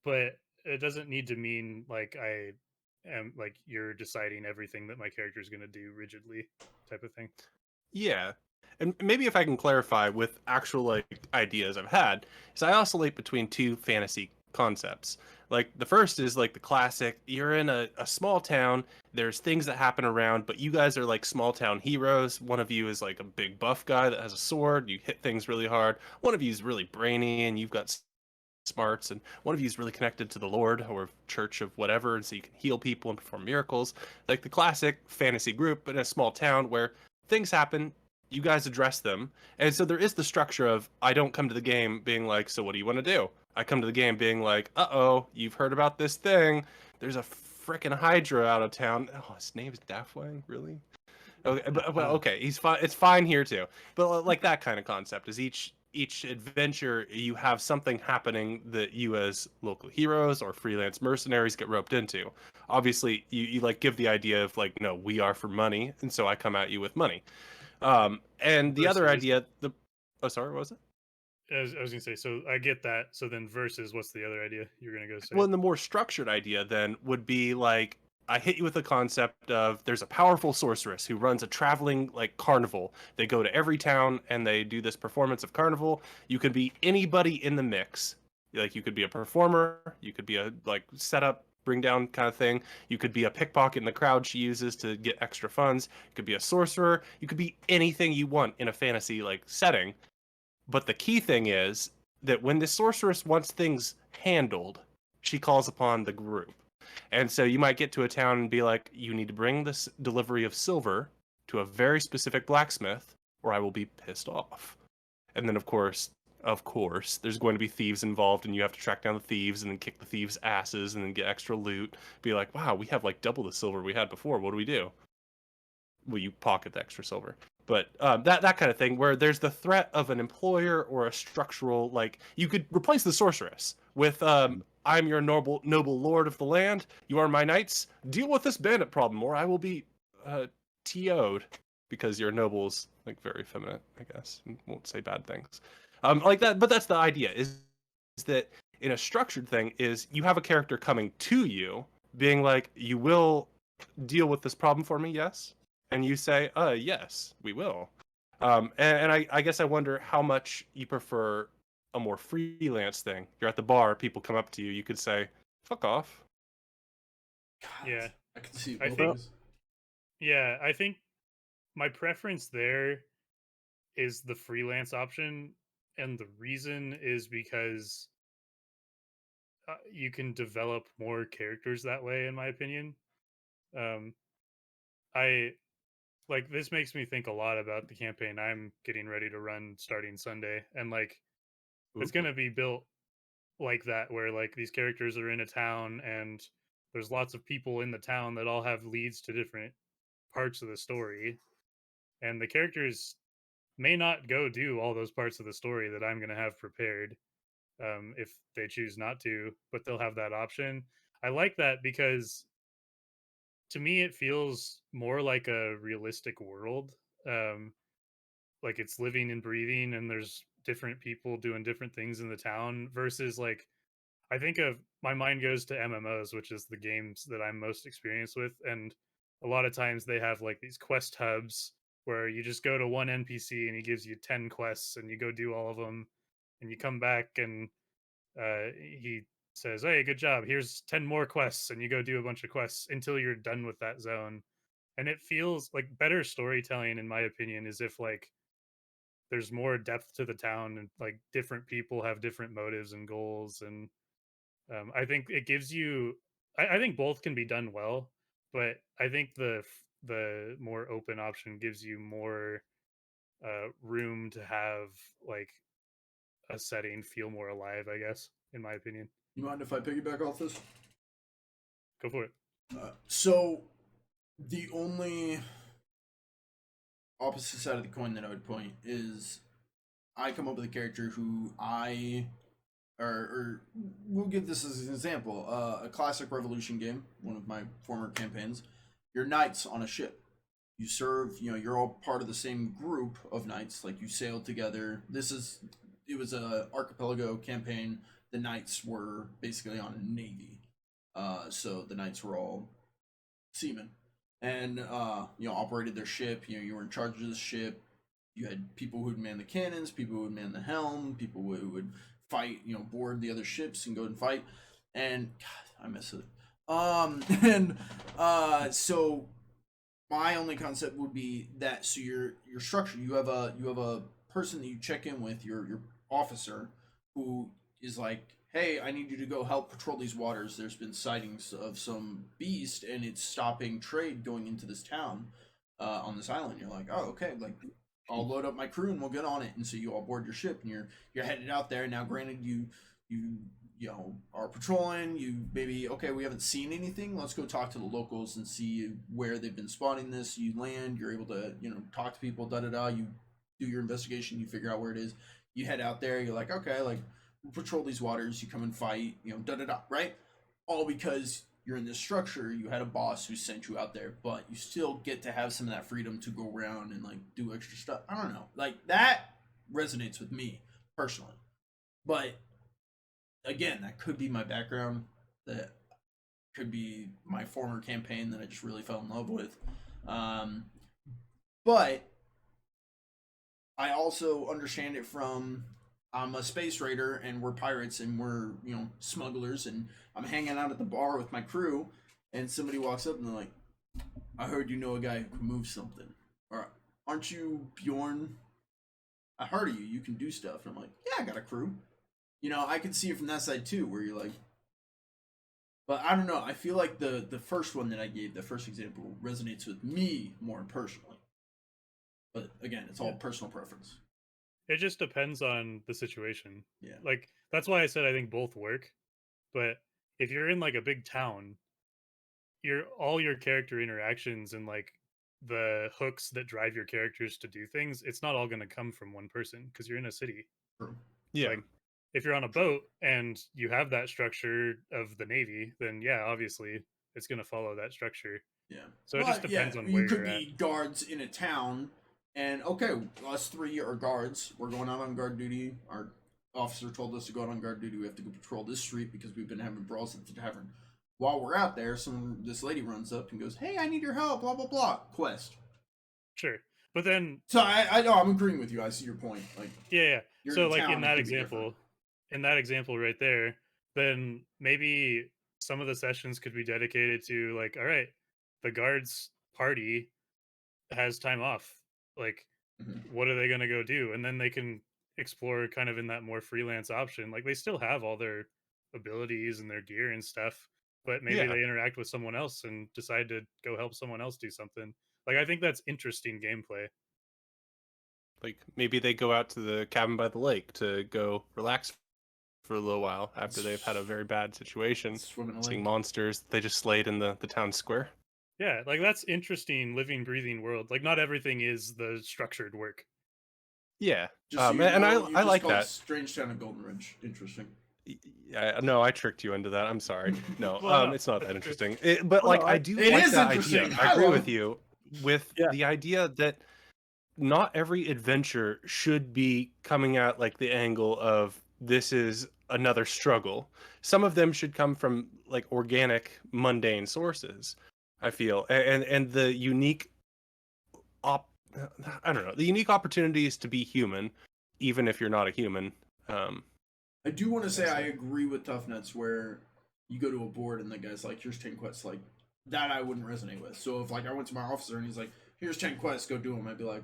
but it doesn't need to mean like I am like you're deciding everything that my character is going to do rigidly type of thing. Yeah. And maybe if I can clarify with actual like ideas I've had, is I oscillate between two fantasy concepts. Like the first is like the classic, you're in a small town, there's things that happen around, but you guys are like small town heroes. One of you is like a big buff guy that has a sword, you hit things really hard. One of you is really brainy and you've got smarts, and one of you is really connected to the Lord or church of whatever, and so you can heal people and perform miracles. Like the classic fantasy group in a small town where things happen, you guys address them. And so there is the structure of I don't come to the game being like, so what do you want to do? I come to the game being like, uh-oh, you've heard about this thing. There's a freaking Hydra out of town. Oh, his name's Daftwang, really? Okay, but well, okay, he's fine. It's fine here too. But like that kind of concept is each adventure you have something happening that you as local heroes or freelance mercenaries get roped into. Obviously, you like give the idea of like, no, we are for money, and so I come at you with money. And the other Versus- idea, the oh, sorry, what was it? I was gonna say, so I get that. So then versus what's the other idea you're gonna go say? Well, and the more structured idea then would be like I hit you with the concept of there's a powerful sorceress who runs a traveling like carnival. They go to every town and they do this performance of carnival. You could be anybody in the mix. Like you could be a performer, you could be a like setup, bring down kind of thing. You could be a pickpocket in the crowd she uses to get extra funds. You could be a sorcerer. You could be anything you want in a fantasy like setting. But the key thing is that when the sorceress wants things handled, she calls upon the group. And so you might get to a town and be like, you need to bring this delivery of silver to a very specific blacksmith, or I will be pissed off. And then, of course, there's going to be thieves involved, and you have to track down the thieves and then kick the thieves' asses and then get extra loot. Be like, wow, we have like double the silver we had before. What do we do? Well, you pocket the extra silver. But that kind of thing, where there's the threat of an employer or a structural, like you could replace the sorceress with, I'm your noble lord of the land. You are my knights. Deal with this bandit problem, or I will be TO'd because your noble's like very feminine, I guess, and won't say bad things, like that. But that's the idea: is that in a structured thing, is you have a character coming to you, being like, you will deal with this problem for me, yes. And you say, yes, we will. And I guess I wonder how much you prefer a more freelance thing. You're at the bar, people come up to you, you could say, fuck off. God, Yeah. I can see I both think- ways. Yeah, I think my preference there is the freelance option, and the reason is because you can develop more characters that way, in my opinion. Um, I like this makes me think a lot about the campaign I'm getting ready to run starting Sunday, and like it's Ooh. gonna be built like that, where like these characters are in a town and there's lots of people in the town that all have leads to different parts of the story, and the characters may not go do all those parts of the story that I'm going to have prepared, if they choose not to, but they'll have that option. I like that because to me it feels more like a realistic world. Um, like it's living and breathing, and there's different people doing different things in the town versus like I think of my mind goes to MMOs, which is the games that I'm most experienced with, and a lot of times they have like these quest hubs where you just go to one NPC and he gives you 10 quests and you go do all of them and you come back and he says, "Hey, good job. Here's 10 more quests," and you go do a bunch of quests until you're done with that zone. And it feels like better storytelling in my opinion is if like there's more depth to the town and like different people have different motives and goals, and I think it gives you. I think both can be done well, but I think the more open option gives you more room to have like a setting feel more alive. I guess, in my opinion. You mind if I piggyback off this? Go for it. So, the only opposite side of the coin that I would point is I come up with a character who I or we'll give this as an example. A classic Revolution game, one of my former campaigns. You're knights on a ship. You serve. You're all part of the same group of knights. Like you sail together. It was a archipelago campaign. The knights were basically on a navy. So the knights were all seamen, and operated their ship. You were in charge of the ship. You had people who would man the cannons, people who would man the helm, people who would fight, board the other ships and go and fight. And God, I miss it. And so my only concept would be that, so your structure, you have a person that you check in with, your officer, who is like, hey, I need you to go help patrol these waters. There's been sightings of some beast, and it's stopping trade going into this town on this island. You're like, oh, okay, like I'll load up my crew and we'll get on it. And so you all board your ship and you're headed out there. Now, granted, you are patrolling. You maybe, okay, we haven't seen anything. Let's go talk to the locals and see where they've been spotting this. You land. You're able to talk to people. You do your investigation. You figure out where it is. You head out there. You're like, okay, like we'll patrol these waters. You come and fight. Right? All because you're in this structure. You had a boss who sent you out there, but you still get to have some of that freedom to go around and like do extra stuff. I don't know, like that resonates with me personally. But again, that could be my background. That could be my former campaign that I just really fell in love with. But I also understand it from, I'm a space raider and we're pirates and we're, smugglers, and I'm hanging out at the bar with my crew and somebody walks up and they're like, I heard you know a guy who can move something. Or, aren't you Bjorn? I heard of you. You can do stuff. And I'm like, yeah, I got a crew. I can see it from that side too, where you're like, but I don't know. I feel like the first one that I gave, the first example, resonates with me more personally. But again, it's all personal preference. It just depends on the situation. Yeah. Like, that's why I said I think both work. But if you're in like a big town, all your character interactions and like the hooks that drive your characters to do things, it's not all going to come from one person because you're in a city. True. Yeah. Like, if you're on a boat and you have that structure of the Navy, then yeah, obviously it's going to follow that structure. Yeah. So it just depends on you where could you're at. be guards in a town, and okay, us three are guards. We're going out on guard duty. Our officer told us to go out on guard duty. We have to go patrol this street because we've been having brawls at the tavern. While we're out there, this lady runs up and goes, "Hey, I need your help." Blah blah blah. Quest. Sure, but then So I know I'm agreeing with you. I see your point. Like yeah. you're So in like town, in it that could be different. example right there, then maybe some of the sessions could be dedicated to like, all right, the guards party has time off. Like, what are they going to go do? And then they can explore kind of in that more freelance option. Like, they still have all their abilities and their gear and stuff, but maybe Yeah. they interact with someone else and decide to go help someone else do something. Like, I think that's interesting gameplay. Like maybe they go out to the cabin by the lake to go relax for a little while after they've had a very bad situation, Swim in a seeing lake. monsters they just slayed in the town square. Yeah, like that's interesting, living, breathing world. Like, not everything is the structured work. Yeah, Just so you and know, you I just like called that. Strange Town of Golden Ridge. Interesting. Yeah, no, I tricked you into that. I'm sorry. No, Well, no, it's not that that's interesting. But Oh, like, no, I do It like is that interesting. idea. I I agree love with it. you with Yeah. the idea that not every adventure should be coming at like the angle of this is another struggle. Some of them should come from like organic, mundane sources. I feel, and the unique I don't know, the unique opportunities to be human, even if you're not a human. I do want to say I agree with Tough Nuts where you go to a board and the guy's like, here's 10 quests. Like, that I wouldn't resonate with. So if like I went to my officer and he's like, here's 10 quests, go do them, I'd be like,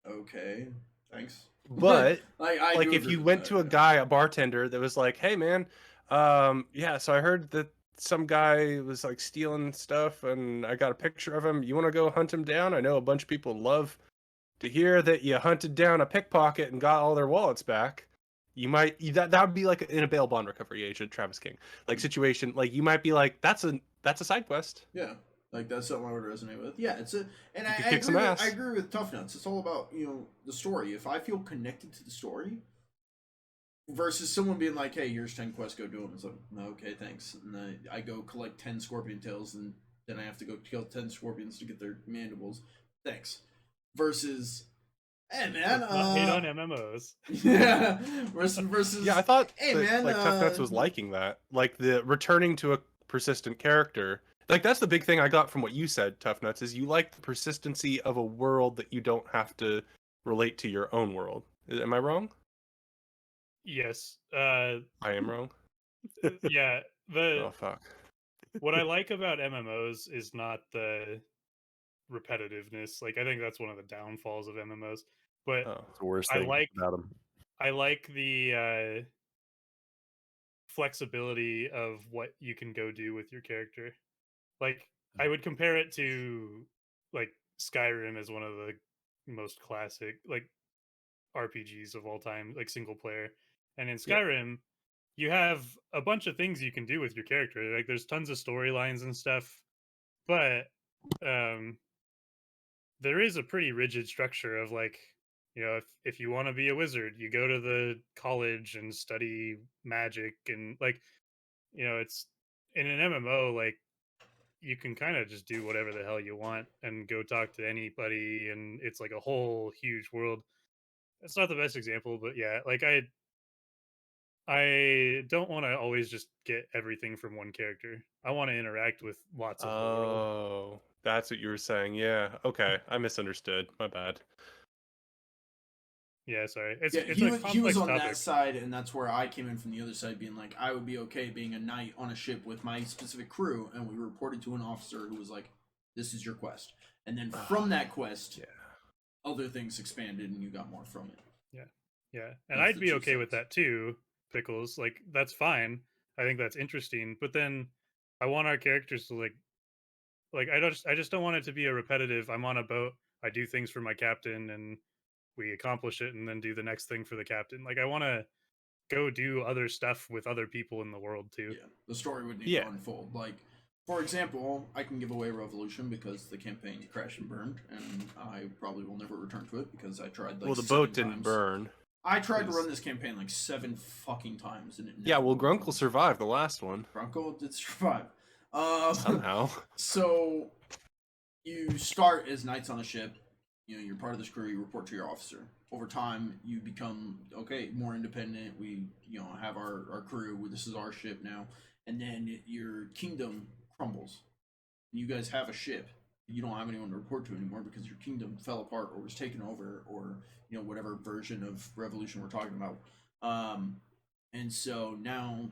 okay, thanks. But I like do if agree you with went that, to a yeah. guy, a bartender that was like, hey man, yeah, so I heard that some guy was like stealing stuff and I got a picture of him. You want to go hunt him down? I know a bunch of people love to hear that you hunted down a pickpocket and got all their wallets back. That would be like in a bail bond recovery agent, Travis King, like situation. Like you might be like, that's a side quest. Yeah, like that's something I would resonate with. Yeah, and You could I kick some agree. ass. I agree with Tough Nuts. It's all about the story. If I feel connected to the story, versus someone being like, "Hey, here's 10 quests, go do them." It's like, okay, thanks. And then I go collect 10 scorpion tails, and then I have to go kill 10 scorpions to get their mandibles. Thanks. Versus, hey man, Let's not hate on MMOs. yeah. Versus, Yeah, I thought hey that, man, like Tough Nuts was liking that, like the returning to a persistent character. Like that's the big thing I got from what you said, Tough Nuts, is you like the persistency of a world that you don't have to relate to your own world. Am I wrong? Yes. I am wrong. Yeah. Oh fuck. What I like about MMOs is not the repetitiveness. Like I think that's one of the downfalls of MMOs. But Oh. It's the worst I thing like about them. I like the flexibility of what you can go do with your character. Like I would compare it to like Skyrim as one of the most classic like RPGs of all time, like single player. And in Yeah. Skyrim, you have a bunch of things you can do with your character. Like there's tons of storylines and stuff, but um there is a pretty rigid structure of like, if you want to be a wizard, you go to the college and study magic and like, it's in an MMO like you can kind of just do whatever the hell you want and go talk to anybody and it's like a whole huge world. It's not the best example, but yeah, like I don't want to always just get everything from one character. I want to interact with lots of the world. Oh, that's what you were saying. Yeah. Okay, I misunderstood. My bad. Yeah, sorry. It's yeah, it's he a was complex on topic. that side, and that's where I came in from the other side, being like, I would be okay being a knight on a ship with my specific crew, and we reported to an officer who was like, "This is your quest," and then from that quest, Yeah. other things expanded, and you got more from it. Yeah, and That's I'd the be two okay with sides. that too, Pickles. Like that's fine. I think that's interesting. But then I want our characters to like I just don't want it to be a repetitive. I'm on a boat. I do things for my captain, and we accomplish it, and then do the next thing for the captain. Like I want to go do other stuff with other people in the world too. Yeah, the story would need Yeah. to unfold. Like, for example, I can give away Revolution because the campaign crashed and burned, and I probably will never return to it because I tried like Well, the 7 boat didn't times. burn. I tried to 'cause- run this campaign like 7 fucking times, and it never Yeah, well, worked Grunkle once. survived the last one Grunkle did survive. somehow. So you start as knights on a ship. You're part of this crew. You report to your officer. Over time, you become more independent. We have our crew. This is our ship now, and then your kingdom crumbles. You guys have a ship. You don't have anyone to report to anymore because your kingdom fell apart or was taken over, or whatever version of revolution we're talking about. And so now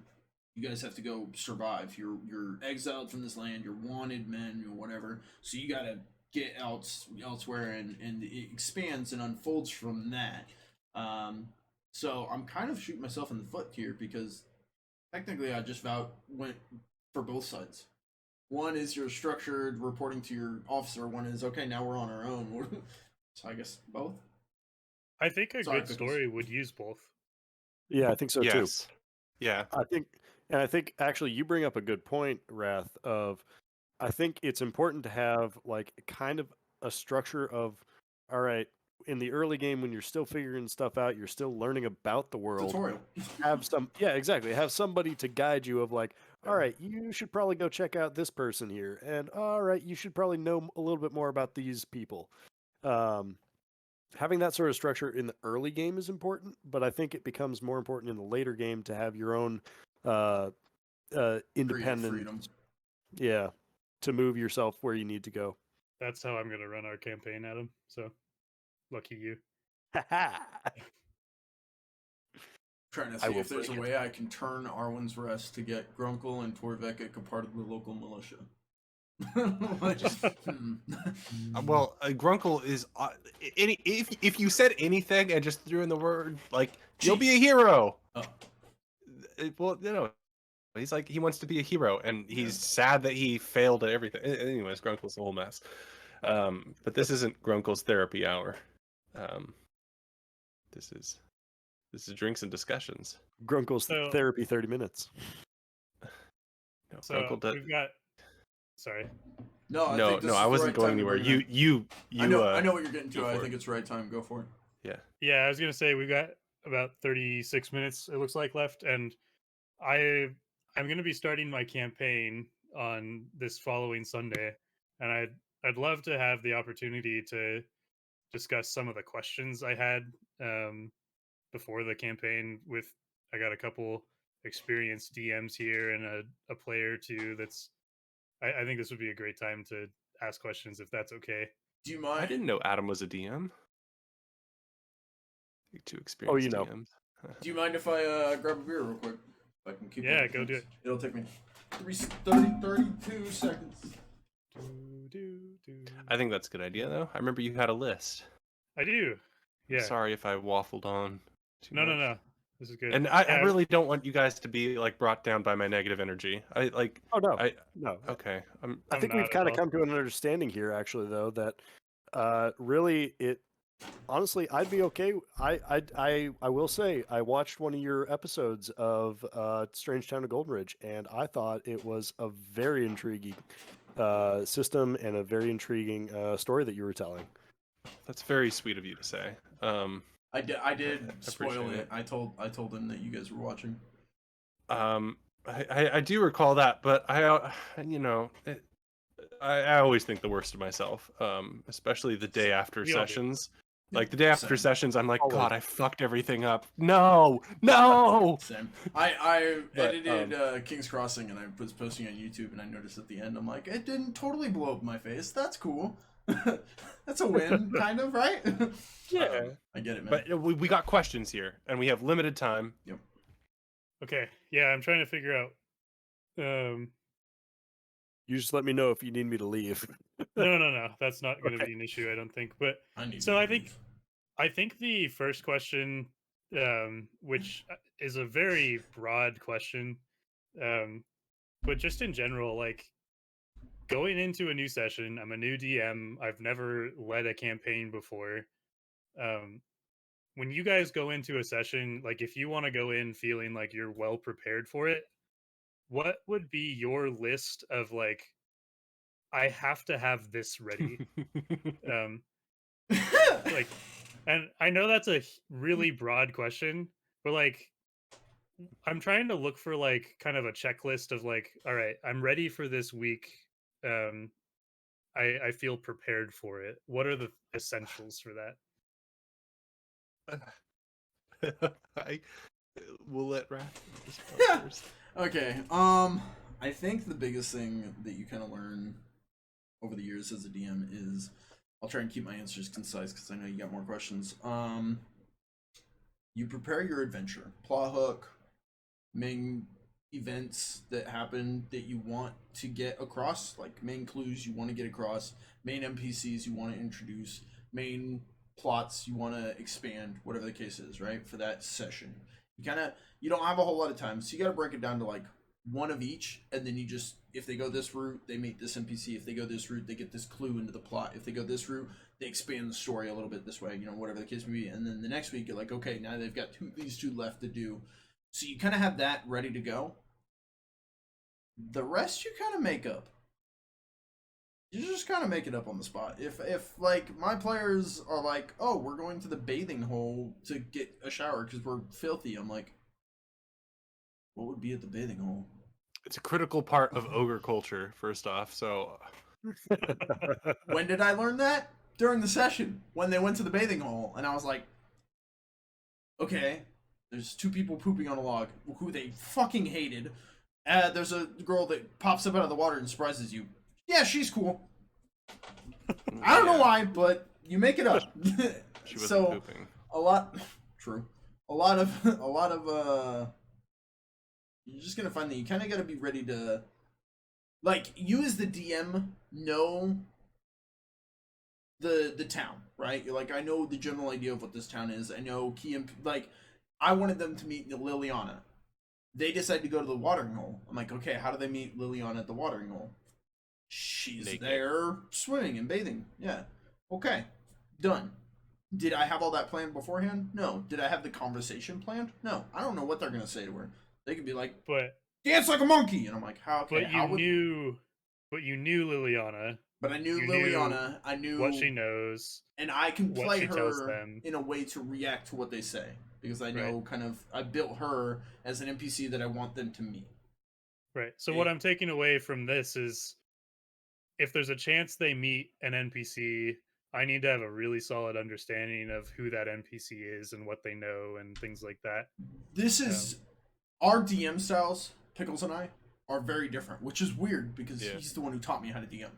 you guys have to go survive. You're exiled from this land. You're wanted men, whatever. So you gotta get out elsewhere, and it expands and unfolds from that. So I'm kind of shooting myself in the foot here because technically I just went for both sides. One is your structured reporting to your officer. One is okay. Now we're on our own. So I guess both. I think a Sorry, good Pickles. story would use both. Yeah, I think so too. Yes. Yeah. I think actually you bring up a good point, Wrath, of I think it's important to have like kind of a structure of all right, in the early game when you're still figuring stuff out, you're still learning about the world. Tutorial. Have somebody to guide you of like, all right, you should probably go check out this person here, and all right, you should probably know a little bit more about these people. Having that sort of structure in the early game is important, but I think it becomes more important in the later game to have your own independent freedom. Yeah, to move yourself where you need to go. That's how I'm gonna run our campaign, Adam. So lucky you. Trying to I see will if there's a break it. way I can turn Arwen's Rest to get Grunkle and Torvek a part of the local militia. Like, Well, Grunkle is if you said anything and just threw in the word like you'll be a hero. Oh. Well, he's like he wants to be a hero, and he's sad that he failed at everything. Anyways, Grunkle's a whole mess. But this isn't Grunkle's therapy hour. This is drinks and discussions. Grunkle's So- therapy 30 minutes. No, So Grunkle does. we've got. Sorry. No, I No, think this no, is I the wasn't right going time to anywhere. bring it You. up. I know what you're getting go to. I for think it. it's the right time. Go for it. Yeah, I was gonna say we've got about 36 minutes it looks like left, and I'm going to be starting my campaign on this following Sunday, and I'd love to have the opportunity to discuss some of the questions I had before the campaign with. I got a couple experienced DMs here and a player or two that's I think this would be a great time to ask questions if that's okay. Do you I mind? didn't know Adam was a DM. Two Oh, experienced you know. DMs. Do you mind if I grab a beer real quick? If I can keep Yeah, up go with do things. it. It'll take me 32 seconds. I think that's a good idea, though. I remember you had a list. I do. Yeah. Sorry if I waffled on too much. No. This is good. And I really don't want you guys to be like brought down by my negative energy. Oh no, no. Okay. I think we've kind of come to an understanding here, actually, though, that really it. Honestly, I'd be okay. I will say I watched one of your episodes of Strange Town of Golden Ridge, and I thought it was a very intriguing system and a very intriguing story that you were telling. That's very sweet of you to say. I did spoil appreciate it. I told him that you guys were watching. I do recall that, but I always think the worst of myself, especially the day after We all do. sessions. Like the day after Same. sessions, I'm like, Always. God, I fucked everything up. No. Same. I But, edited King's Crossing and I was posting on YouTube and I noticed at the end I'm like, it didn't totally blow up my face. That's cool. That's a win, kind of, right? Yeah. I get it, man. But we got questions here, and we have limited time. Yep. Okay. Yeah, I'm trying to figure out. You just let me know if you need me to leave. No. That's not going to Okay. be an issue, I don't think. But I think the first question, which is a very broad question, but just in general, like going into a new session, I'm a new DM. I've never led a campaign before. When you guys go into a session, like if you want to go in feeling like you're well prepared for it, what would be your list of like, I have to have this ready? Like, and I know that's a really broad question, but like I'm trying to look for like kind of a checklist of like, all right, I'm ready for this week. I feel prepared for it. What are the essentials for that? I will let Raph respond first. Okay. I think the biggest thing that you kind of learn over the years as a DM is, I'll try and keep my answers concise because I know you got more questions. You prepare your adventure, plot hook, main events that happen that you want to get across, like main clues you want to get across, main NPCs you want to introduce, main plots you want to expand, whatever the case is, right? For that session. You don't have a whole lot of time, so you got to break it down to like one of each, and then you just, if they go this route, they meet this NPC. If they go this route, they get this clue into the plot. If they go this route, they expand the story a little bit this way, whatever the case may be. And then the next week, you're like, okay, now they've got these two left to do. So you kind of have that ready to go. The rest you kind of make up. You just kind of make it up on the spot. If like my players are like, oh, we're going to the bathing hole to get a shower because we're filthy, I'm like, what would be at the bathing hole? It's a critical part of ogre culture, first off. So, When did I learn that? During the session, when they went to the bathing hole, and I was like, okay, there's two people pooping on a log who they fucking hated. There's a girl that pops up out of the water and surprises you. Yeah, she's cool. I don't know why, but you make it up. She wasn't So pooping. a lot, true. A lot of you're just gonna find that you kind of got to be ready to, like, you as the DM know the town, right? You're like, I know the general idea of what this town is. I know like, I wanted them to meet Liliana. They decide to go to the watering hole. I'm like, okay, how do they meet Liliana at the watering hole? She's Naked. there swimming and bathing. Yeah. Okay. Done. Did I have all that planned beforehand? No. Did I have the conversation planned? No. I don't know what they're gonna say to her. They could be like, But dance like a monkey, and I'm like, how? Okay, but you knew Liliana. But I knew you Liliana. I knew what she knows. and I can what play she tells her them. in a way to react to what they say because I know kind of I built her as an NPC that I want them to meet. Right. So what I'm taking away from this is if there's a chance they meet an NPC, I need to have a really solid understanding of who that NPC is and what they know and things like that. This is our DM styles, Pickles and I, are very different, which is weird because he's the one who taught me how to DM.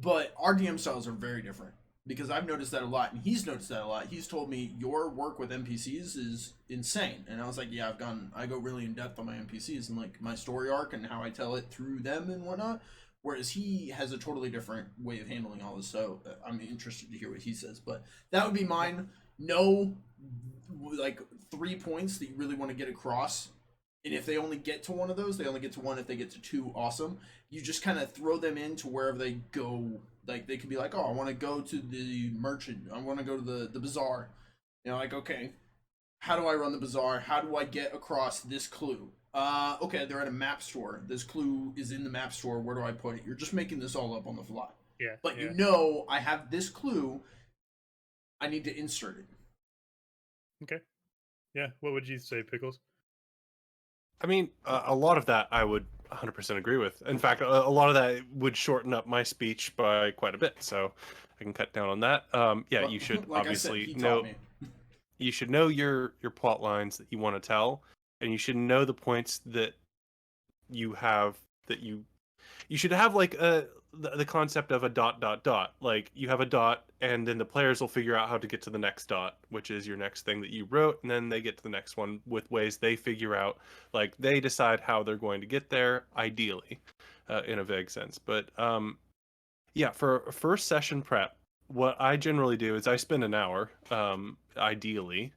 But our DM styles are very different because I've noticed that a lot, and he's noticed that a lot. He's told me your work with NPCs is insane, and I was like, yeah, I go really in depth on my NPCs and like my story arc and how I tell it through them and whatnot. Whereas he has a totally different way of handling all this, so I'm interested to hear what he says. But that would be mine. No, like 3 points that you really want to get across. And if they only get to one of those, they only get to one. If they get to two, awesome. You just kind of throw them into wherever they go. Like, they could be like, oh, I want to go to the merchant. I want to go to the bazaar. You know, like, okay, how do I run the bazaar? How do I get across this clue? Okay, they're at a map store. This clue is in the map store. Where do I put it? You're just making this all up on the fly. Yeah. But you know, I have this clue. I need to insert it. Okay. Yeah. What would you say, Pickles? I mean, a lot of that I would 100% agree with. In fact, a lot of that would shorten up my speech by quite a bit, so I can cut down on that. Yeah, Well, you should like obviously I said, he know. taught me. You should know your plot lines that you want to tell, and you should know the points that you have that you should have like the concept of a dot dot dot. Like you have a dot, and then the players will figure out how to get to the next dot, which is your next thing that you wrote, and then they get to the next one with ways they figure out. Like they decide how they're going to get there, ideally, in a vague sense. But yeah, for first session prep, what I generally do is I spend an hour, ideally,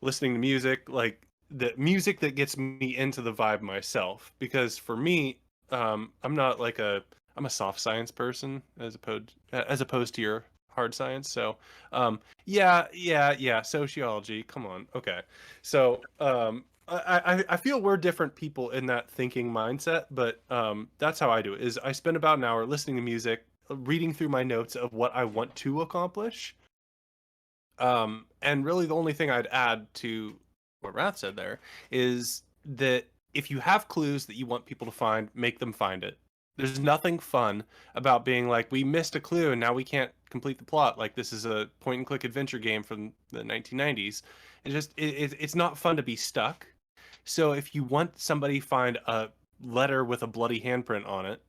listening to music, like the music that gets me into the vibe myself. Because for me, I'm not like I'm a soft science person as opposed to your hard science. So yeah, sociology. Come on, okay. So I feel we're different people in that thinking mindset, but that's how I do it. Is I spend about an hour listening to music, reading through my notes of what I want to accomplish. And really the only thing I'd add to what Wrath said there is that if you have clues that you want people to find, make them find it. There's nothing fun about being like, we missed a clue and now we can't complete the plot. Like this is a point and click adventure game from the 1990s. It's not fun to be stuck. So if you want somebody to find a letter with a bloody handprint on it,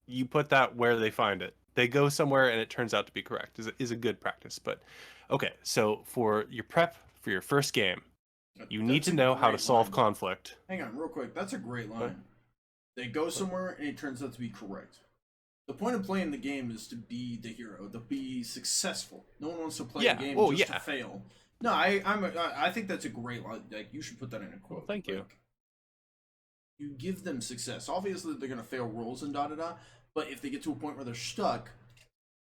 you put that where they find it. They go somewhere and it turns out to be correct. Is a good practice. But okay, so for your prep for your first game, you need to know how to solve conflict. Hang on, real quick. That's a great line. What? They go somewhere and it turns out to be correct. The point of playing the game is to be the hero, to be successful. No one wants to play a game just to fail. No, I think that's a great line. Like you should put that in a quote. Well, thank you. You give them success. Obviously, they're gonna fail rolls and da. But if they get to a point where they're stuck,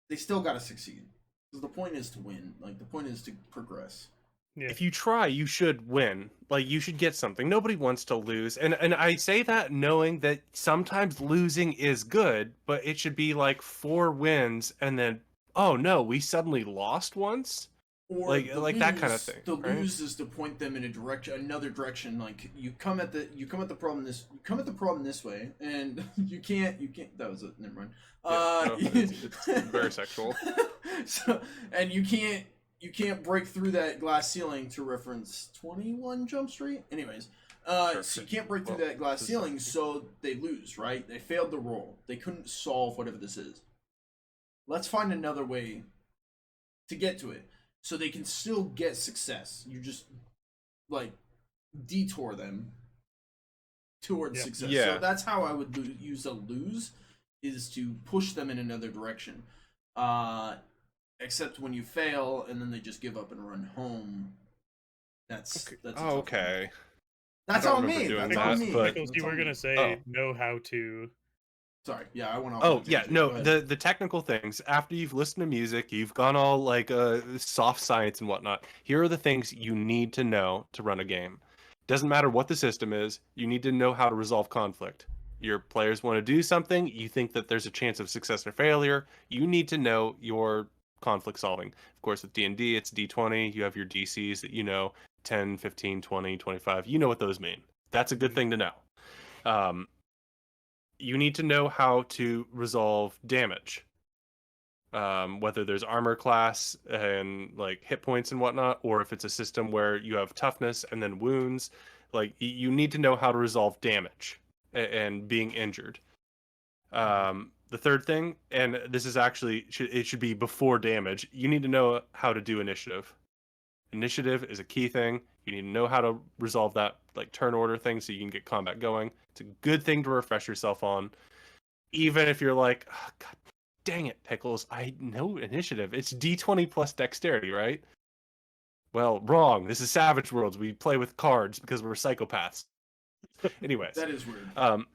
they still gotta succeed. Because the point is to win. Like the point is to progress. Yeah. If you try, you should win. Like you should get something. Nobody wants to lose. And I say that knowing that sometimes losing is good, but it should be like 4 wins and then oh no, we suddenly lost once. Or like that kind of thing. The right? lose is to point them in another direction. Like you come at the problem this way, and you can't. That was it. Never mind. It's very sexual. So and you can't break through that glass ceiling, to reference 21 Jump Street. Anyways, so you can't break through that glass ceiling, so they lose. Right? They failed the roll. They couldn't solve whatever this is. Let's find another way to get to it. So they can still get success. You just like detour them towards success. Yeah. So that's how I would use a lose, is to push them in another direction. Except when you fail and then they just give up and run home. That's okay. That's on me. That's on me. Because you were gonna say know how to. Sorry, yeah, I went off. Oh yeah, no, the technical things. After you've listened to music, you've gone all like soft science and whatnot. Here are the things you need to know to run a game. Doesn't matter what the system is. You need to know how to resolve conflict. Your players want to do something. You think that there's a chance of success or failure. You need to know your conflict solving. Of course, with D&D, it's D20. You have your DCs that you know 10, 15, 20, 25. You know what those mean. That's a good thing to know. You need to know how to resolve damage. Whether there's armor class and like hit points and whatnot, or if it's a system where you have toughness and then wounds, like you need to know how to resolve damage and being injured. The third thing, and this is actually it should be before damage, you need to know how to do initiative. Initiative is a key thing. You need to know how to resolve that like turn order thing so you can get combat going. It's a good thing to refresh yourself on, even if you're like, oh, God dang it, Pickles, I know initiative. It's D20 plus dexterity, right? Well, wrong. This is Savage Worlds. We play with cards because we're psychopaths. Anyways. That is weird.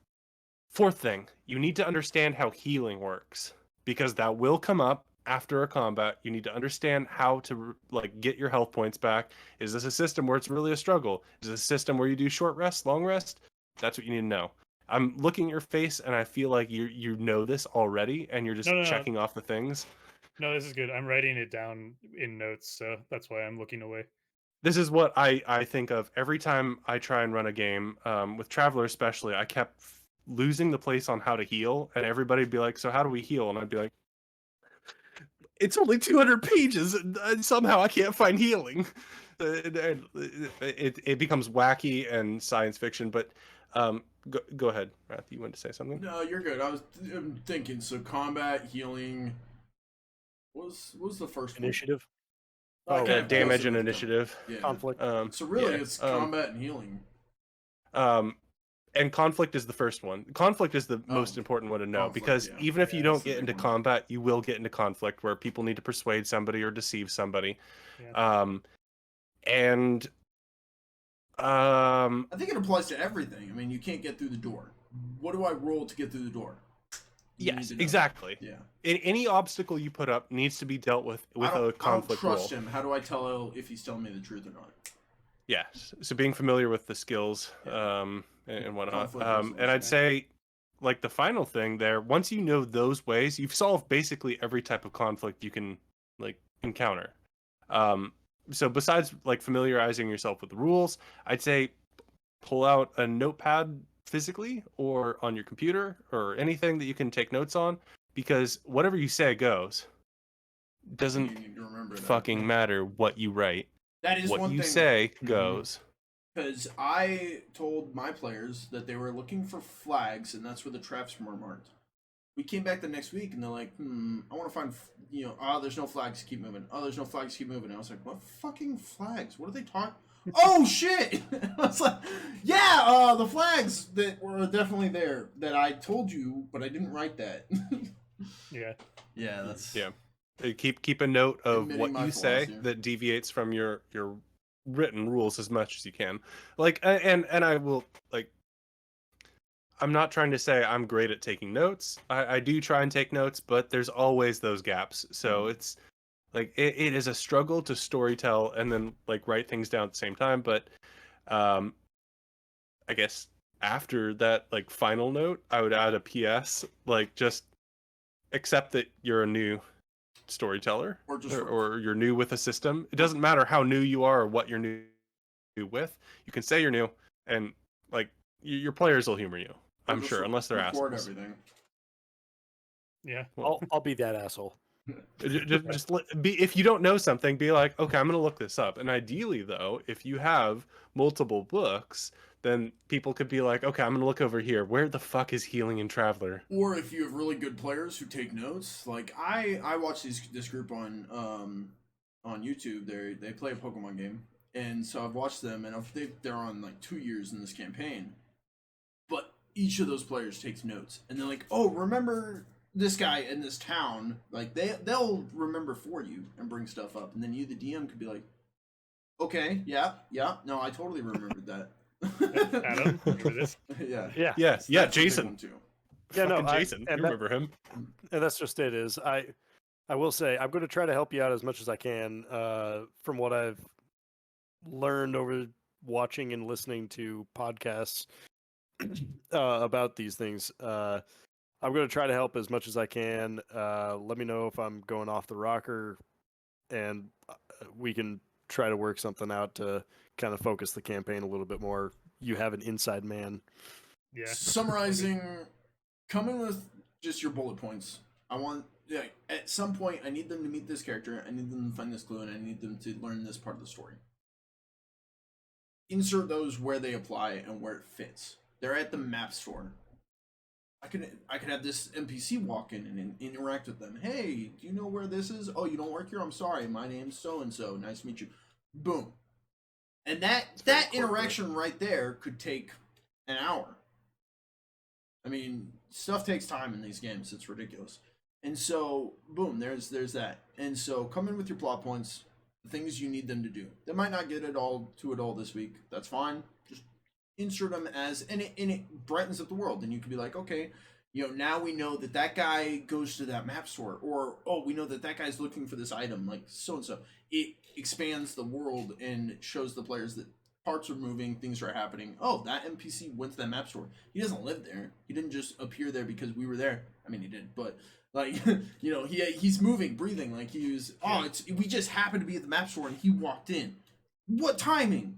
Fourth thing, you need to understand how healing works, because that will come up after a combat. You need to understand how to like get your health points back. Is this a system where it's really a struggle? Is this a system where you do short rest, long rest? That's what you need to know. I'm looking at your face and I feel like you know this already and you're just checking off the things. No, this is good. I'm writing it down in notes, so that's why I'm looking away. This is what I think of every time I try and run a game. With Traveler especially, I kept losing the place on how to heal, and everybody'd be like, so how do we heal? And I'd be like, it's only 200 pages, and somehow I can't find healing. It becomes wacky and science fiction, but go ahead, Rath. You wanted to say something? No, you're good. I'm thinking. So combat, healing. What was the first Initiative. one? Oh, Kind of damage goes and with them. initiative. Yeah. Conflict. So really, yeah, it's combat and healing. And conflict is the first one. Conflict is the most important one to know, Conflict, because yeah. even if you Yeah, don't that's the get big into one. combat, you will get into conflict where people need to persuade somebody or deceive somebody. Yeah. And I think it applies to everything. I mean, you can't get through the door. What do I roll to get through the door? You need yes, to know. exactly. Yeah. Any obstacle you put up needs to be dealt with a conflict I don't trust roll. him. How do I tell if he's telling me the truth or not? Yes. So being familiar with the skills, and whatnot. Conflict And I'd resolution. say, like, the final thing there, once you know those ways, you've solved basically every type of conflict you can like encounter. So besides like familiarizing yourself with the rules, I'd say pull out a notepad physically or on your computer or anything that you can take notes on, because whatever you say goes. Doesn't You need to remember that. fucking matter what you write. That is What one you thing. say goes. Because I told my players that they were looking for flags, and that's where the traps were marked. We came back the next week, and they're like, I want to find, there's no flags, keep moving. Oh, there's no flags, keep moving. And I was like, what fucking flags? What are they talking? Oh, shit! I was like, yeah, the flags that were definitely there that I told you, but I didn't write that. Yeah. Yeah, that's... Yeah. Keep a note of Admitting what my you say flaws, yeah. that deviates from your written rules as much as you can. Like, and I will, like, I'm not trying to say I'm great at taking notes. I do try and take notes, but there's always those gaps. So it's like it is a struggle to storytell and then like write things down at the same time. But I guess after that like final note, I would add a PS, like just accept that you're a new storyteller or you're new with a system. It doesn't matter how new you are or what you're new with. You can say you're new, and like your players will humor you. I'm sure, unless they're record assholes. everything. Yeah. Well, I'll be that asshole. just be, if you don't know something, be like, okay, I'm gonna look this up. And ideally, though, if you have multiple books, then people could be like, okay, I'm gonna look over here. Where the fuck is Healing and Traveler? Or if you have really good players who take notes, like I watch this group on YouTube. They play a Pokemon game, and so I've watched them, and they're on like 2 years in this campaign. But each of those players takes notes, and they're like, "Oh, remember this guy in this town?" Like they'll remember for you and bring stuff up, and then you, the DM, could be like, "Okay, yeah, no, I totally remembered that." Adam, remember this? Yeah. Yeah. Yeah, That's a big Jason. one, too. Yeah, no, Fucking Jason. and You remember him? And that's just it. Is I will say I'm going to try to help you out as much as I can from what I've learned over watching and listening to podcasts about these things. I'm going to try to help as much as I can. Let me know if I'm going off the rocker, and we can try to work something out to kind of focus the campaign a little bit more. You have an inside man. Yeah. Summarizing, come in with just your bullet points. At some point, I need them to meet this character, I need them to find this clue, and I need them to learn this part of the story. Insert those where they apply and where it fits. They're at the map store. I could have this NPC walk in and interact with them. Hey, do you know where this is? Oh, you don't work here? I'm sorry. My name's so-and-so. Nice to meet you. Boom. And that interaction right there could take an hour. I mean, stuff takes time in these games. It's ridiculous. And so, boom, there's that. And so, come in with your plot points, the things you need them to do. They might not get it all this week. That's fine. Just insert them and it brightens up the world. And you can be like, okay, now we know that guy goes to that map store, or we know that guy's looking for this item, like so and so. It expands the world and shows the players that parts are moving, things are happening. Oh, that NPC went to that map store. He doesn't live there. He didn't just appear there because we were there. I mean, he did, but like, he's moving, breathing. Like he was. We just happened to be at the map store and he walked in. What timing?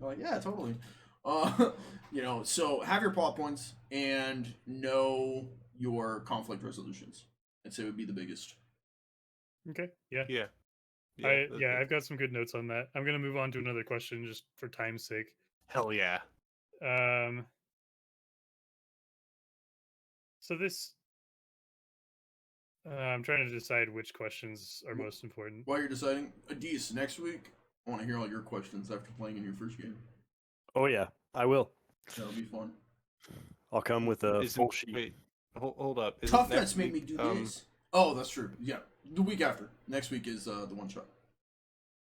Like, yeah, totally. So have your plot points and know your conflict resolutions. I'd say would be the biggest. Okay. Yeah. Yeah. I've got some good notes on that. I'm gonna move on to another question just for time's sake. Hell yeah. So this, I'm trying to decide which questions are most important. While you're deciding, Adis, next week I want to hear all your questions after playing in your first game. Oh yeah, I will. That'll be fun. I'll come with a full sheet. Wait, hold up. Toughness made me do this. Oh, that's true. Yeah, the week after. Next week is the one shot.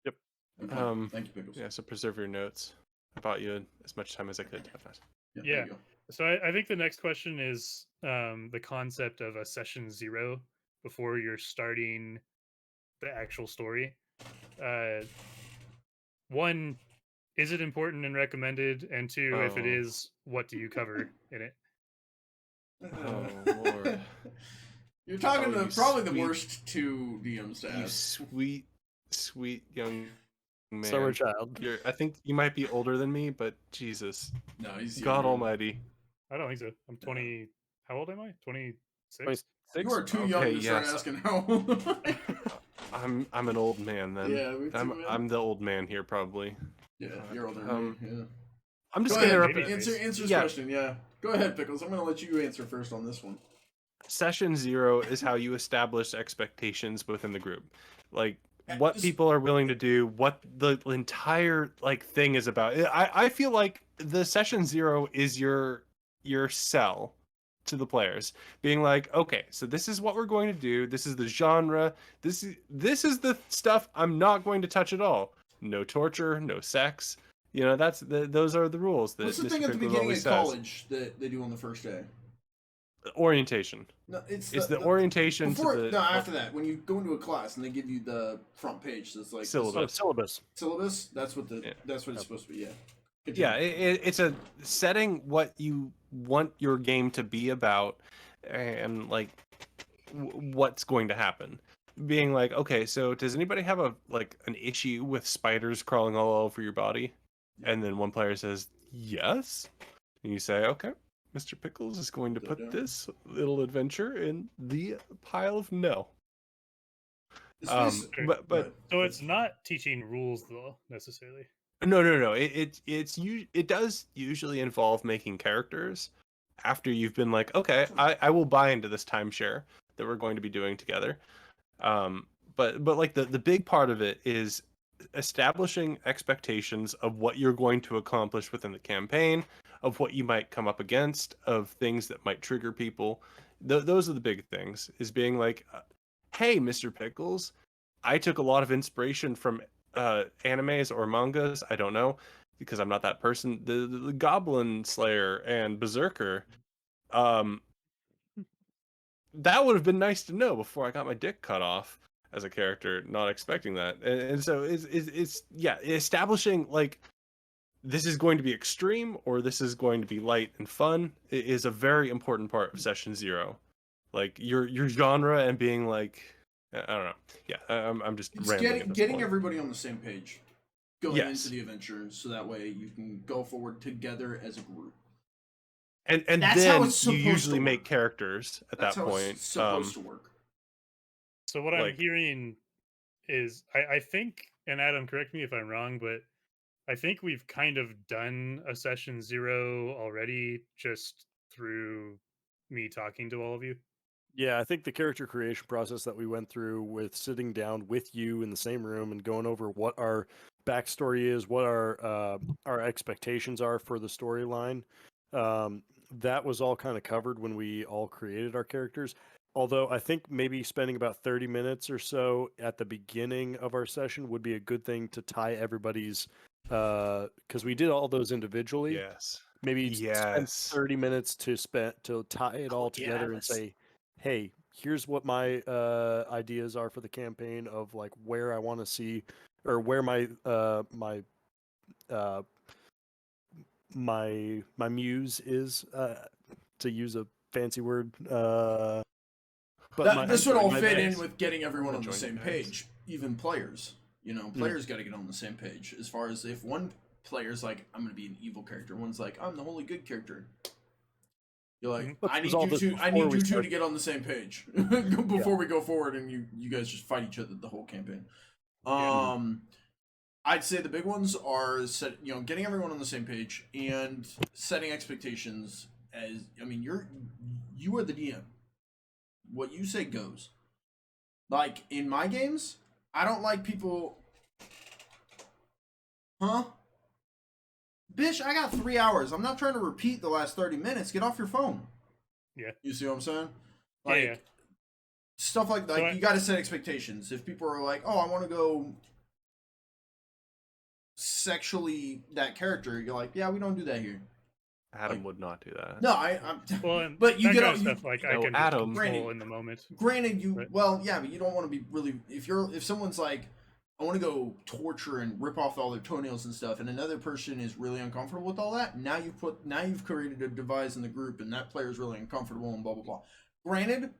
Yep. Okay. Thank you, Pickles. Yeah, so preserve your notes. I bought you as much time as I could. Toughness. Yeah. There you go. So I think the next question is the concept of a session 0 before you're starting the actual story. One, is it important and recommended? And two, if it is, what do you cover in it? Oh, Lord. You're talking to probably the worst two DMs to You ask. sweet young man. Summer child. I think you might be older than me, but Jesus. No, he's God younger. Almighty. I don't think so. I'm 20. How old am I? 26? 26? You are too young to start asking how old. I'm an old man then. Yeah, me too, man. I'm the old man here probably. Yeah, you're older than me. Yeah. I'm just Go gonna ahead, interrupt. answer his question. Yeah, go ahead, Pickles. I'm gonna let you answer first on this one. Session 0 is how you establish expectations within the group, like what people are willing to do, what the entire thing is about. I feel like the session 0 is your sell to the players, being like, okay, so this is what we're going to do. This is the genre. This is the stuff I'm not going to touch at all. No torture, no sex. Those are the rules. What's the thing at the beginning of college that they do on the first day? Orientation. No, it's the orientation after that, when you go into a class and they give you the front page that's like syllabus. Syllabus. That's what it's supposed to be. Yeah. Continue. Yeah, it's a setting what you want your game to be about, and what's going to happen. Being like, okay, so does anybody have an issue with spiders crawling all over your body? And then one player says yes, and you say, okay, Mr. Pickles is going to put this little adventure in the pile of no. But so it's not teaching rules though necessarily. No. It does usually involve making characters after you've been like, okay, I will buy into this timeshare that we're going to be doing together. But the big part of it is establishing expectations of what you're going to accomplish within the campaign, of what you might come up against, of things that might trigger people. Those are the big things, is being like, hey, Mr. Pickles, I took a lot of inspiration from animes or mangas, I don't know, because I'm not that person. The Goblin Slayer and Berserker, that would have been nice to know before I got my dick cut off as a character, not expecting that. And so it's establishing this is going to be extreme or this is going to be light and fun is a very important part of session 0. Your genre and being I don't know. Yeah, I'm just getting everybody on the same page. going Yes. into the adventure, so that way you can go forward together as a group. And That's how then it's you supposed to usually make work. characters at That's that how point. it's supposed to work. So what I'm like- hearing is, I think, and Adam, correct me if I'm wrong, but I think we've kind of done a session 0 already just through me talking to all of you. Yeah, I think the character creation process that we went through with sitting down with you in the same room and going over what our backstory is, what our expectations are for the storyline, that was all kind of covered when we all created our characters. Although I think maybe spending about 30 minutes or so at the beginning of our session would be a good thing to tie everybody's, because we did all those individually. Yes. Maybe spend Yes. 30 minutes to tie it all together and say, hey, here's what my ideas are for the campaign of like where I want to see, or where my my muse is, to use a fancy word. But This would all my fit in base. with getting everyone gonna on the join same you guys. page, even players. You know, players got to get on the same page. As far as if one player's like, I'm going to be an evil character, one's like, I'm the holy good character. You're like, Let's I need resolve you this two. I before need we you two start. to get on the same page before we go forward, and you guys just fight each other the whole campaign. I'd say the big ones are getting everyone on the same page and setting expectations. You are the DM. What you say goes. Like in my games, I don't like people. Huh? Bitch, I got 3 hours. I'm not trying to repeat the last 30 minutes. Get off your phone. Yeah. You see what I'm saying? Like, Yeah. stuff like that. So You got to set expectations. If people are like, oh, I want to go sexually that character, you're like, yeah, we don't do that here. Adam Like- would not do that. No, I'm. Well, and But you that get kind on- of you- stuff like you I know, can Adam- just control Granted- in the moment. Granted, Right. but you don't want to be really. If someone's like, I want to go torture and rip off all their toenails and stuff, and another person is really uncomfortable with all that. Now you've created a device in the group, and that player is really uncomfortable and blah blah blah. Granted,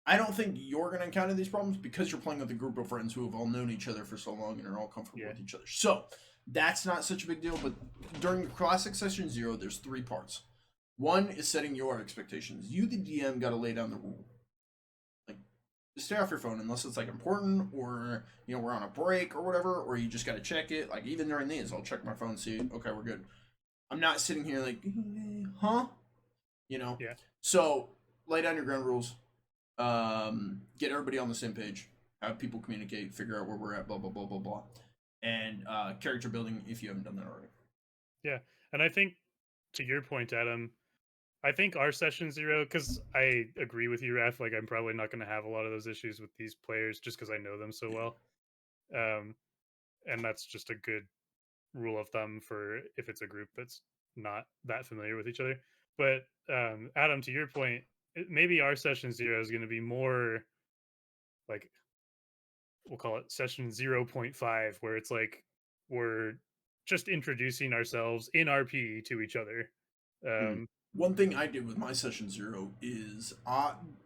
I don't think you're going to encounter these problems because you're playing with a group of friends who have all known each other for so long and are all comfortable with each other. So that's not such a big deal. But during the classic session 0, there's 3 parts. One is setting your expectations. You, the DM, got to lay down the rule. Stay off your phone unless it's like important, or we're on a break or whatever, or you just got to check it. Like even during these, I'll check my phone, see, okay, we're good. I'm not sitting here like, huh? Yeah. So lay down your ground rules. Get everybody on the same page. Have people communicate. Figure out where we're at. Blah blah blah blah blah. And character building if you haven't done that already. Yeah, and I think to your point, Adam, I think our session 0, because I agree with you, Raph. Like I'm probably not going to have a lot of those issues with these players just because I know them so well, and that's just a good rule of thumb for if it's a group that's not that familiar with each other. But Adam, to your point, maybe our session 0 is going to be more like, we'll call it session 0.5, where it's like we're just introducing ourselves in RP to each other. One thing I did with my session 0 is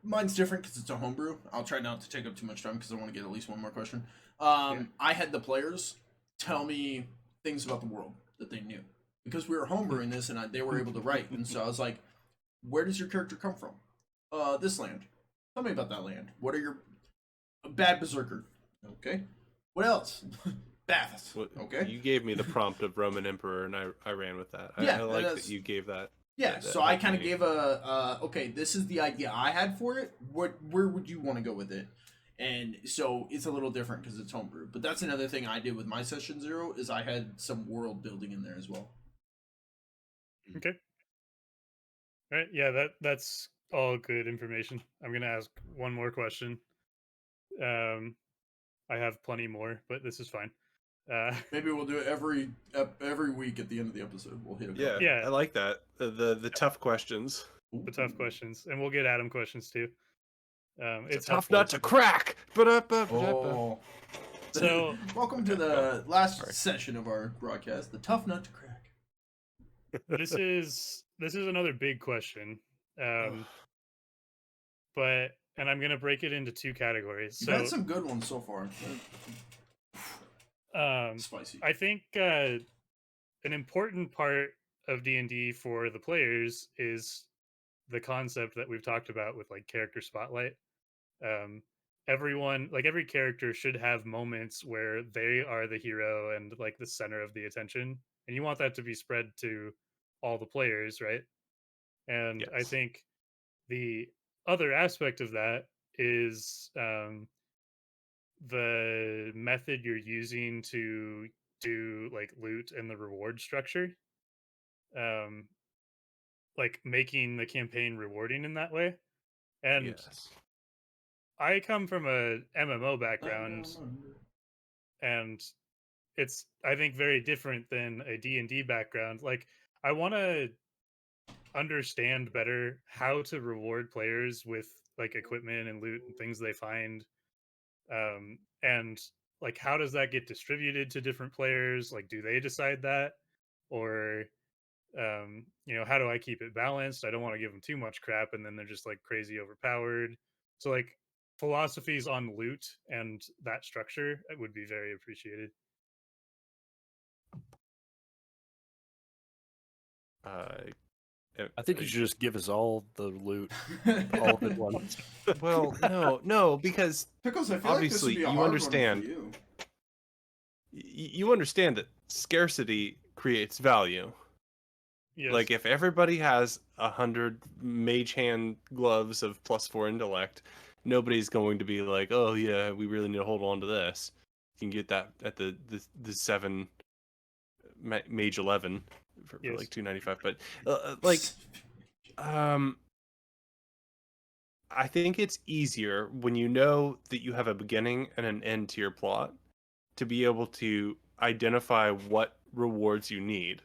mine's different because it's a homebrew. I'll try not to take up too much time because I want to get at least one more question. I had the players tell me things about the world that they knew because we were homebrewing this and they were able to write. And so I was like, where does your character come from? This land. Tell me about that land. What are your bad berserker? Okay. What else? Baths. Okay. You gave me the prompt of Roman Emperor, and I ran with that. Yeah, I like that you gave that. Yeah, that so I helped kind of me. gave okay, this is the idea I had for it. Where would you want to go with it? And so it's a little different because it's homebrew. But that's another thing I did with my session 0 is I had some world building in there as well. Okay. All right. Yeah, that's all good information. I'm gonna ask one more question. I have plenty more, but this is fine. Maybe we'll do it every week at the end of the episode. We'll hit a couple. Yeah. I like that. The tough questions. The tough questions, and we'll get Adam questions too. It's a tough nut to crack. Oh. So welcome to the last session of our broadcast, the tough nut to crack. this is another big question, but I'm gonna break it into 2 categories. You've So had some good ones so far. Spicy. I think an important part of D&D for the players is the concept that we've talked about with like character spotlight. Um, everyone, like every character, should have moments where they are the hero and like the center of the attention, and you want that to be spread to all the players, right? And I Yes. think the other aspect of that is the method you're using to do like loot and the reward structure, um like making the campaign rewarding in that way. And Yes. I come from a MMO Down, background, under. and it's, I think, very different than a D&D background. Like, I want to understand better how to reward players with like equipment and loot and things they find, and like how does that get distributed to different players? Like, do they decide that, or how do I keep it balanced? I don't want to give them too much crap and then they're just like crazy overpowered. So like philosophies on loot and that structure would be very appreciated. Uh, I think you should just give us all the loot, all of it once. well, no, because Pickles, I feel like this would obviously be a you hard understand. one for you. You understand that scarcity creates value. Yes. Like if everybody has 100 mage hand gloves of +4 intellect, nobody's going to be like, oh yeah, we really need to hold on to this. You can get that at the 7 mage 11 for Yes. like 295. But I think it's easier when you know that you have a beginning and an end to your plot to be able to identify what rewards you need.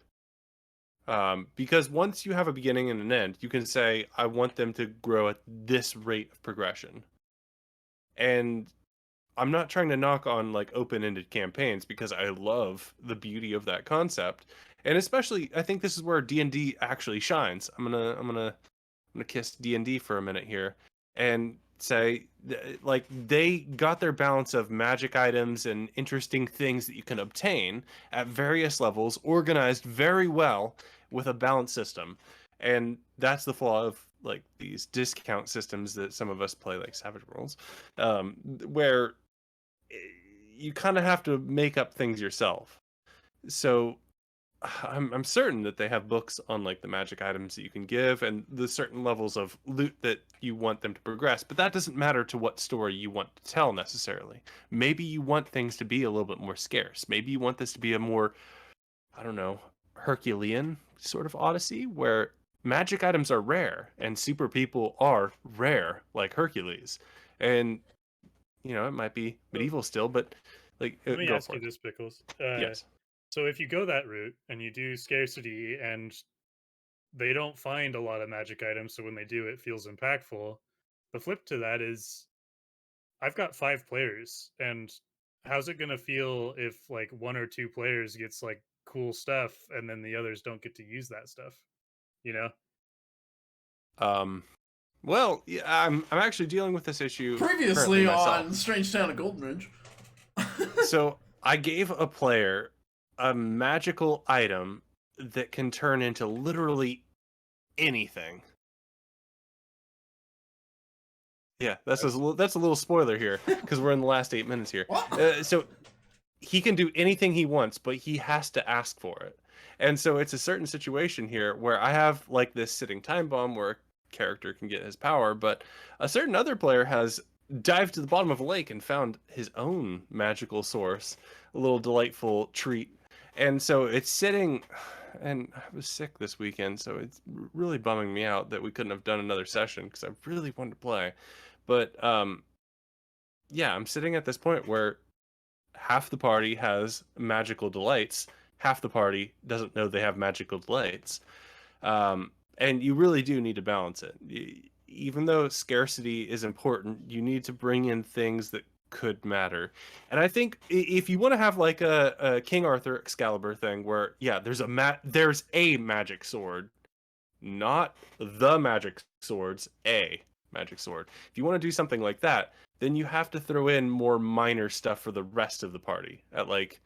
Because once you have a beginning and an end, you can say, I want them to grow at this rate of progression. And I'm not trying to knock on like open-ended campaigns because I love the beauty of that concept. And especially I think this is where D&D actually shines. I'm gonna kiss D&D for a minute here and say like they got their balance of magic items and interesting things that you can obtain at various levels organized very well with a balance system. And that's the flaw of like these discount systems that some of us play like Savage Worlds, where you kind of have to make up things yourself. So I'm certain that they have books on like the magic items that you can give and the certain levels of loot that you want them to progress, but that doesn't matter to what story you want to tell necessarily. Maybe you want things to be a little bit more scarce. Maybe you want this to be a more, I don't know, Herculean sort of odyssey where magic items are rare and super people are rare like Hercules. And it might be medieval still, but like Let me go ask for you it. this, Pickles. Yes. So if you go that route and you do scarcity and they don't find a lot of magic items, so when they do, it feels impactful. The flip to that is I've got 5 players, and how's it gonna feel if like 1 or 2 players gets like cool stuff and then the others don't get to use that stuff? You know? Well, yeah, I'm actually dealing with this issue currently Previously myself. on Strange Town of Golden Ridge. So I gave a player a magical item that can turn into literally anything. Yeah, that's a little spoiler here because we're in the last 8 minutes here. What? So he can do anything he wants, but he has to ask for it. And so it's a certain situation here where I have like this sitting time bomb where a character can get his power, but a certain other player has dived to the bottom of a lake and found his own magical source, a little delightful treat. And so it's sitting, and I was sick this weekend, so it's really bumming me out that we couldn't have done another session because I really wanted to play. But yeah, I'm sitting at this point where half the party has magical delights, half the party doesn't know they have magical delights. And you really do need to balance it. Even though scarcity is important, you need to bring in things that could matter. And I think if you want to have like a King Arthur Excalibur thing where, yeah, there's a magic sword, not the magic swords, a magic sword. If you want to do something like that, then you have to throw in more minor stuff for the rest of the party at like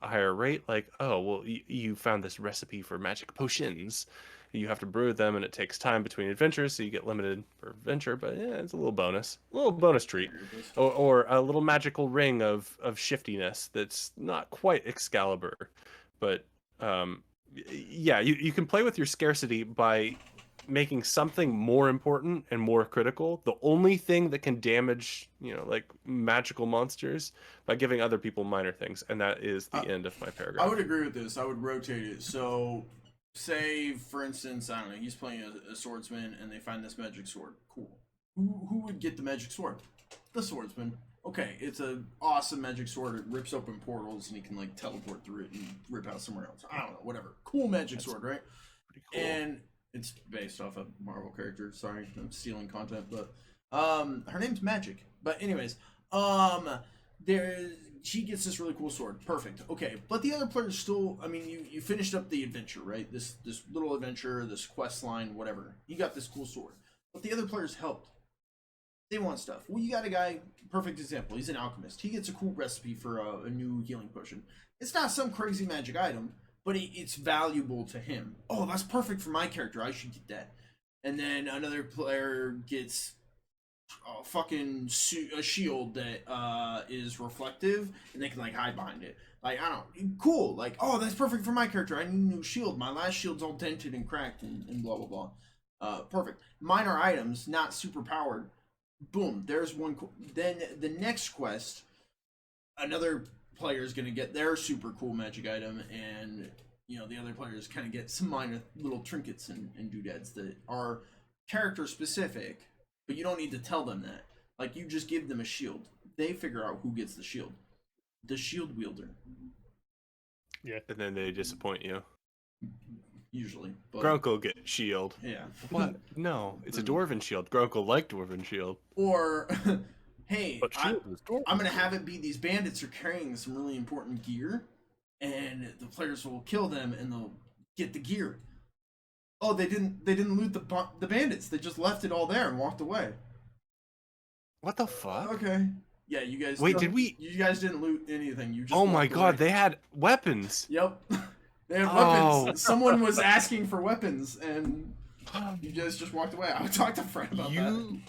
a higher rate. Like, oh, well, you found this recipe for magic potions. You have to brew them, and it takes time between adventures, so you get limited per adventure. But yeah, it's a little bonus I treat, agree with this. or a little magical ring of shiftiness that's not quite Excalibur, but yeah, you can play with your scarcity by making something more important and more critical the only thing that can damage, like magical monsters, by giving other people minor things, and that is the end of my I paragraph. would agree with this. I would rotate it. So, say for instance, I don't know, he's playing a swordsman, and they find this magic sword. Cool. Who would get the magic sword? The swordsman. Okay, it's a awesome magic sword. It rips open portals, and he can like teleport through it and rip out somewhere else. I don't know, whatever. Cool magic sword, right? Pretty cool. And it's based off a Marvel character. Sorry, I'm stealing content, but her name's Magic. But anyways, there she gets this really cool sword. Perfect. Okay, but the other players still. I mean, you finished up the adventure, right? This little adventure, this quest line, whatever. You got this cool sword, but the other players helped. They want stuff. Well, you got a guy. Perfect example. He's an alchemist. He gets a cool recipe for a new healing potion. It's not some crazy magic item, but it's valuable to him. Oh, that's perfect for my character. I should get that. And then another player gets a fucking a shield that is reflective, and they can like hide behind it. Like, I don't, cool. Like, oh, that's perfect for my character. I need a new shield. My last shield's all dented and cracked and blah blah blah. Perfect. Minor items, not super powered. Boom. There's one. Then the next quest, another player is going to get their super cool magic item, and the other players kind of get some minor little trinkets and doodads that are character specific, but you don't need to tell them that. Like, you just give them a shield. They figure out who gets the shield. The shield wielder. Yeah. And then they disappoint you. Usually. But, Grunkle get shield. yeah. What? No, it's a dwarven shield. Grunkle like dwarven shield. Or, hey, But shield is dwarven. I'm going to have it be these bandits are carrying some really important gear, and the players will kill them, and they'll get the gear. Oh, they didn't loot the bandits. They just left it all there and walked away. What the fuck? Okay. Yeah, you guys. Wait, did we? You guys didn't loot anything. You just. Oh my walked god, away. they had weapons. Yep. They had Oh. weapons. Someone was asking for weapons, and you guys just walked away. I would talk to Fred about that.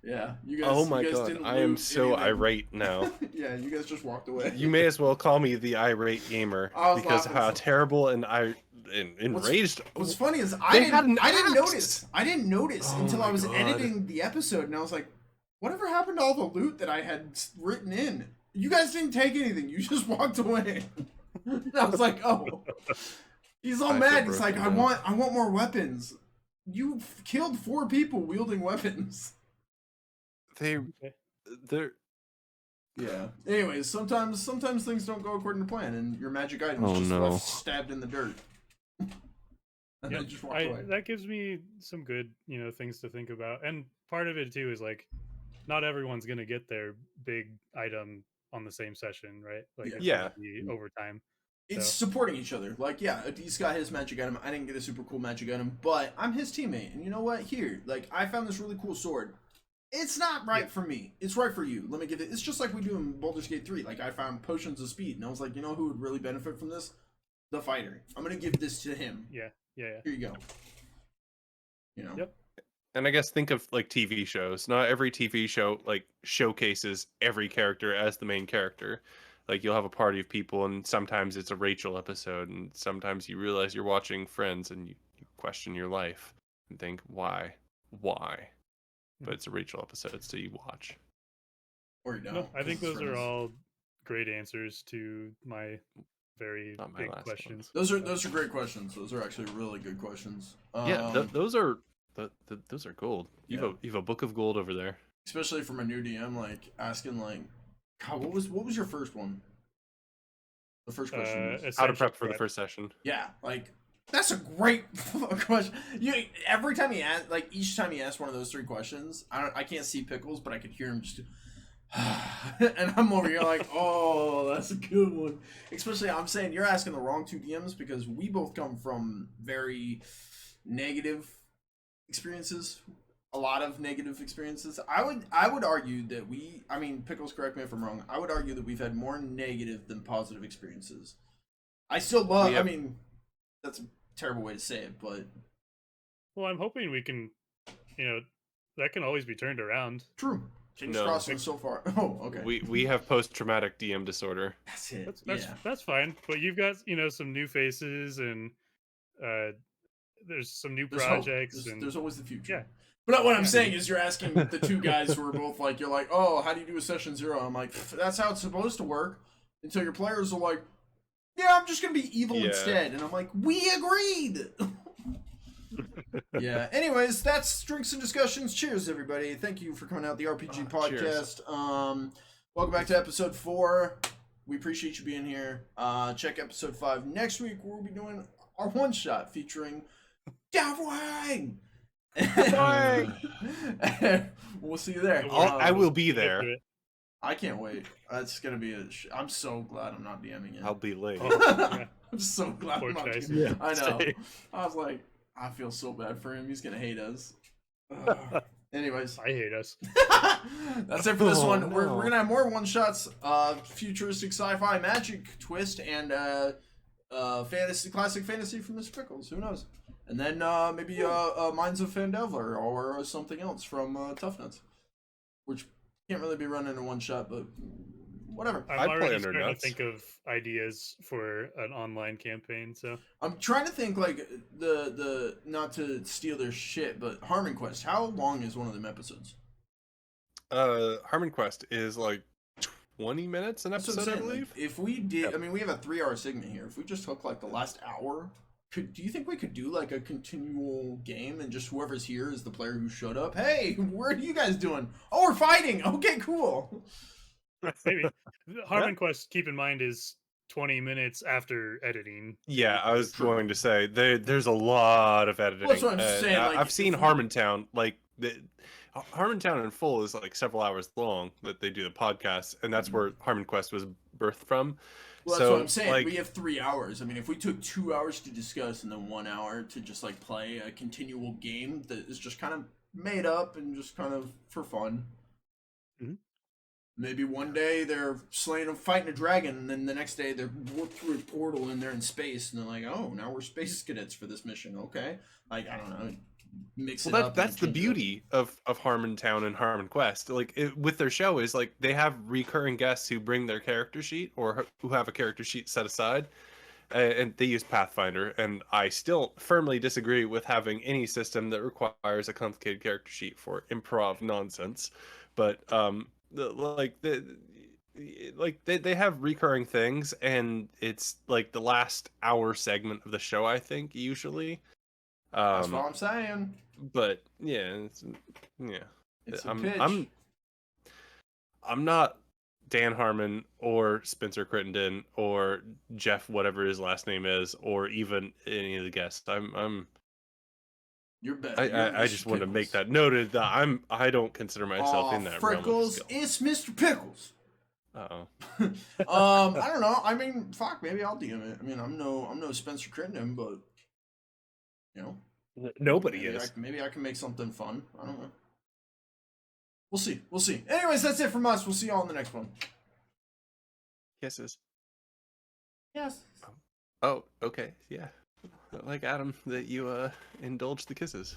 Yeah, you guys. Oh my you guys god, didn't I am loot so anything. irate now. Yeah, you guys just walked away. You may as well call me the irate gamer, I was because laughing how so- terrible and enraged. What's funny is They had an I didn't axe! notice. I didn't notice Oh until my I was God. editing the episode, and I was like, "Whatever happened to all the loot that I had written in? You guys didn't take anything. You just walked away." And I was like, "Oh." He's all I mad. feel He's like, broken I want more weapons. You killed 4 people wielding weapons." They're Yeah. Anyways, sometimes things don't go according to plan, and your magic items Oh, just no. left stabbed in the dirt. And Yep. they just walked away. That gives me some good, things to think about. And part of it too is like, not everyone's gonna get their big item on the same session, right? Like, it's Yeah. gonna be over time. It's So- supporting each other. Like, yeah, Adis got his magic item. I didn't get a super cool magic item, but I'm his teammate. And you know what? Here, like, I found this really cool sword. It's not right for me. It's right for you. Let me give it. It's just like we do in Baldur's Gate 3. Like, I found potions of speed, and I was like, you know who would really benefit from this? The fighter. I'm gonna give this to him. Yeah. Here you go. Yep. And I guess think of like TV shows. Not every TV show like showcases every character as the main character. Like, you'll have a party of people, and sometimes it's a Rachel episode, and sometimes you realize you're watching Friends, and you question your life and think, why? But it's a Rachel episode, so you watch. Or you don't. No, I think 'cause it's those are friends. all great answers to my very Not my big last one. questions. Those are great questions. Those are actually really good questions. Yeah, those are those are gold. Yeah. You've a book of gold over there. Especially from a new DM, like asking, like, God, what was your first one? The first question. Was, How to Essential prep for the prep. first session. yeah, like that's a great question. Every time he asked, like each time he asked one of those 3 questions, I can't see Pickles, but I could hear him just. And I'm over here like, oh, that's a good one. Especially, I'm saying you're asking the wrong 2 DMs because we both come from very negative experiences a lot of negative experiences. I would argue that Pickles, correct me if I'm wrong. I would argue that we've had more negative than positive experiences. I still love. I mean, that's a terrible way to say it, but Well, I'm hoping we can, that can always be turned around. true. James No. Crossing so far. Oh, okay. We have post-traumatic DM disorder. That's it. That's fine. But you've got some new faces and there's some new There's hope. projects. There's always the future. Yeah. But what I'm saying is, you're asking the two guys who are both like, you're like, oh, how do you do a session 0? I'm like, that's how it's supposed to work. Until your players are like, yeah, I'm just gonna be evil instead, and I'm like, we agreed. Yeah. Anyways, that's Drinks and Discussions. Cheers, everybody. Thank you for coming out the RPG podcast. Welcome back to episode 4. We appreciate you being here. Check episode 5 next week. We'll be doing our one shot featuring Davwang. We'll see you there. I will be there. I can't wait. It's gonna be I'm so glad I'm not DMing it. I'll be late. I'm so glad Poor I'm not. Chase. Yeah, I know. same. I was like, I feel so bad for him. He's gonna hate us. Anyways, I hate us. that's it for this one. No. We're gonna have more one shots, futuristic sci-fi magic twist, and classic fantasy from Mr. Pickles. Who knows? And then maybe Minds of Fandevler or something else from Tough Nuts, which can't really be run in a one shot, but whatever. I'm I'd play already under starting nuts. to think of ideas for an online campaign. So I'm trying to think like the not to steal their shit, but Harmon Quest. How long is one of them episodes? Harmon Quest is like 20 minutes an That's what I'm episode, I saying, like, believe. if we did, I mean, we have a 3-hour segment here. If we just took like the last hour, do you think we could do like a continual game and just whoever's here is the player who showed up? Hey, what are you guys doing? Oh, we're fighting. Okay, cool. maybe Harmon Quest. Keep in mind is 20 minutes after editing. Yeah, I was going to say there's a lot of editing. Well, that's what I'm saying, like, I've seen if we- Harmontown. Like Harmontown in full is like several hours long that they do the podcast, and that's where Harmon Quest was birthed from. Well, that's So, what I'm saying. like- We have 3 hours. I mean, if we took 2 hours to discuss and then 1 hour to just like play a continual game that is just kind of made up and just kind of for fun. Mhm. Maybe one day they're fighting a dragon, and then the next day they're warped through a portal and they're in space, and they're like, "Oh, now we're space cadets for this mission." Okay, like I don't know, mix it Well, up. that's the and change it up. beauty of Harmontown and Harmon Quest. Like with their show is like they have recurring guests who bring their character sheet or who have a character sheet set aside, and they use Pathfinder. And I still firmly disagree with having any system that requires a complicated character sheet for improv nonsense. But they have recurring things, and it's like the last hour segment of the show, I think, usually. That's what I'm saying. But yeah, It's a I'm pitch. I'm not Dan Harmon or Spencer Crittenden or Jeff, whatever his last name is, or even any of the guests. You're better. I just want to make that noted that I don't consider myself in that Freckles, realm of it's Mr. Pickles. skill. I don't know. I mean, fuck, maybe I'll DM it. I mean, I'm no Spencer Crittenden, but you know, Nobody maybe is. maybe I can make something fun. I don't know. We'll see. We'll see. Anyways, that's it from us. We'll see y'all in the next one. Kisses. Yes. Oh, okay. Yeah. Like Adam, that you indulge the kisses.